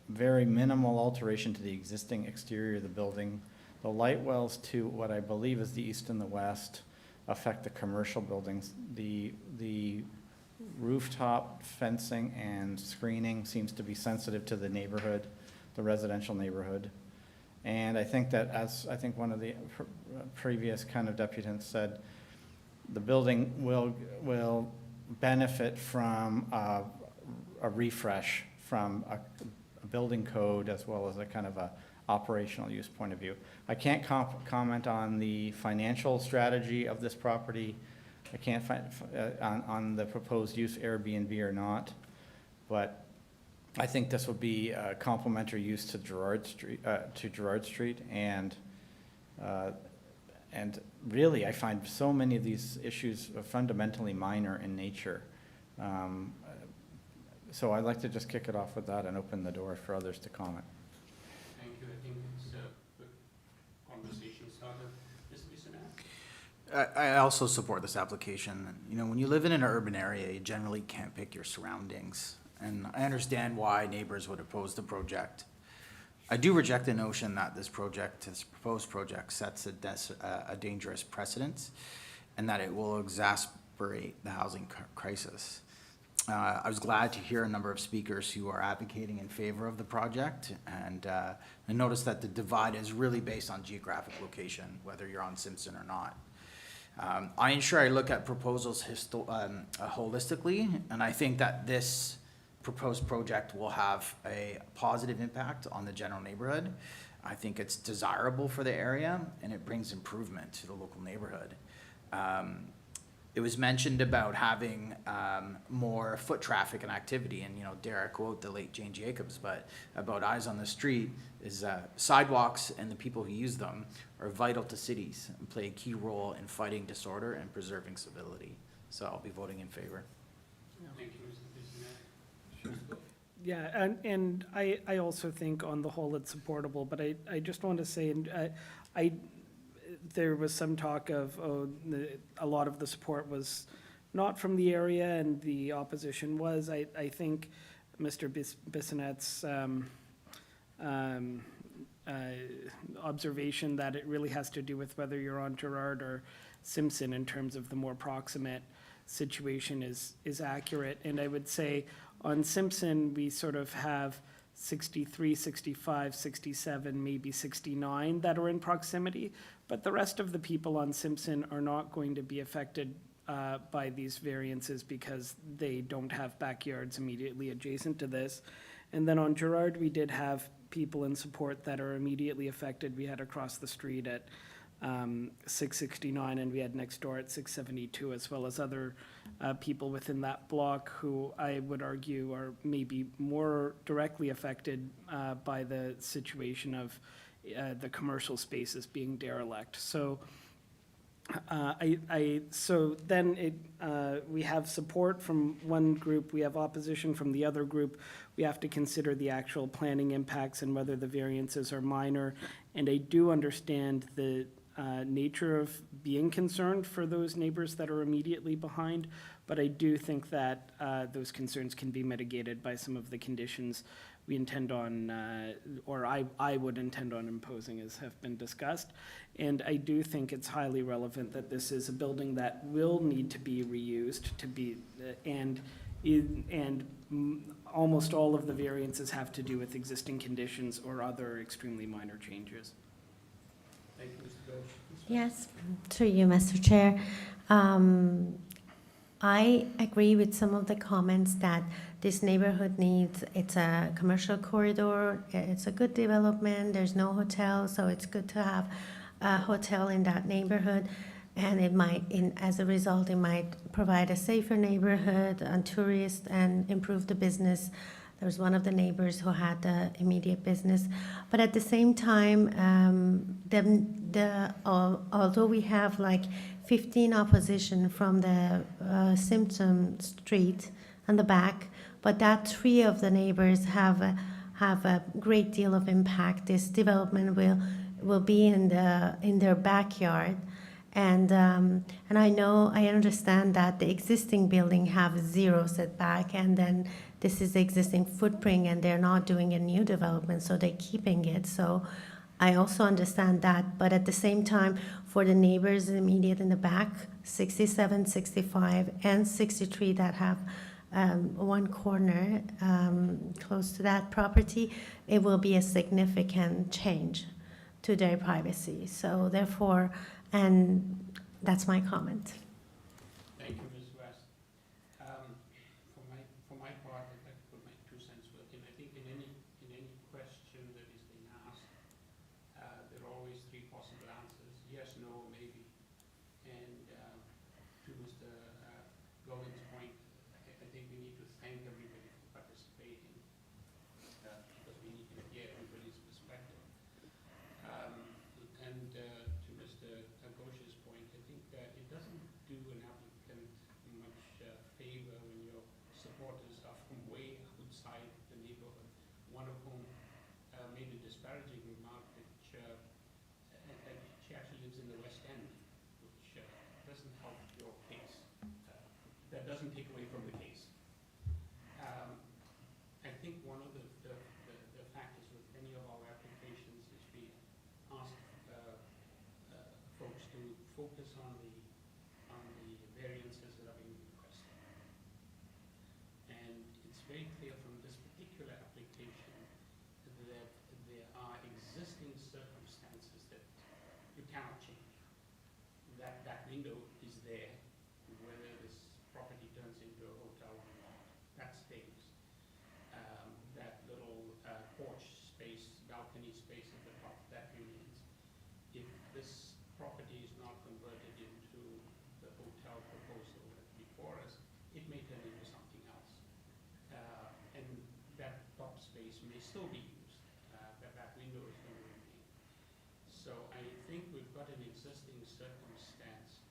very minimal alteration to the existing exterior of the building. The light wells to what I believe is the east and the west affect the commercial buildings. The rooftop fencing and screening seems to be sensitive to the neighborhood, the residential neighborhood. And I think that, as I think one of the previous kind of deputants said, the building will benefit from a refresh from a building code as well as a kind of a operational use point of view. I can't comment on the financial strategy of this property. I can't on the proposed use, Airbnb or not, but I think this will be a complementary use to Gerrard Street, and really I find so many of these issues are fundamentally minor in nature. So I'd like to just kick it off with that and open the door for others to comment. Thank you. I think it's a conversation starter. Mr. Bissonnette? I also support this application. You know, when you live in an urban area, you generally can't pick your surroundings. And I understand why neighbors would oppose the project. I do reject the notion that this proposed project sets a dangerous precedent and that it will exacerbate the housing crisis. I was glad to hear a number of speakers who are advocating in favor of the project, and I noticed that the divide is really based on geographic location, whether you're on Simpson or not. I ensure I look at proposals holistically, and I think that this proposed project will have a positive impact on the general neighborhood. I think it's desirable for the area, and it brings improvement to the local neighborhood. It was mentioned about having more foot traffic and activity, and dare I quote the late Jane Jacobs, but about eyes on the street is sidewalks and the people who use them are vital to cities and play a key role in fighting disorder and preserving civility. So I'll be voting in favor. Thank you, Mr. Bissonnette. Yeah, and I also think on the whole it's supportable, but I just want to say, there was some talk of, a lot of the support was not from the area and the opposition was. I think Mr. Bissonnette's observation that it really has to do with whether you're on Gerrard or Simpson in terms of the more proximate situation is accurate. And I would say on Simpson, we sort of have 63, 65, 67, maybe 69 that are in proximity, but the rest of the people on Simpson are not going to be affected by these variances because they don't have backyards immediately adjacent to this. And then on Gerrard, we did have people in support that are immediately affected. We had across the street at 669, and we had next door at 672, as well as other people within that block who I would argue are maybe more directly affected by the situation of the commercial spaces being derelict. So we have support from one group, we have opposition from the other group. We have to consider the actual planning impacts and whether the variances are minor. And I do understand the nature of being concerned for those neighbors that are immediately behind, but I do think that those concerns can be mitigated by some of the conditions we intend on, or I would intend on imposing, as have been discussed. And I do think it's highly relevant that this is a building that will need to be reused to be, and almost all of the variances have to do with existing conditions or other extremely minor changes. Thank you, Mr. Ghosh. Yes, through you, Mr. Chair. I agree with some of the comments that this neighborhood needs. It's a commercial corridor. It's a good development. There's no hotel, so it's good to have a hotel in that neighborhood. And it might, as a result, it might provide a safer neighborhood on tourists and improve the business. There was one of the neighbors who had the immediate business. But at the same time, although we have like 15 opposition from the Simpson Street and the back, but that 3 of the neighbors have a great deal of impact. This development will be in their backyard, and I understand that the existing building have 0 setback, and then this is the existing footprint, and they're not doing a new development, so they're keeping it. So I also understand that, but at the same time, for the neighbors immediate in the back, 67, 65, and 63 that have one corner close to that property, it will be a significant change to their privacy. So therefore, and that's my comment. Thank you, Ms. West. For my part, I'd like to put my 2 cents worth in. I think in any question that is being asked, there are always 3 possible answers: yes, no, maybe. And to Mr. Govin's point, I think we need to thank everybody for participating, because we need to hear everybody's perspective. And to Mr. Ghosh's point, I think it doesn't do an applicant much favor when your supporters are from way outside the neighborhood, one of whom made a disparaging remark that she actually lives in the West End, which doesn't help your case. That doesn't take away from the case. I think one of the factors with many of our applications is we ask folks to focus on the variances that are being requested. And it's very clear from this particular application that there are existing circumstances that you cannot change. That window is there, whether this property turns into a hotel or not, that stays. That little porch space, balcony space at the top, that remains. If this property is not converted into the hotel proposal before us, it may turn into something else. And that top space may still be used. That window is going to remain. So I think we've got an existing circumstance,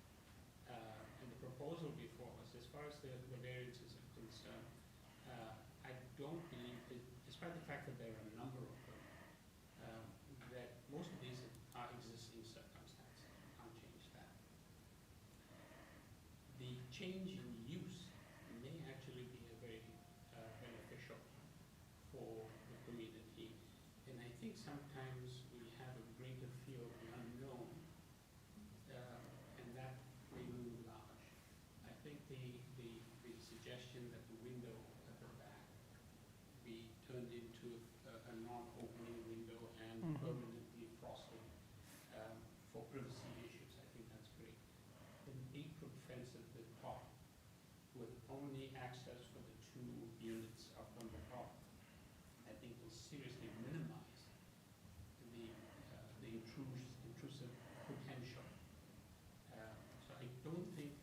and the proposal before us, as far as the variances are concerned, I don't believe, despite the fact that there are a number of them, that most of these are existing circumstances. You can't change that. The change in use may actually be a very beneficial for the community, and I think sometimes we have a greater fear of the unknown, and that may loom large. I think the suggestion that the window at the back be turned into a non-opening window and permanently frosted for privacy issues, I think that's great. An 8-foot fence at the top with only access for the 2 units up on the top, I think will seriously minimize the intrusive potential. So I don't think,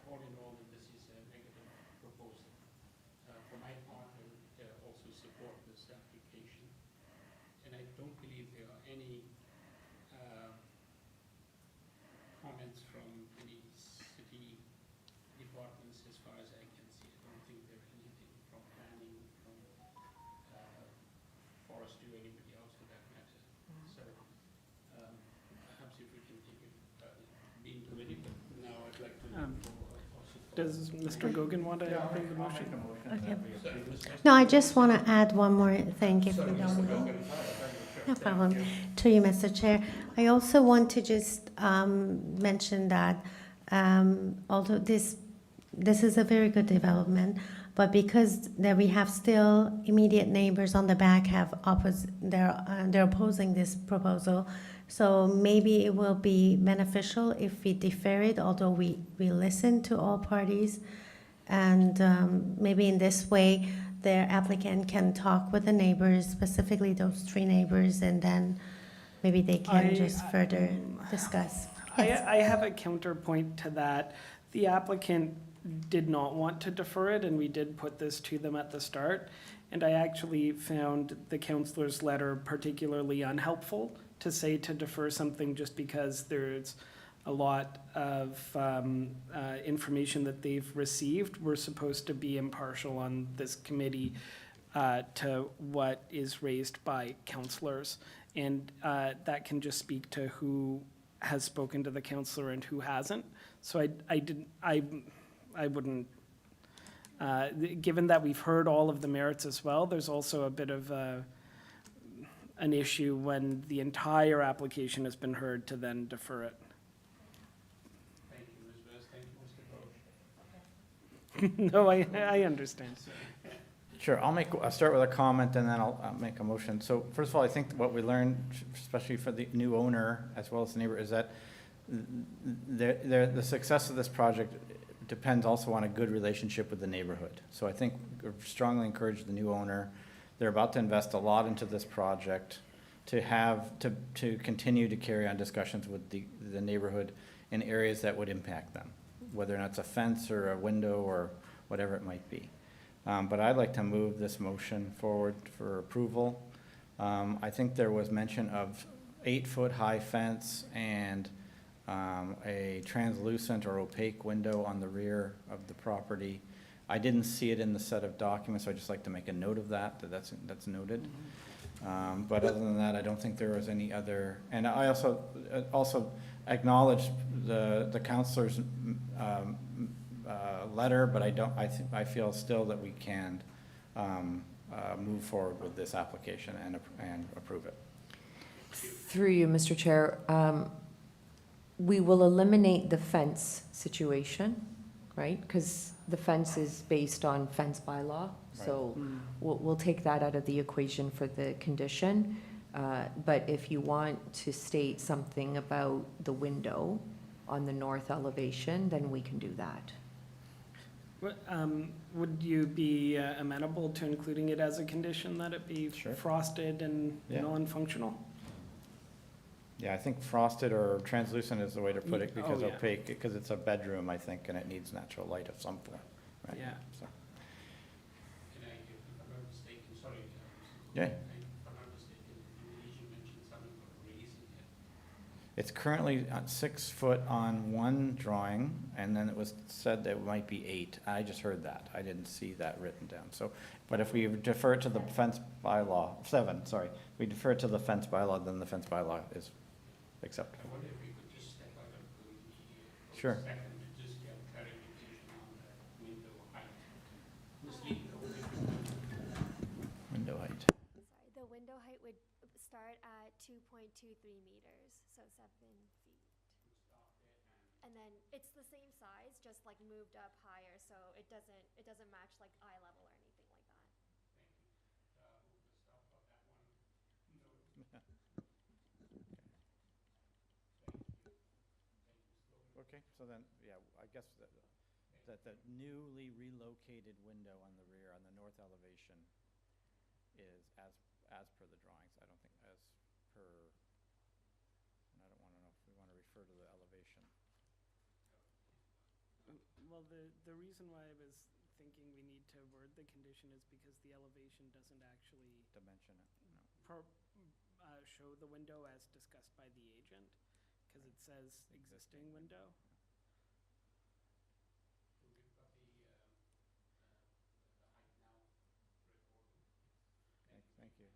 all in all, that this is a negative proposal. For my part, I would also support this application. And I don't believe there are any comments from any city departments as far as I can see. I don't think there's anything from planning, from forestry, or anybody else for that matter. So perhaps if we can take it, be in committee, but now I'd like to Does Mr. Gogan want to bring the motion? Okay. No, I just want to add one more thing, if you don't mind. No problem. To you, Mr. Chair. I also want to just mention that although this is a very good development, but because that we have still immediate neighbors on the back they're opposing this proposal. So maybe it will be beneficial if we defer it, although we listen to all parties. And maybe in this way, their applicant can talk with the neighbors, specifically those 3 neighbors, and then maybe they can just further discuss. Yes. I have a counterpoint to that. The applicant did not want to defer it, and we did put this to them at the start. And I actually found the counselor's letter particularly unhelpful to say to defer something just because there's a lot of information that they've received. We're supposed to be impartial on this committee to what is raised by councillors. And that can just speak to who has spoken to the councillor and who hasn't. So I wouldn't, given that we've heard all of the merits as well, there's also a bit of an issue when the entire application has been heard to then defer it. Thank you, Ms. Best. Thank you, Mr. Bosch. No, I understand. Sure, I'll start with a comment and then I'll make a motion. So first of all, I think what we learned, especially for the new owner as well as the neighbor, is that the success of this project depends also on a good relationship with the neighborhood. So I think we strongly encourage the new owner. They're about to invest a lot into this project to continue to carry on discussions with the neighborhood in areas that would impact them, whether or not it's a fence or a window or whatever it might be. But I'd like to move this motion forward for approval. I think there was mention of 8-foot high fence and a translucent or opaque window on the rear of the property. I didn't see it in the set of documents, so I'd just like to make a note of that's noted. But other than that, I don't think there was any other, and I also acknowledge the councilor's letter, but I feel still that we can move forward with this application and approve it. Through you, Mr. Chair, we will eliminate the fence situation, right? Because the fence is based on fence bylaw, so we'll take that out of the equation for the condition. But if you want to state something about the window on the north elevation, then we can do that. Would you be amenable to including it as a condition that it be frosted and non-functional? Yeah, I think frosted or translucent is the way to put it, because yeah. opaque, because it's a bedroom, I think, and it needs natural light of some form, right? Yeah. So, Can I, if I'm not mistaken, sorry. yeah. If I'm not mistaken, you mentioned something about raising it. It's currently 6 foot on one drawing, and then it was said that it might be 8. I just heard that. I didn't see that written down. So, but if we defer to the fence bylaw, 7, sorry, we defer to the fence bylaw, then the fence bylaw is acceptable. I wonder if we could just step out of the Sure. second to just get clarification on the window height. Just leave the Window height. Sorry, the window height would start at 2.23 meters, so 7 feet. And then it's the same size, just like moved up higher, so it doesn't match like eye level or anything like that. Okay, so then, yeah, I guess that the newly relocated window on the rear, on the north elevation, is as per the drawings. I don't think as per, and I don't want to know if we want to refer to the elevation. Well, the reason why I was thinking we need to word the condition is because the elevation doesn't actually Dimension it, no. show the window as discussed by the agent, because it says existing window. Thank you.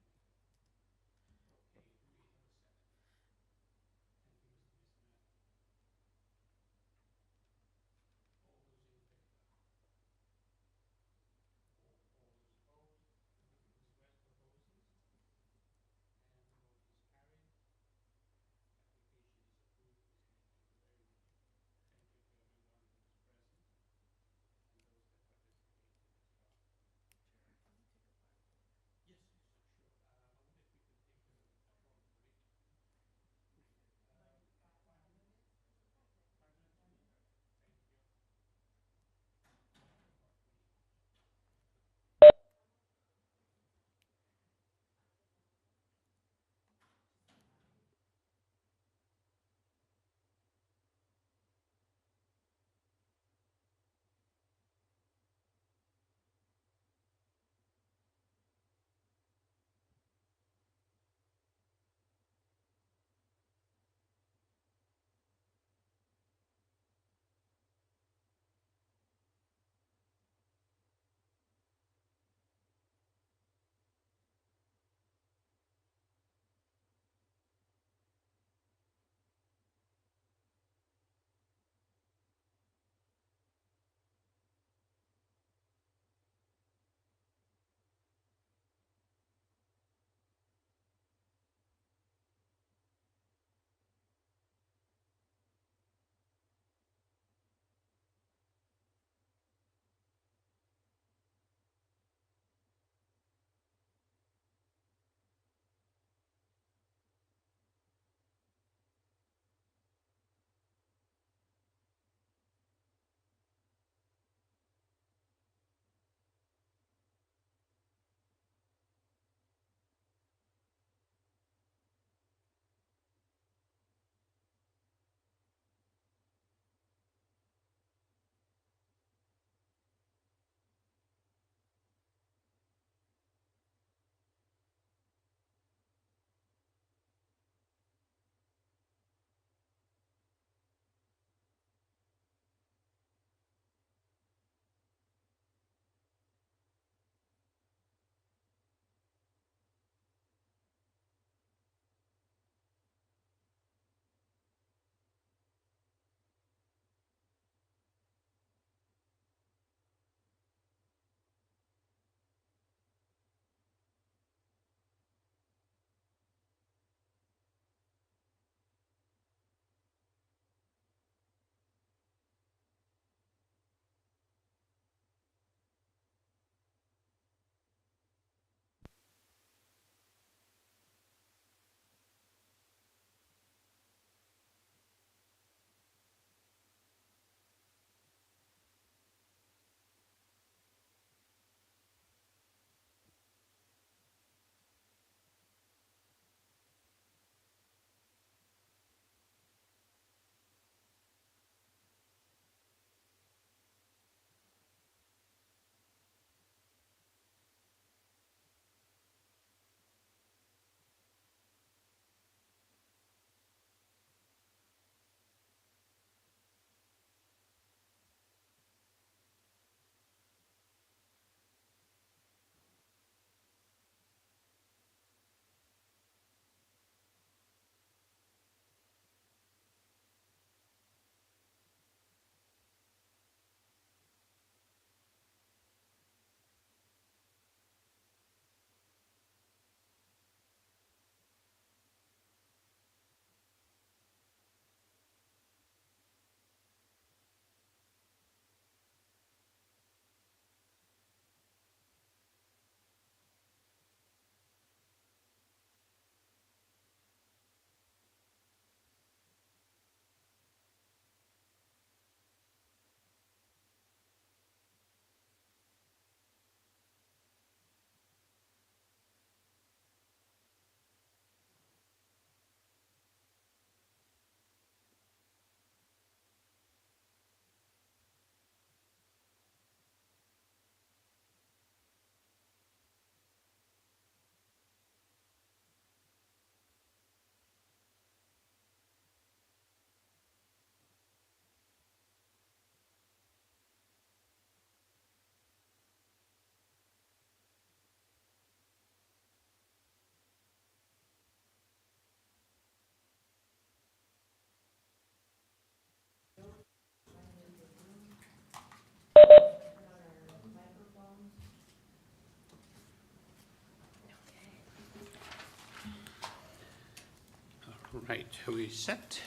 Right, are we set?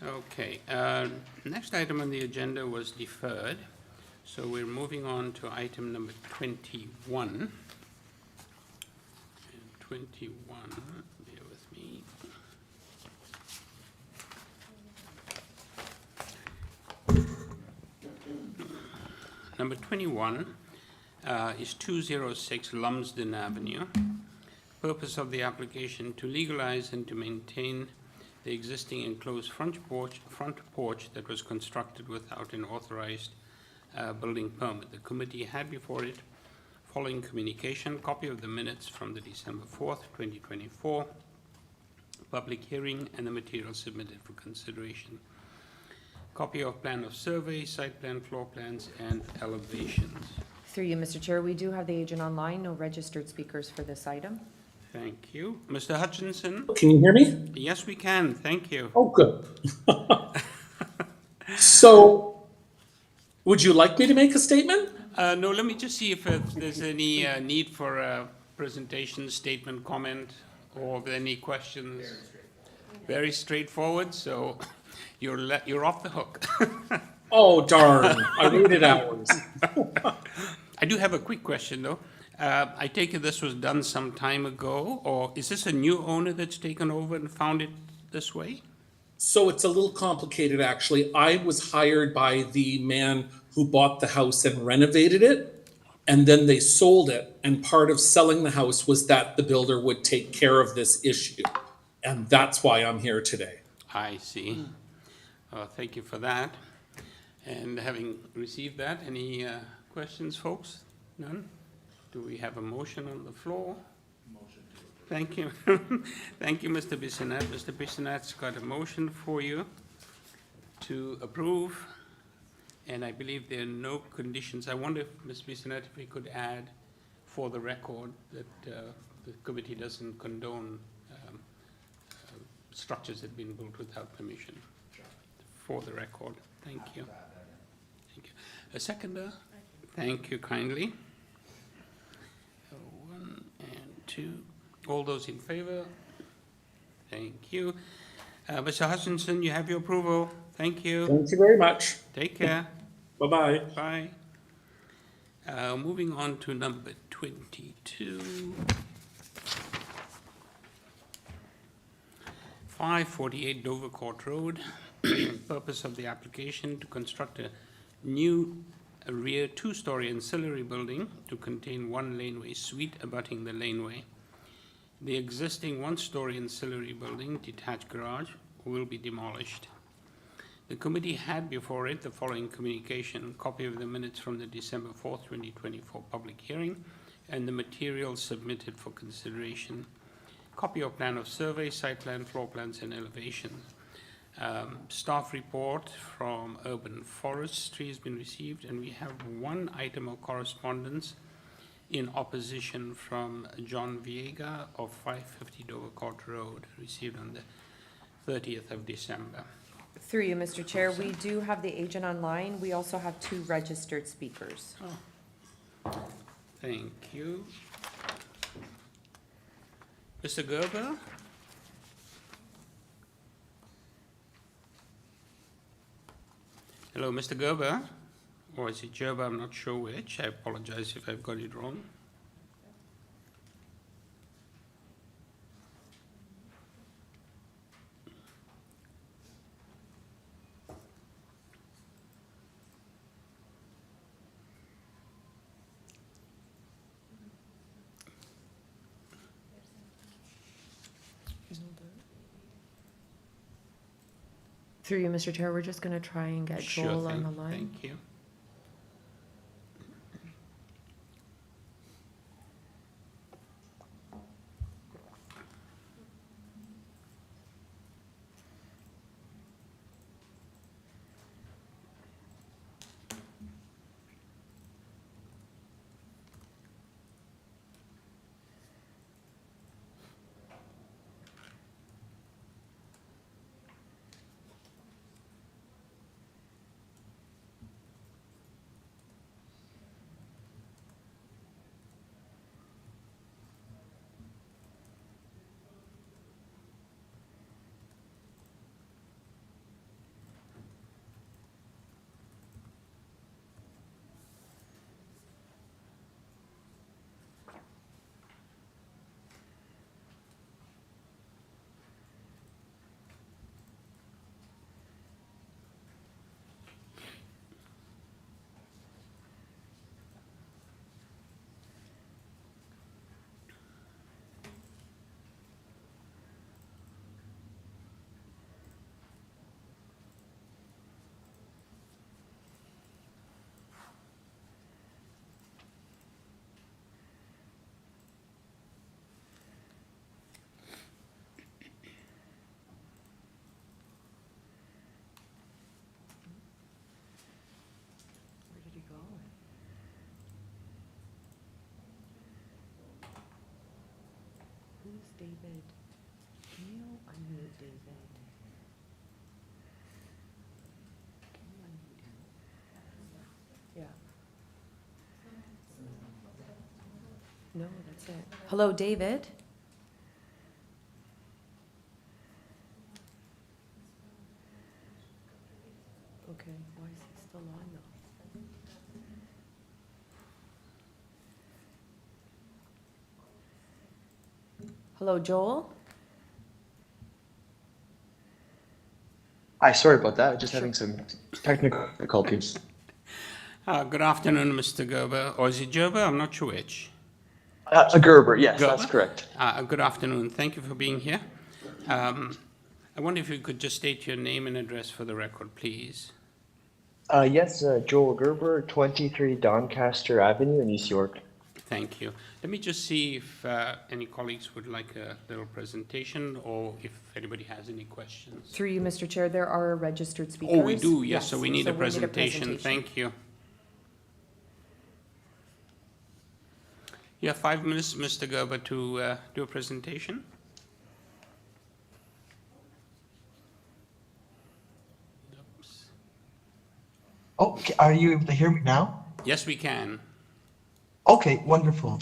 Okay, next item on the agenda was deferred, so we're moving on to item number 21. And 21, bear with me. Number 21 is 206 Lumsden Avenue. Purpose of the application to legalize and to maintain the existing enclosed front porch that was constructed without an authorized building permit. The committee had before it following communication, copy of the minutes from the December 4th, 2024, public hearing, and the material submitted for consideration. Copy of plan of survey, site plan, floor plans, and elevations. Through you, Mr. Chair, we do have the agent online, no registered speakers for this item. Thank you. Mr. Hutchinson? Can you hear me? Yes, we can. Thank you. Oh, good. So, would you like me to make a statement? No, let me just see if there's any need for a presentation, statement, comment, or if there are any questions. Very straightforward, so you're off the hook. Oh, darn. I waited hours. I do have a quick question, though. I take it this was done some time ago, or is this a new owner that's taken over and found it this way? So it's a little complicated, actually. I was hired by the man who bought the house and renovated it, and then they sold it. And part of selling the house was that the builder would take care of this issue. And that's why I'm here today. I see. Thank you for that. And having received that, any questions, folks? None? Do we have a motion on the floor? Motion to approve. Thank you. Thank you, Mr. Bissonnette. Mr. Bissonnette's got a motion for you to approve, and I believe there are no conditions. I wonder if, Ms. Bissonnette, if we could add for the record that the committee doesn't condone structures that have been built without permission. Sure. For the record. Thank you. Thank you. A seconder? Thank you kindly. 1 and 2. All those in favor? Thank you. Mr. Hutchinson, you have your approval. Thank you. Thank you very much. Take care. Bye-bye. Bye. Moving on to number 22. 548 Dovercourt Road. Purpose of the application to construct a new rear two-story ancillary building to contain one laneway suite abutting the laneway. The existing one-story ancillary building, detached garage, will be demolished. The committee had before it the following communication, copy of the minutes from the December 4th, 2024 public hearing, and the materials submitted for consideration. Copy of plan of survey, site plan, floor plans, and elevations. Staff report from Urban Forestry has been received, and we have one item of correspondence in opposition from John Viega of 550 Dovercourt Road, received on the 30th of December. Through you, Mr. Chair, we do have the agent online. We also have 2 registered speakers. Oh. Thank you. Mr. Gerber? Hello, Mr. Gerber, or is it Gerber? I'm not sure which. I apologize if I've got it wrong. Through you, Mr. Chair, we're just going to try and get Sure Joel thing. on the line. Thank you. David, can you unmute David? Can you unmute him? Yeah. No, that's it. Hello, David? Okay, why is he still on though? Hello, Joel? Hi, sorry about that. Just having some technical difficulties. Good afternoon, Mr. Gerber, or is it Gerber? I'm not sure which. Gerber, yes, Gerber? that's correct. Good afternoon. Thank you for being here. I wonder if you could just state your name and address for the record, please. Yes, Joel Gerber, 23 Doncaster Avenue in East York. Thank you. Let me just see if any colleagues would like a little presentation or if anybody has any questions. Through you, Mr. Chair, there are registered speakers. Oh, we do, yes, so we need a so presentation. Thank you. You have 5 minutes, Mr. Gerber, to do a presentation. Oh, are you able to hear me now? Yes, we can. Okay, wonderful.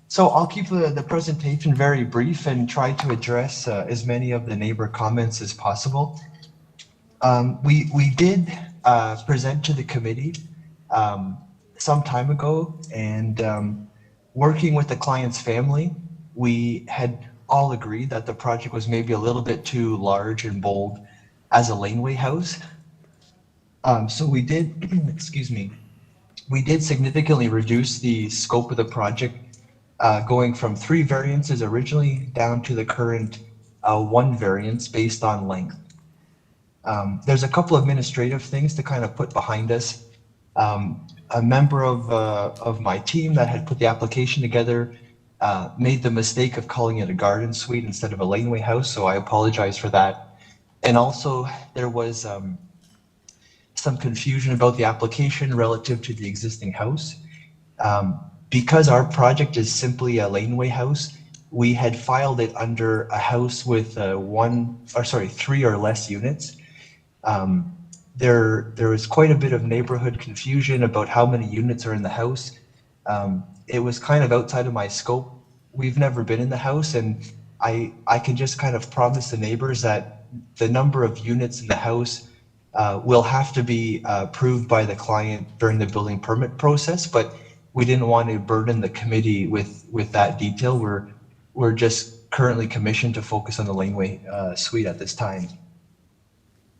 So I'll keep the presentation very brief and try to address as many of the neighbor comments as possible. We did present to the committee some time ago, and working with the client's family, we had all agreed that the project was maybe a little bit too large and bold as a laneway house. So we did, excuse me, we did significantly reduce the scope of the project, going from 3 variances originally down to the current 1 variance based on length. There's a couple of administrative things to kind of put behind us. A member of my team that had put the application together made the mistake of calling it a garden suite instead of a laneway house, so I apologize for that. And also there was some confusion about the application relative to the existing house. Because our project is simply a laneway house, we had filed it under a house with 3 or less units. There was quite a bit of neighborhood confusion about how many units are in the house. It was kind of outside of my scope. We've never been in the house, and I can just kind of promise the neighbors that the number of units in the house will have to be approved by the client during the building permit process, but we didn't want to burden the committee with that detail. We're just currently commissioned to focus on the laneway suite at this time.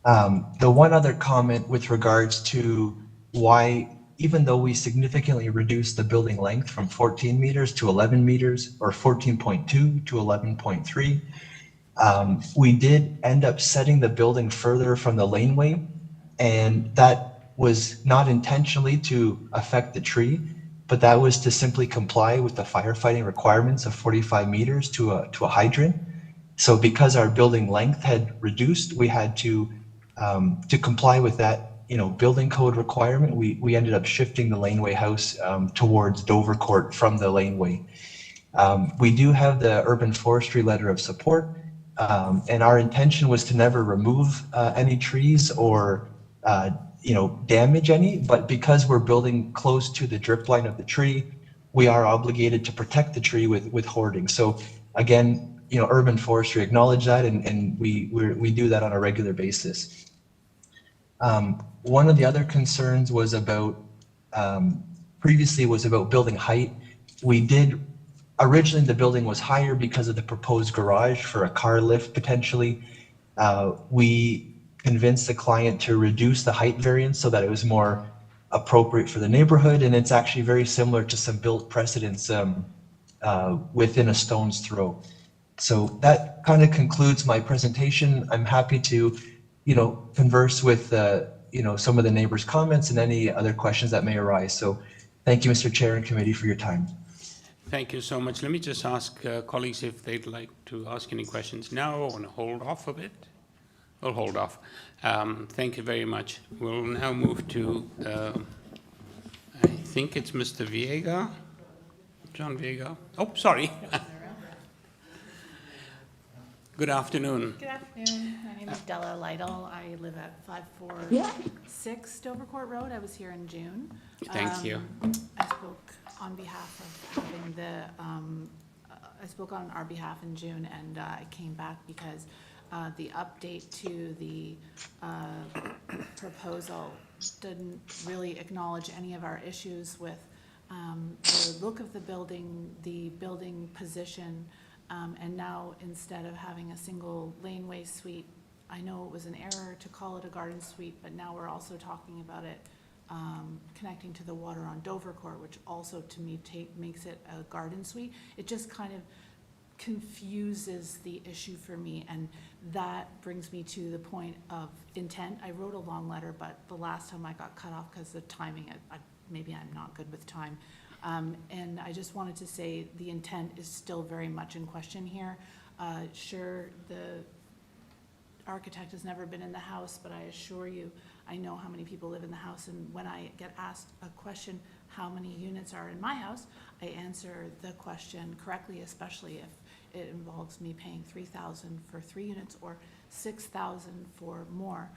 The one other comment with regards to why, even though we significantly reduced the building length from 14 meters to 11 meters, or 14.2 to 11.3, we did end up setting the building further from the laneway, and that was not intentionally to affect the tree, but that was to simply comply with the firefighting requirements of 45 meters to a hydrant. So because our building length had reduced, we had to comply with that, building code requirement. We ended up shifting the laneway house towards Dovercourt from the laneway. We do have the urban forestry letter of support, and our intention was to never remove any trees or damage any, but because we're building close to the drip line of the tree, we are obligated to protect the tree with hoarding. So again, urban forestry acknowledge that, and we do that on a regular basis. One of the other concerns was about, previously was about building height. Originally the building was higher because of the proposed garage for a car lift potentially. We convinced the client to reduce the height variance so that it was more appropriate for the neighborhood, and it's actually very similar to some built precedents within a stone's throw. So that kind of concludes my presentation. I'm happy to, converse with, some of the neighbors' comments and any other questions that may arise. So thank you, Mr. Chair and committee, for your time. Thank you so much. Let me just ask colleagues if they'd like to ask any questions now or want to hold off a bit. We'll hold off. Thank you very much. We'll now move to, I think it's Mr. Viega, John Viega. Oh, sorry. Good afternoon. Good afternoon. My name is Della Lytle. I live at 546 Dovercourt Road. I was here in June. Thank you. I spoke on behalf of having the, I spoke on our behalf in June, and I came back because the update to the proposal didn't really acknowledge any of our issues with the look of the building position, and now instead of having a single laneway suite, I know it was an error to call it a garden suite, but now we're also talking about it connecting to the water on Dovercourt, which also to me makes it a garden suite. It just kind of confuses the issue for me, and that brings me to the point of intent. I wrote a long letter, but the last time I got cut off because of timing, maybe I'm not good with time. And I just wanted to say the intent is still very much in question here. Sure, the architect has never been in the house, but I assure you, I know how many people live in the house, and when I get asked a question, how many units are in my house, I answer the question correctly, especially if it involves me paying $3,000 for 3 units or $6,000 for more.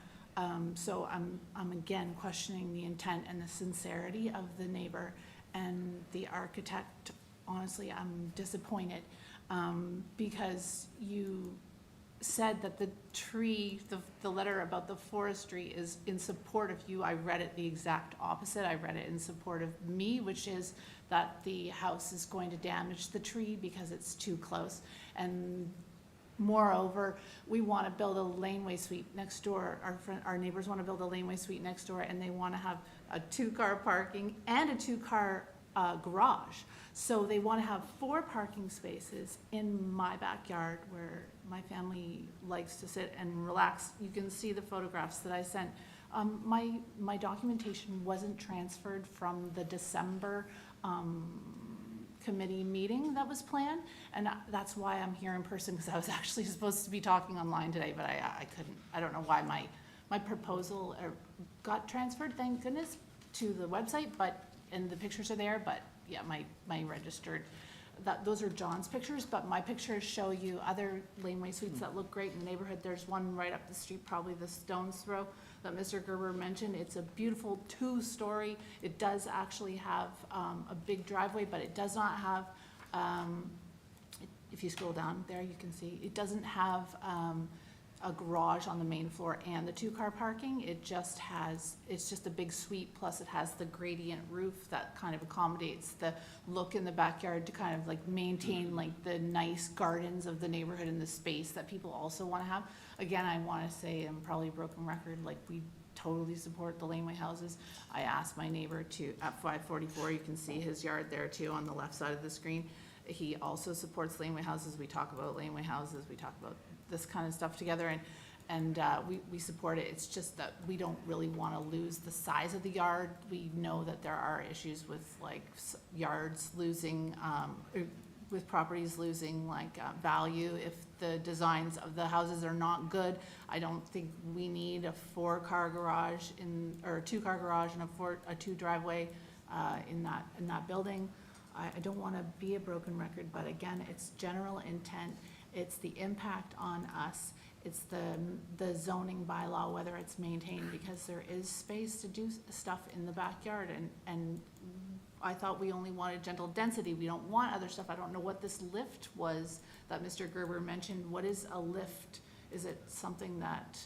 So I'm again questioning the intent and the sincerity of the neighbor and the architect. Honestly, I'm disappointed because you said that the tree, the letter about the forestry is in support of you. I read it the exact opposite. I read it in support of me, which is that the house is going to damage the tree because it's too close. And moreover, we want to build a laneway suite next door. Our neighbors want to build a laneway suite next door, and they want to have a 2-car parking and a 2-car garage. So they want to have 4 parking spaces in my backyard where my family likes to sit and relax. You can see the photographs that I sent. My documentation wasn't transferred from the December committee meeting that was planned, and that's why I'm here in person, because I was actually supposed to be talking online today, but I couldn't. I don't know why my proposal got transferred, thank goodness, to the website, and the pictures are there, but yeah, my registered, those are John's pictures, but my pictures show you other laneway suites that look great in the neighborhood. There's one right up the street, probably the stone's throw, that Mr. Gerber mentioned. It's a beautiful 2-story. It does actually have a big driveway, but it does not have, if you scroll down there, you can see, it doesn't have a garage on the main floor and the 2-car parking. It just has, it's just a big suite, plus it has the gradient roof that kind of accommodates the look in the backyard to kind of like maintain like the nice gardens of the neighborhood and the space that people also want to have. Again, I want to say, I'm probably a broken record, like we totally support the laneway houses. I asked my neighbor to, at 544, you can see his yard there too on the left side of the screen. He also supports laneway houses. We talk about laneway houses. We talk about this kind of stuff together, and we support it. It's just that we don't really want to lose the size of the yard. We know that there are issues with like yards losing, with properties losing like value if the designs of the houses are not good. I don't think we need a 4-car garage or a 2-car garage and a 2 driveway in that building. I don't want to be a broken record, but again, it's general intent. It's the impact on us. It's the zoning bylaw, whether it's maintained, because there is space to do stuff in the backyard. And I thought we only wanted gentle density. We don't want other stuff. I don't know what this lift was that Mr. Gerber mentioned. What is a lift? Is it something that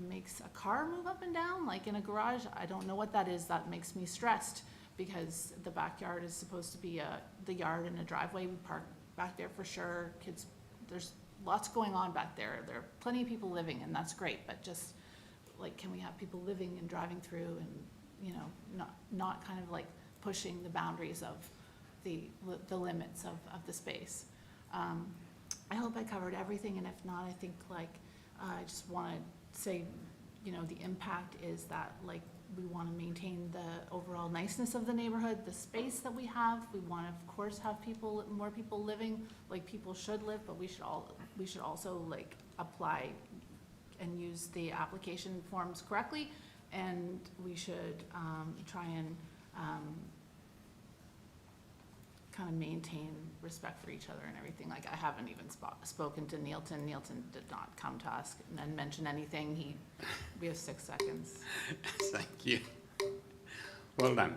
makes a car move up and down, like in a garage? I don't know what that is. That makes me stressed, because the backyard is supposed to be the yard and a driveway. We park back there for sure. Kids, there's lots going on back there. There are plenty of people living, and that's great, but just like, can we have people living and driving through and, you know, not kind of like pushing the boundaries of the limits of the space. I hope I covered everything, and if not, I think like, I just want to say, you know, the impact is that like, we want to maintain the overall niceness of the neighborhood, the space that we have. We want to, of course, have more people living like people should live, but we should also like apply and use the application forms correctly, and we should try and kind kind of maintain respect for each other and everything. Like, I haven't even spoken to Neilton. Neilton did not come to us and then mention anything. We have 6 seconds. Thank you. Well done.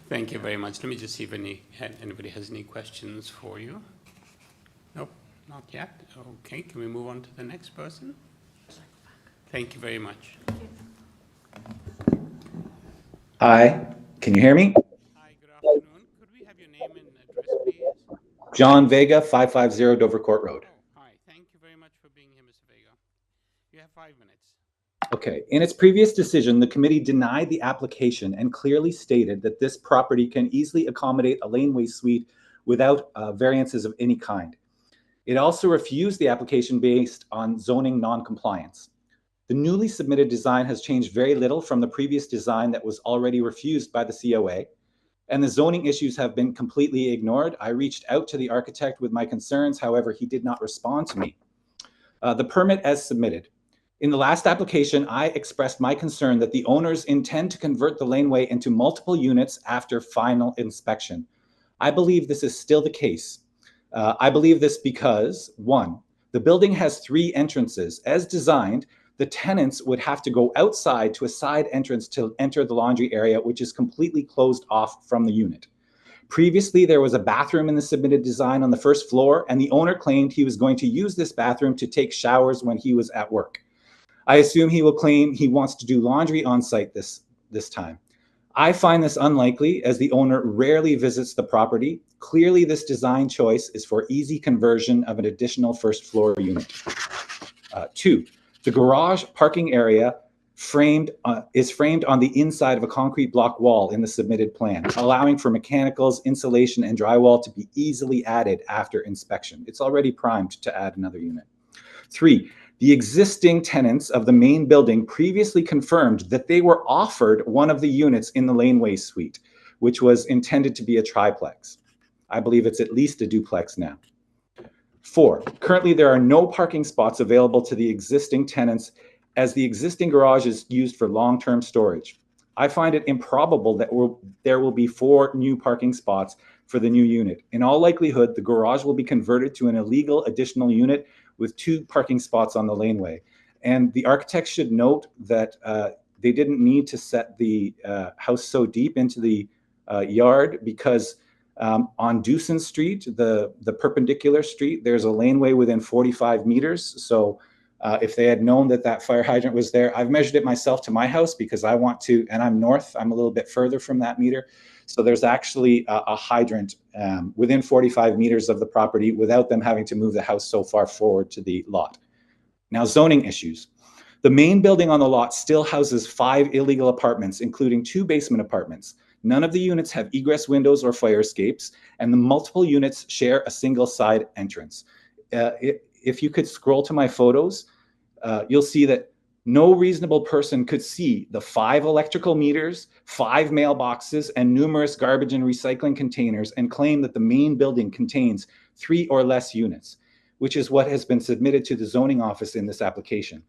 Thank you very much. Let me just see if anybody has any questions for you. Nope, not yet. Okay, can we move on to the next person? Thank you very much. Hi, can you hear me? Hi, good afternoon. Could we have your name and address, please? John Vega, 550 Dovercourt Road. Hi, thank you very much for being here, Mr. Vega. You have 5 minutes. Okay, in its previous decision, the committee denied the application and clearly stated that this property can easily accommodate a laneway suite without variances of any kind. It also refused the application based on zoning non-compliance. The newly submitted design has changed very little from the previous design that was already refused by the COA, and the zoning issues have been completely ignored. I reached out to the architect with my concerns, however, he did not respond to me. The permit as submitted. In the last application, I expressed my concern that the owners intend to convert the laneway into multiple units after final inspection. I believe this is still the case. I believe this because, 1, the building has 3 entrances. As designed, the tenants would have to go outside to a side entrance to enter the laundry area, which is completely closed off from the unit. Previously, there was a bathroom in the submitted design on the first floor, and the owner claimed he was going to use this bathroom to take showers when he was at work. I assume he will claim he wants to do laundry on site this time. I find this unlikely as the owner rarely visits the property. Clearly, this design choice is for easy conversion of an additional first floor unit. 2, the garage parking area is framed on the inside of a concrete block wall in the submitted plan, allowing for mechanicals, insulation, and drywall to be easily added after inspection. It's already primed to add another unit. 3, the existing tenants of the main building previously confirmed that they were offered one of the units in the laneway suite, which was intended to be a triplex. I believe it's at least a duplex now. 4, currently there are no parking spots available to the existing tenants as the existing garage is used for long-term storage. I find it improbable that there will be 4 new parking spots for the new unit. In all likelihood, the garage will be converted to an illegal additional unit with 2 parking spots on the laneway. And the architect should note that they didn't need to set the house so deep into the yard because on Dewson Street, the perpendicular street, there's a laneway within 45 meters. So if they had known that that fire hydrant was there, I've measured it myself to my house because I want to, and I'm north, I'm a little bit further from that meter. So there's actually a hydrant within 45 meters of the property without them having to move the house so far forward to the lot. Now, zoning issues. The main building on the lot still houses 5 illegal apartments, including 2 basement apartments. None of the units have egress windows or fire escapes, and the multiple units share a single side entrance. If you could scroll to my photos, you'll see that no reasonable person could see the 5 electrical meters, 5 mailboxes, and numerous garbage and recycling containers and claim that the main building contains 3 or less units, which is what has been submitted to the zoning office in this application.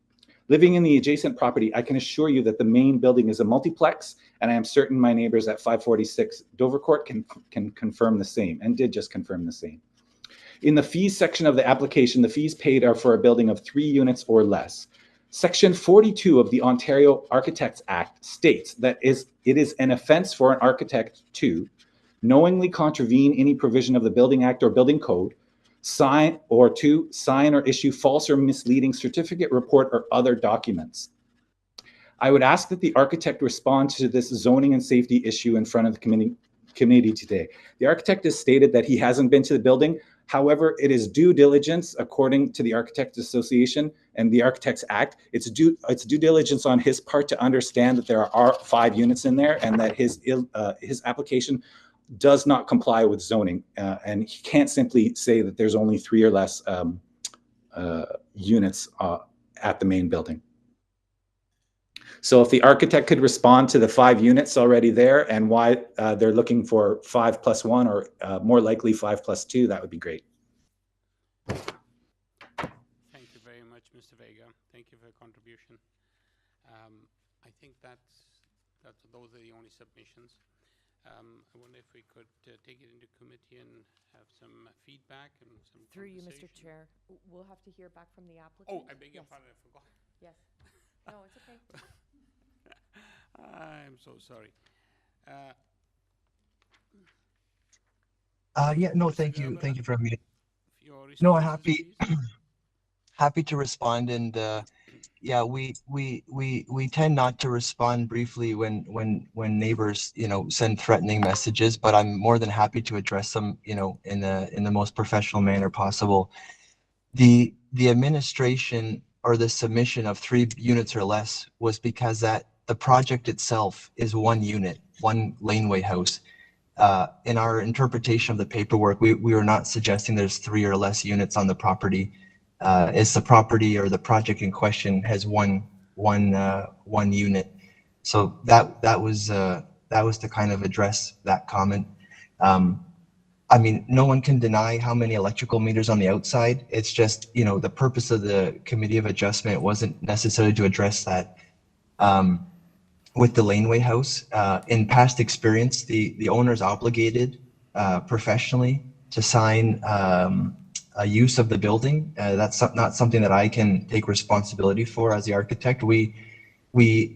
Living in the adjacent property, I can assure you that the main building is a multiplex, and I am certain my neighbors at 546 Dovercourt can confirm the same, and did just confirm the same. In the fees section of the application, the fees paid are for a building of 3 units or less. Section 42 of the Ontario Architects Act states that it is an offense for an architect to knowingly contravene any provision of the Building Act or Building Code, sign or issue false or misleading certificate, report, or other documents. I would ask that the architect respond to this zoning and safety issue in front of the committee today. The architect has stated that he hasn't been to the building. However, it is due diligence according to the Architects Association and the Architects Act. It's due diligence on his part to understand that there are 5 units in there and that his application does not comply with zoning. And he can't simply say that there's only 3 or less units at the main building. So if the architect could respond to the 5 units already there and why they're looking for 5 + 1 or more likely 5 + 2, that would be great. Thank you very much, Mr. Vega. Thank you for your contribution. I think those are the only submissions. I wonder if we could take it into committee and have some feedback and some Through you, Mr. conversation. Chair, we'll have to hear back from the applicant. Oh, I beg your Yes. pardon, I forgot. Yes. No, it's okay. I'm so sorry. Yeah, no, thank you. Thank you for having me. No, happy, happy to respond. And yeah, we tend not to respond briefly when neighbors, send threatening messages, but I'm more than happy to address them, in the most professional manner possible. The administration or the submission of 3 units or less was because that the project itself is 1 unit, 1 laneway house. In our interpretation of the paperwork, we were not suggesting there's 3 or less units on the property. It's the property or the project in question has one unit. So that was to kind of address that comment. I mean, no one can deny how many electrical meters on the outside. It's just, the purpose of the Committee of Adjustment wasn't necessarily to address that. With the laneway house, in past experience, the owner's obligated professionally to sign a use of the building. That's not something that I can take responsibility for as the architect. We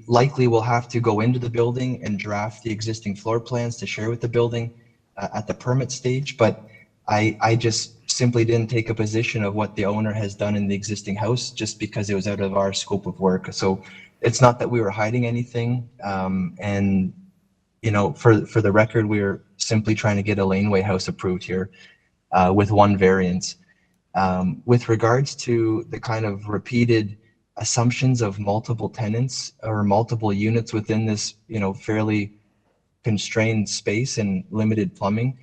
likely will have to go into the building and draft the existing floor plans to share with the building at the permit stage, but I just simply didn't take a position of what the owner has done in the existing house just because it was out of our scope of work. So it's not that we were hiding anything. And, for the record, we were simply trying to get a laneway house approved here with 1 variance. With regards to the kind of repeated assumptions of multiple tenants or multiple units within this, fairly constrained space and limited plumbing,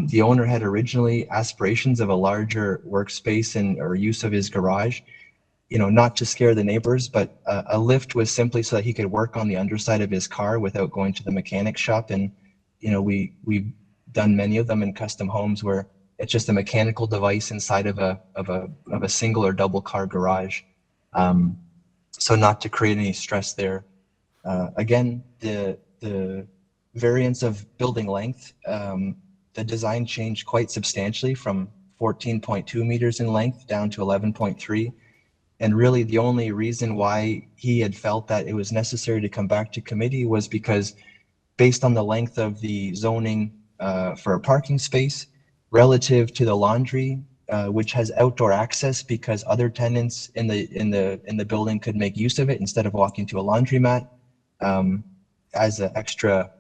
the owner had originally aspirations of a larger workspace or use of his garage. Not to scare the neighbors, but a lift was simply so that he could work on the underside of his car without going to the mechanic shop. And, we've done many of them in custom homes where it's just a mechanical device inside of a single or double car garage. So not to create any stress there. Again, the variance of building length, the design changed quite substantially from 14.2 meters in length down to 11.3. And really the only reason why he had felt that it was necessary to come back to committee was because based on the length of the zoning for a parking space relative to the laundry, which has outdoor access because other tenants in the building could make use of it instead of walking to a laundromat as an extra,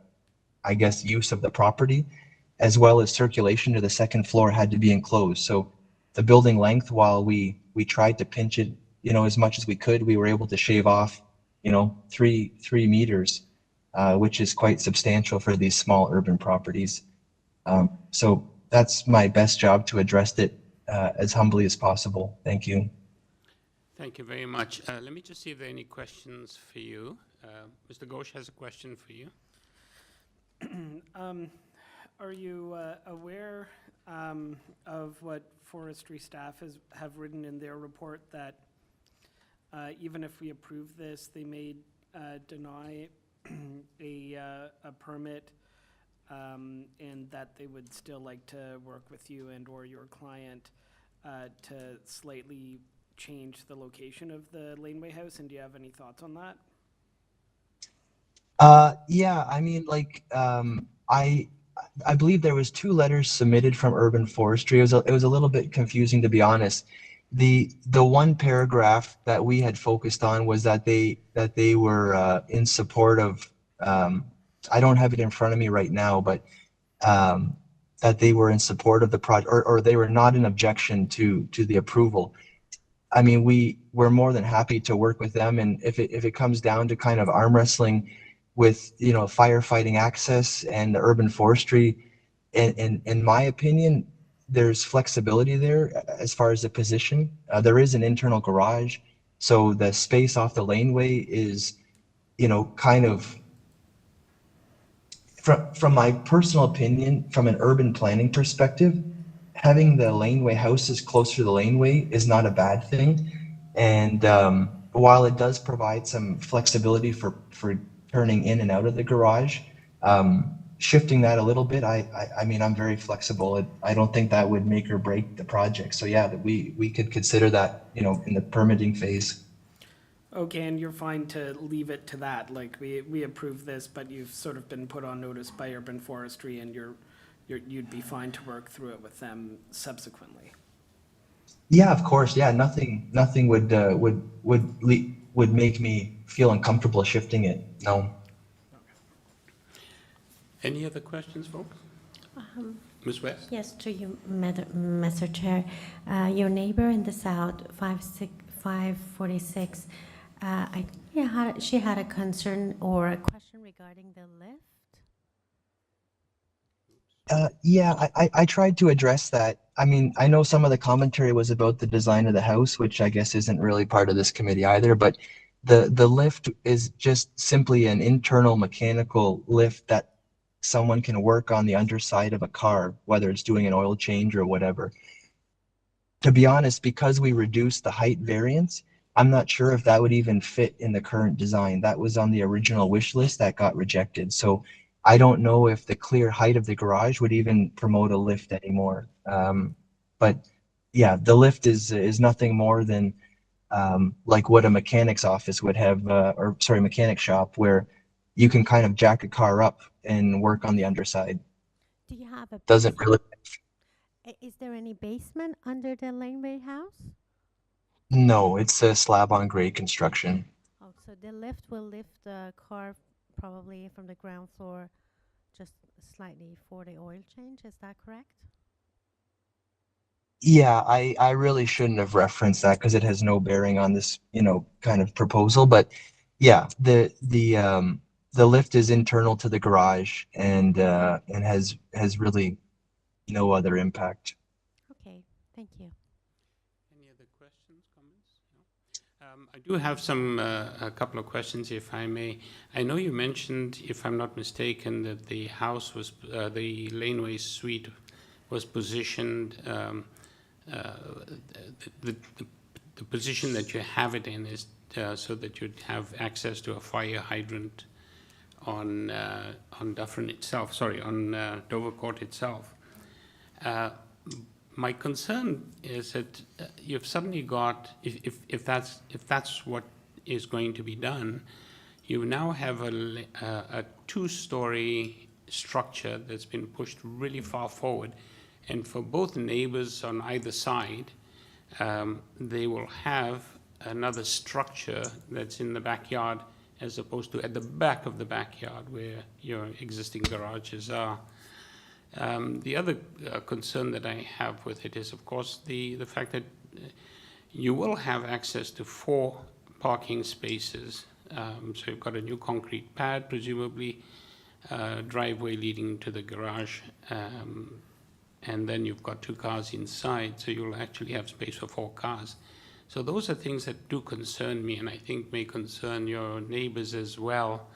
I guess, use of the property, as well as circulation to the second floor had to be enclosed. So the building length, while we tried to pinch it, as much as we could, we were able to shave off, 3 meters, which is quite substantial for these small urban properties. So that's my best job to address it as humbly as possible. Thank you. Thank you very much. Let me just see if there are any questions for you. Mr. Ghosh has a question for you. Are you aware of what forestry staff have written in their report that even if we approve this, they may deny a permit, and that they would still like to work with you and or your client to slightly change the location of the laneway house? And do you have any thoughts on that? Yeah, I mean, I believe there was 2 letters submitted from Urban Forestry. It was a little bit confusing, to be honest. The 1 paragraph that we had focused on was that they were in support of, I don't have it in front of me right now, but that they were in support of the project, or they were not in objection to the approval. I mean, we're more than happy to work with them, and if it comes down to kind of arm wrestling with firefighting access and the urban forestry, in my opinion, there's flexibility there as far as the position. There is an internal garage, so the space off the laneway is, kind of, from my personal opinion, from an urban planning perspective, having the laneway houses closer to the laneway is not a bad thing. And while it does provide some flexibility for turning in and out of the garage, shifting that a little bit, I mean, I'm very flexible. I don't think that would make or break the project. So yeah, that we could consider that, you know, in the permitting phase. Okay, and you're fine to leave it to that, like, we approve this, but you've sort of been put on notice by Urban Forestry, and you'd be fine to work through it with them subsequently. Yeah, of course. Yeah, nothing would make me feel uncomfortable shifting it. No. Any other questions, folks? Ms. West? Yes, to you, Mr. Chair. Your neighbor in the south, 546, she had a concern or a question regarding the lift? Yeah, I tried to address that. I mean, I know some of the commentary was about the design of the house, which I guess isn't really part of this committee either, but the lift is just simply an internal mechanical lift that someone can work on the underside of a car, whether it's doing an oil change or whatever. To be honest, because we reduced the height variance, I'm not sure if that would even fit in the current design. That was on the original wish list that got rejected. So I don't know if the clear height of the garage would even promote a lift anymore. But yeah, the lift is nothing more than like what a mechanic's office would have, or sorry, mechanic shop, where you can kind of jack a car up and work on the underside. Do you have a Doesn't really. Is there any basement under the laneway house? No, it's a slab on grade construction. Oh, so the lift will lift the car probably from the ground floor just slightly for the oil change, is that correct? Yeah, I really shouldn't have referenced that because it has no bearing on this, you know, kind of proposal. But yeah, the lift is internal to the garage and has really no other impact. Okay, thank you. Any other questions, comments? No? I do have a couple of questions, if I may. I know you mentioned, if I'm not mistaken, that the house was, the laneway suite was positioned, the position that you have it in is so that you'd have access to a fire hydrant on DUFFERIN itself, sorry, on Dovercourt itself. My concern is that you've suddenly got, if that's what is going to be done, you now have a two-story structure that's been pushed really far forward, and for both neighbors on either side, they will have another structure that's in the backyard as opposed to at the back of the backyard where your existing garages are. The other concern that I have with it is, of course, the fact that you will have access to 4 parking spaces. So you've got a new concrete pad, presumably, driveway leading to the garage, and then you've got 2 cars inside, so you'll actually have space for 4 cars. So those are things that do concern me, and I think may concern your neighbors as well.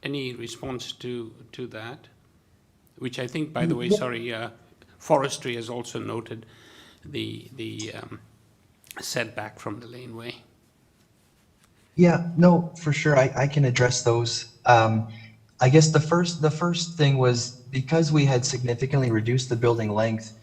Any response to that? Which I think, by the way, sorry, forestry has also noted the setback from the laneway. Yeah, no, for sure. I can address those. I guess the first thing was because we had significantly reduced the building length,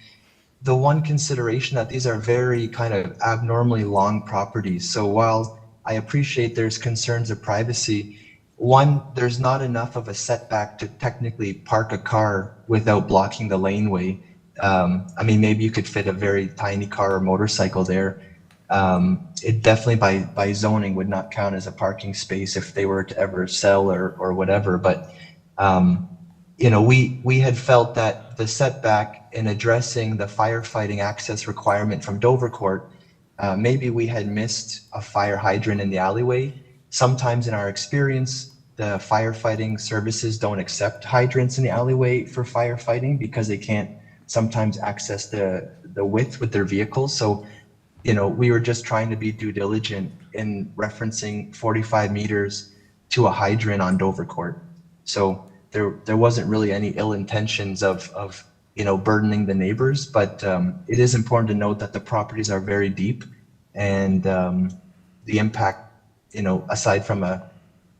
the one consideration that these are very kind of abnormally long properties. So while I appreciate there's concerns of privacy, one, there's not enough of a setback to technically park a car without blocking the laneway. I mean, maybe you could fit a very tiny car or motorcycle there. It definitely by zoning would not count as a parking space if they were to ever sell or whatever. But, you know, we had felt that the setback in addressing the firefighting access requirement from Dovercourt, maybe we had missed a fire hydrant in the alleyway. Sometimes in our experience, the firefighting services don't accept hydrants in the alleyway for firefighting because they can't sometimes access the width with their vehicles. So, you know, we were just trying to be due diligent in referencing 45 meters to a hydrant on Dovercourt. So there wasn't really any ill intentions of you know, burdening the neighbors, but it is important to note that the properties are very deep, and the impact, you know, aside from a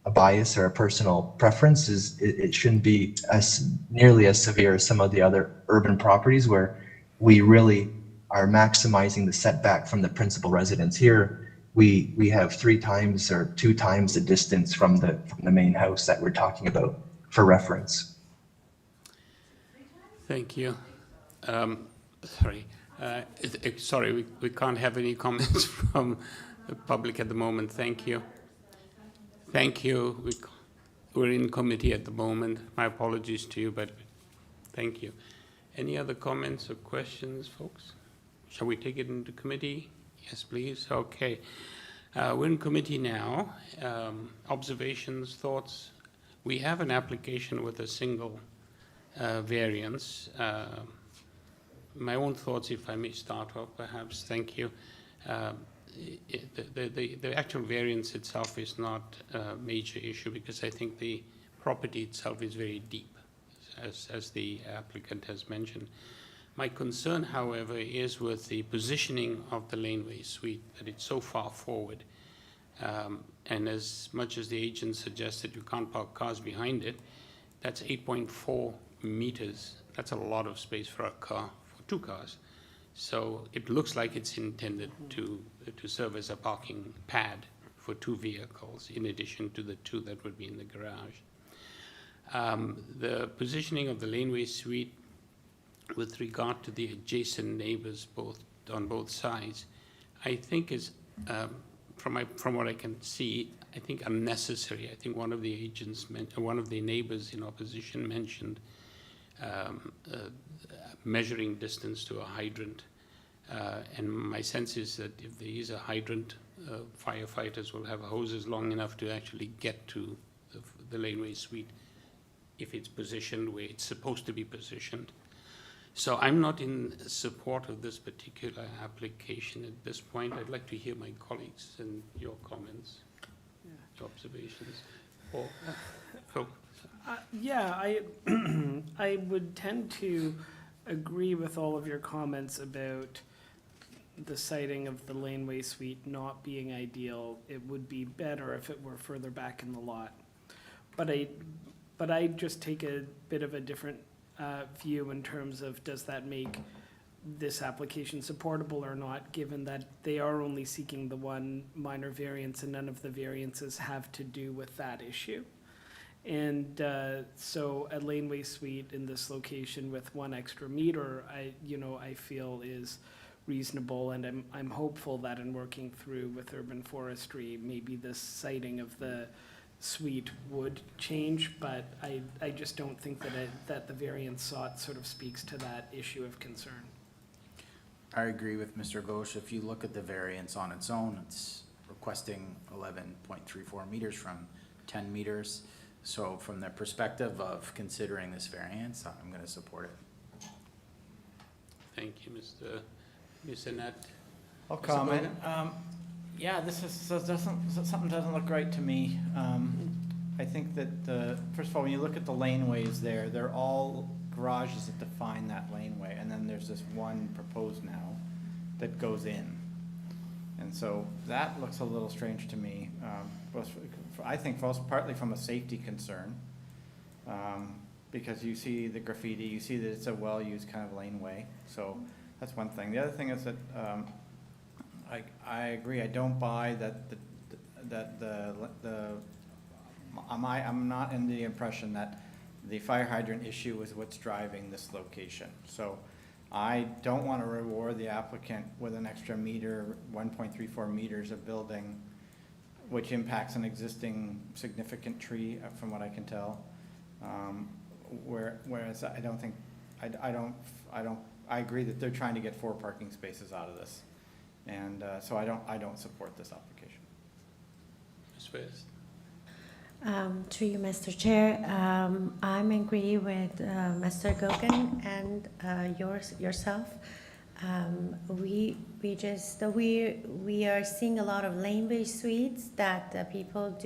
a bias or a personal preference, is it shouldn't be as nearly as severe as some of the other urban properties where we really are maximizing the setback from the principal residence. Here, we have 3 times or 2 times the distance from the main house that we're talking about for reference. Thank you. Sorry. Sorry, we can't have any comments from the public at the moment. Thank you. Thank you. We're in committee at the moment. My apologies to you, but thank you. Any other comments or questions, folks? Shall we take it into committee? Yes, please. Okay. We're in committee now. Observations, thoughts? We have an application with a single variance. My own thoughts, if I may start off, perhaps. Thank you. The actual variance itself is not a major issue because I think the property itself is very deep, as the applicant has mentioned. My concern, however, is with the positioning of the laneway suite, that it's so far forward. And as much as the agent suggested you can't park cars behind it, that's 8.4 meters. That's a lot of space for a car, for 2 cars. So it looks like it's intended to serve as a parking pad for 2 vehicles, in addition to the 2 that would be in the garage. The positioning of the laneway suite with regard to the adjacent neighbors on both sides, I think is, from what I can see, I think unnecessary. I think one of the agents, one of the neighbors in opposition mentioned measuring distance to a hydrant. And my sense is that if there is a hydrant, firefighters will have hoses long enough to actually get to the laneway suite if it's positioned where it's supposed to be positioned. So I'm not in support of this particular application at this point. I'd like to hear my colleagues and your comments, observations. Or, yeah, I would tend to agree with all of your comments about the siting of the laneway suite not being ideal. It would be better if it were further back in the lot. But I just take a bit of a different view in terms of, does that make this application supportable or not, given that they are only seeking the 1 minor variance and none of the variances have to do with that issue. And so a laneway suite in this location with 1 extra meter, I feel is reasonable, and I'm hopeful that in working through with urban forestry, maybe this siting of the suite would change, but I just don't think that the variance sought sort of speaks to that issue of concern. I agree with Mr. Ghosh. If you look at the variance on its own, it's requesting 11.34 meters from 10 meters. So from the perspective of considering this variance, I'm going to support it. Thank you, Ms. Annette. I'll comment. Yeah, this is something doesn't look right to me. I think that first of all, when you look at the laneways there, they're all garages that define that laneway, and then there's this one proposed now that goes in, and so that looks a little strange to me. I think partly from a safety concern, because you see the graffiti, you see that it's a well-used kind of laneway, so that's one thing. The other thing is that I agree. I don't buy that I'm not in the impression that the fire hydrant issue is what's driving this location. So I don't want to reward the applicant with an extra meter, 1.34 meters of building, which impacts an existing significant tree, from what I can tell. Whereas I don't think, I agree that they're trying to get 4 parking spaces out of this. And so I don't support this application. Ms. West. Through you, Mr. Chair, I'm agree with Mr. Gogan and yourself. We are seeing a lot of laneway suites that people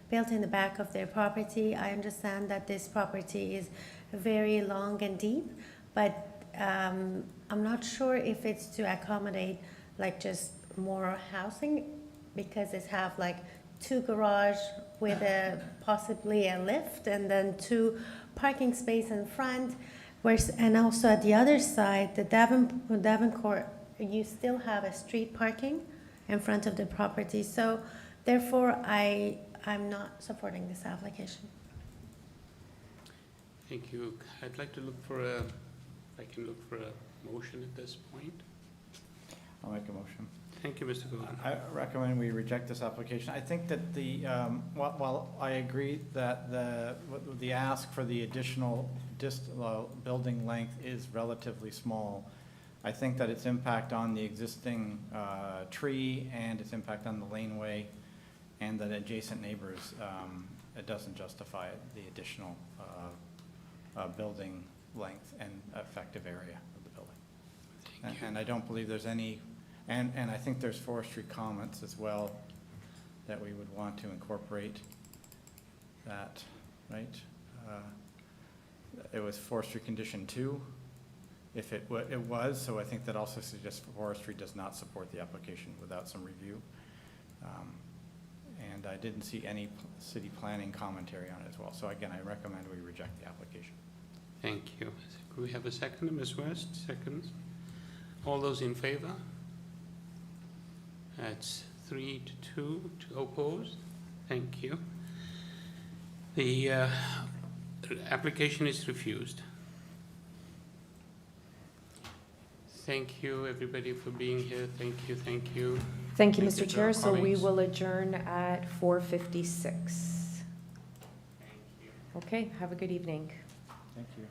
built in the back of their property. I understand that this property is very long and deep, but I'm not sure if it's to accommodate like just more housing, because it have like 2 garage with possibly a lift, and then 2 parking space in front. And also at the other side, the Davencourt, you still have a street parking in front of the property. So therefore, I'm not supporting this application. Thank you. I'd like to look for a, if I can look for a motion at this point. I'll make a motion. Thank you, Mr. Golan. I recommend we reject this application. I think that while I agree that the ask for the additional building length is relatively small, I think that its impact on the existing tree and its impact on the laneway and the adjacent neighbors, it doesn't justify the additional building length and effective area of the building. And I don't believe there's any. And I think there's forestry comments as well that we would want to incorporate that, right? It was forestry condition 2, if it was, so I think that also suggests forestry does not support the application without some review. And I didn't see any city planning commentary on it as well. So again, I recommend we reject the application. Thank you. Could we have a second, Ms. West? Second. All those in favor? That's 3 to 2 to oppose. Thank you. The application is refused. Thank you, everybody, for being here. Thank you, thank you. Thank you, Thank Mr. you to Chair. our So we colleagues. will adjourn at 4:56. Okay, have a good evening. Thank you.